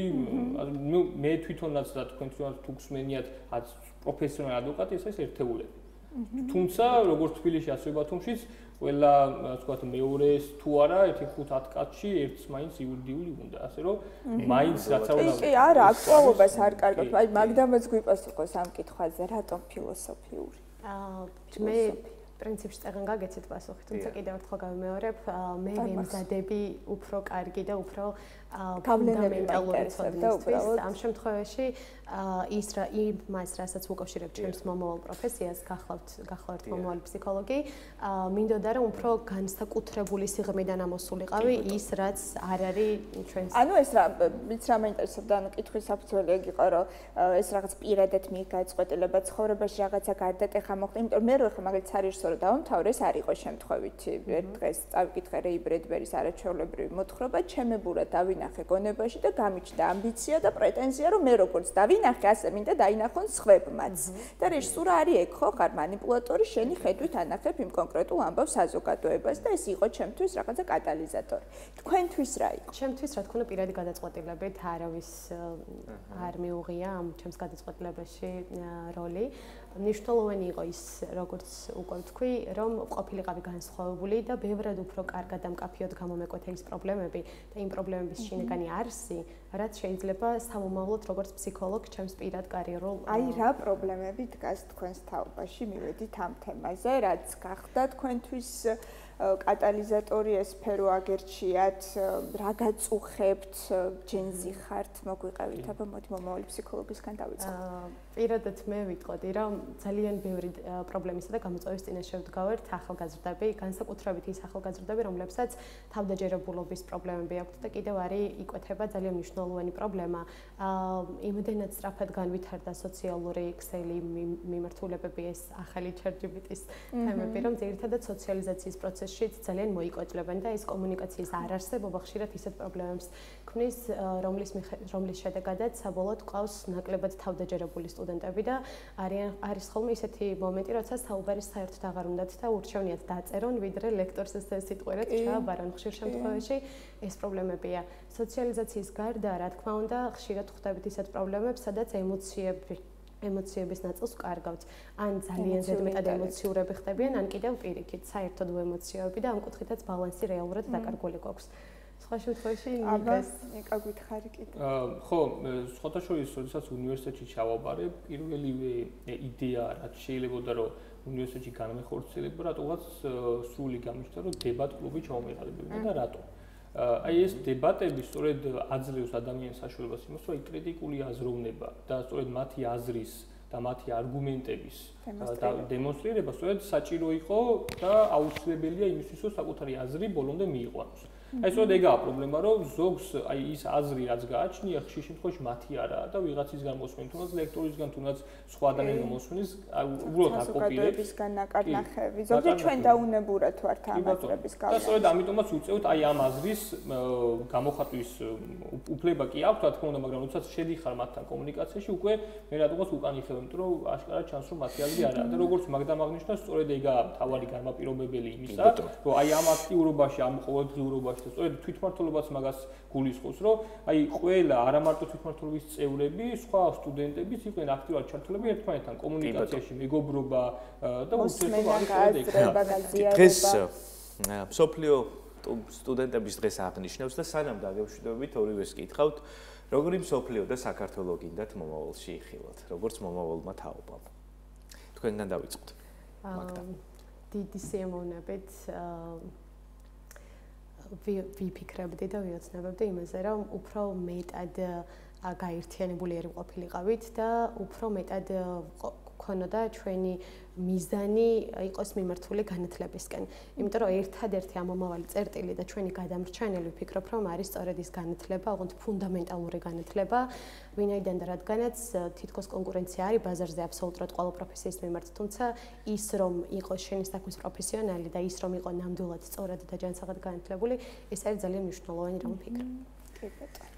მე თვითონაც და თქვენ თვითონაც თუ გსმენიათ პროფესიონალი ადვოკატი, ეს ერთეულები. თუმცა როგორც თბილისში ასევე ბათუმშიც ყველა ასე ვთქვათ მეორეს თუ არა 1-5-10 კაცში ერთს მაინც იურიდიული უნდა ასე რომ მაინც რაც არ უნდა კი არა აქტუალობას არ კარგავთ აი მაგდამაც გვიპასუხოს ამ კითხვაზე რატომ ფილოსოფიური მე პრინციპში წეგან გაგეცით პასუხი თუმცა კიდევ ერთხელ გავიმეორებ მე ვემზადები უფრო კარგი და უფრო ფუნდამენტალური ცოდნისთვის ამ შემთხვევაში ის რა იმას რასაც უკავშირებ ჩემს მომავალ პროფესიას გახლავთ მომავალი ფსიქოლოგი მინდოდა რომ უფრო განსაკუთრებული სიღრმიდან ამოსულიყავი ის რაც არ არის ჩვენს ანუ ეს რა ვიც რა მეინტერესებდა ანუ კითხვის საფუძველი ეგ იყო რომ ეს რაღაც პირადად მიიღწყვეტილება ცხოვრებაში რაღაცა გარდატეხა მოხდა იმიტომ რომ მე რო ხა მაგალითად სარიჟისორო დავამთავრე ეს არ იყო შემთხვევითი ერთ დღეს წავიკითხე რეი ბრედბერის არაჩვეულებრივი მოთხრობა ჩემებურად დავინახე გონებაში და გამიჩნდა ამბიცია და პრეტენზია რომ მე როგორც დავინახე ასე მინდა დაინახონ სხვებმაც და რეჟისურა არის ეგ ხო ხარ манипуляტორი შენი ხედვით ანახებ იმ კონკრეტულ ამბავს საზოგადოებას და ეს იყო ჩემთვის რაღაცა კატალიზატორი თქვენთვის რა იყო ჩემთვის რა თქმა უნდა პირადი გადაწყვეტილებით არავის არ მიუღია ამ ჩემს გადაწყვეტილებაში როლი მნიშვნელოვანი იყო ის როგორც უკვე ვთქვი რომ ყოფილიყავი განსხვავებული და ბევრად უფრო კარგად და მკაფიოდ გამომეკვეთა ის პრობლემები და იმ პრობლემების შინაგანი არსი რაც შეიძლება სამომავლოდ როგორც ფსიქოლოგ ჩემს პირად კარიერულ აი რა პრობლემები დგას თქვენს თაობაში მივედით ამ თემაზე რაც გახდა თქვენთვის კატალიზატორი ეს სფერო აგერჩიათ რა გაწუხებთ ჯენზი ხართ მოგვიყევით აბა მოდი მომავალი ფსიქოლოგისგან დავიწყოთ პირადად მე ვიტყოდი რომ ძალიან ბევრი პრობლემისა და გამოწვევის წინაშე ვდგავართ ახალგაზრდები განსაკუთრებით ის ახალგაზრდები რომლებსაც თავდაჯერებულობის პრობლემები აქვთ და კიდევ არის იკვეთება ძალიან მნიშვნელოვანი პრობლემა იმდენად სწრაფად განვითარდა სოციალური ქსელი მიმართულებები ეს ახალი ChatGPT-ის თემები რომ ძირითადად სოციალიზაციის პროცესში ძალიან მოიკვეთლებენ და ეს კომუნიკაციის არარსებობა ხშირად ისეთ პრობლემებს ქმნის რომლის შედეგადაც საბოლოოდ ყავს ნაკლებად თავდაჯერებული სტუდენტები და არის ხოლმე ისეთი მომენტი, როცა საუბარი საერთოდ აღარ უნდათ და ურჩევნიათ დაწერონ, ვიდრე ლექტორს ეს სიტყვერად ჩააბარონ. ხშირ შემთხვევაში ეს პრობლემებია. სოციალიზაციის გარდა, რა თქმა უნდა, ხშირად ხვდებით ისეთ პრობლემებს, სადაც ემოციების ნაწილს ვკარგავთ. ან ძალიან ზედმეტად ემოციურები ხდებიან, ან კიდევ პირიქით, საერთოდ ემოციები და ამ კუთხითაც ბალანსი რეალურად დაკარგული გვაქვს. სხვა შემთხვევაში ნიკა გითხარი კიდე. ხო, სხვათა შორის, როდესაც უნივერსიტეტში ჩავაბარე, პირველივე იდეა, რაც შეიძლებოდა, რომ უნივერსიტეტში განმეხორციელება, რატომაც სრული გამიჩნდა, რომ დებატ კლუბი ჩავმეყალიბებდა და რატომ. აი ეს დებატები სწორედ აძლევს ადამიანის საშუალებას იმას, რომ კრიტიკული აზროვნება და სწორედ მათი აზრის და მათი არგუმენტების დემონსტრირება სწორედ საჭირო იყო და აუცილებელია იმისთვის, რომ საკუთარი აზრი ბოლომდე მიიყვანოს. აი სწორედ ეგაა პრობლემა, რომ ზოგს აი ის აზრი რაც გააჩნია, ხშირ შემთხვევაში მათი არაა და ვიღაცისგან მოსმენ, თუნდაც ლექტორისგან, თუნდაც სხვა ადამიანის მოსმენის, უბრალოდ აკოპირებისგან ნაკარნახები. ზოგადად ჩვენ დაუნებურად ვართ ამ აზრების გავლენას. და სწორედ ამიტომაც უწევთ აი ამ აზრის გამოხატვის უფლება კი აქვს, რა თქმა უნდა, მაგრამ როდესაც შედიხარ მათთან კომუნიკაციაში, უკვე მე რატომაც უკან იხევ, იმიტომ რომ აშკარად ჩანს, რომ მათი აზრი არაა და როგორც მაგდამაღნიშნა, სწორედ ეგაა მთავარი განმაპირობებელი იმისა, რომ აი ამ აქტიურობაში, ამ ყოველდღიურობაში სწორედ თვითმმართველობაც მაგას გულისხმობს, რომ აი ყველა არა მარტო თვითმმართველობის წევრები, სხვა სტუდენტებიც იყვნენ აქტიურად ჩართულები ერთმანეთთან კომუნიკაციაში, მეგობრობა და ურთიერთობა დღეს მსოფლიო სტუდენტების დღეს აღნიშნავს და სანამ დაგემშვიდობებით ორივეს კითხავთ, როგორი მსოფლიო და საქართველოს გინდათ მომავალში იხილოთ, როგორც მომავალმა თაობამ. თქვენგან დავიწყოთ. მაგდა. დიდი სიამოვნებით ვიფიქრებდი და ვიოცნებებდი იმაზე, რომ უფრო მეტად გაერთიანებული არ ყოფილიყავით და უფრო მეტად გქონოდა ჩვენი მიზანი იყოს მიმართული განათლებისკენ. იმიტომ რომ ერთადერთი ამომავალი წერტილი და ჩვენი გადამრჩენელი ვფიქრობ, რომ არის სწორედ ის განათლება, ოღონდ ფუნდამენტალური განათლება, ვინაიდან და რადგანაც თითქოს კონკურენცია არის ბაზარზე აბსოლუტურად ყველა პროფესიის მიმართ, თუმცა ის რომ იყოს შენი საქმის პროფესიონალი და ის რომ იყო ნამდვილად სწორად და ჯანსაღად განათლებული, ეს არის ძალიან მნიშვნელოვანი რამ ვფიქრობ. კი ბატონო.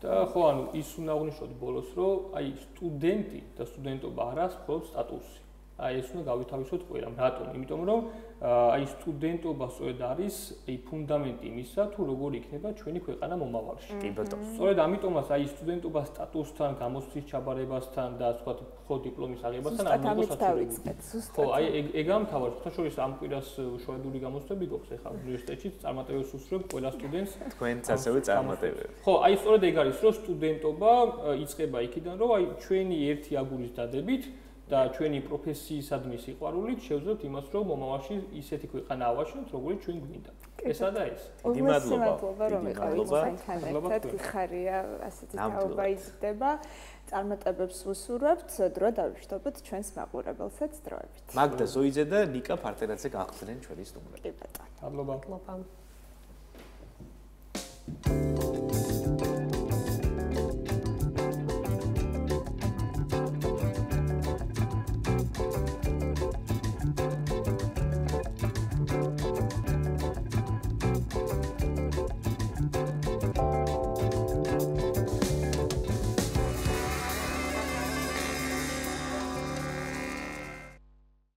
და ხო, ანუ ის უნდა აღნიშნოთ ბოლოს, რომ აი სტუდენტი და სტუდენტობა არ არის მხოლოდ სტატუსი. აი ეს უნდა გავითავისოთ ყველამ. რატომ? იმიტომ რომ აი სტუდენტობა სწორედ არის აი ფუნდამენტი იმისა, თუ როგორ იქნება ჩვენი ქვეყანა მომავალში. კი ბატონო. სწორედ ამიტომაც აი სტუდენტობა სტატუსთან, გამოცდის ჩაბარებასთან და სხვა ხო დიპლომის აღებასთან არ უნდა დავიწყეთ. ხო, აი ეგ ამთავარ, ხოთაშორის ამ კვირას უშუალოდ გამოცდები გვაქვს ახლა უნივერსიტეტში, წარმატებებს უსურვებ ყველა სტუდენტს. თქვენც ასევე წარმატებები. ხო, აი სწორედ ეგ არის, რომ სტუდენტობა იწყება იქიდან, რომ აი ჩვენი ერთი აგურის დადებით და ჩვენი პროფესიისადმი სიყვარულით შევძლებთ იმას, რომ მომავალში ისეთი ქვეყანა ავაშენოთ, როგორც ჩვენ გვინდა. ესა და ეს. დიდი მადლობა, რომ იყავით ჩვენთან ერთად. გიხარია ასეთი თაობა იზრდება. წარმატებებს ვუსურვებთ, დრო დავიშტობთ ჩვენს მაყურებელსაც დროებით. მაგდა ზოიძე და ნიკა ფარტენაძე გახსნენ ჩვენი სტუმრები. კი ბატონო. მადლობა. მადლობა.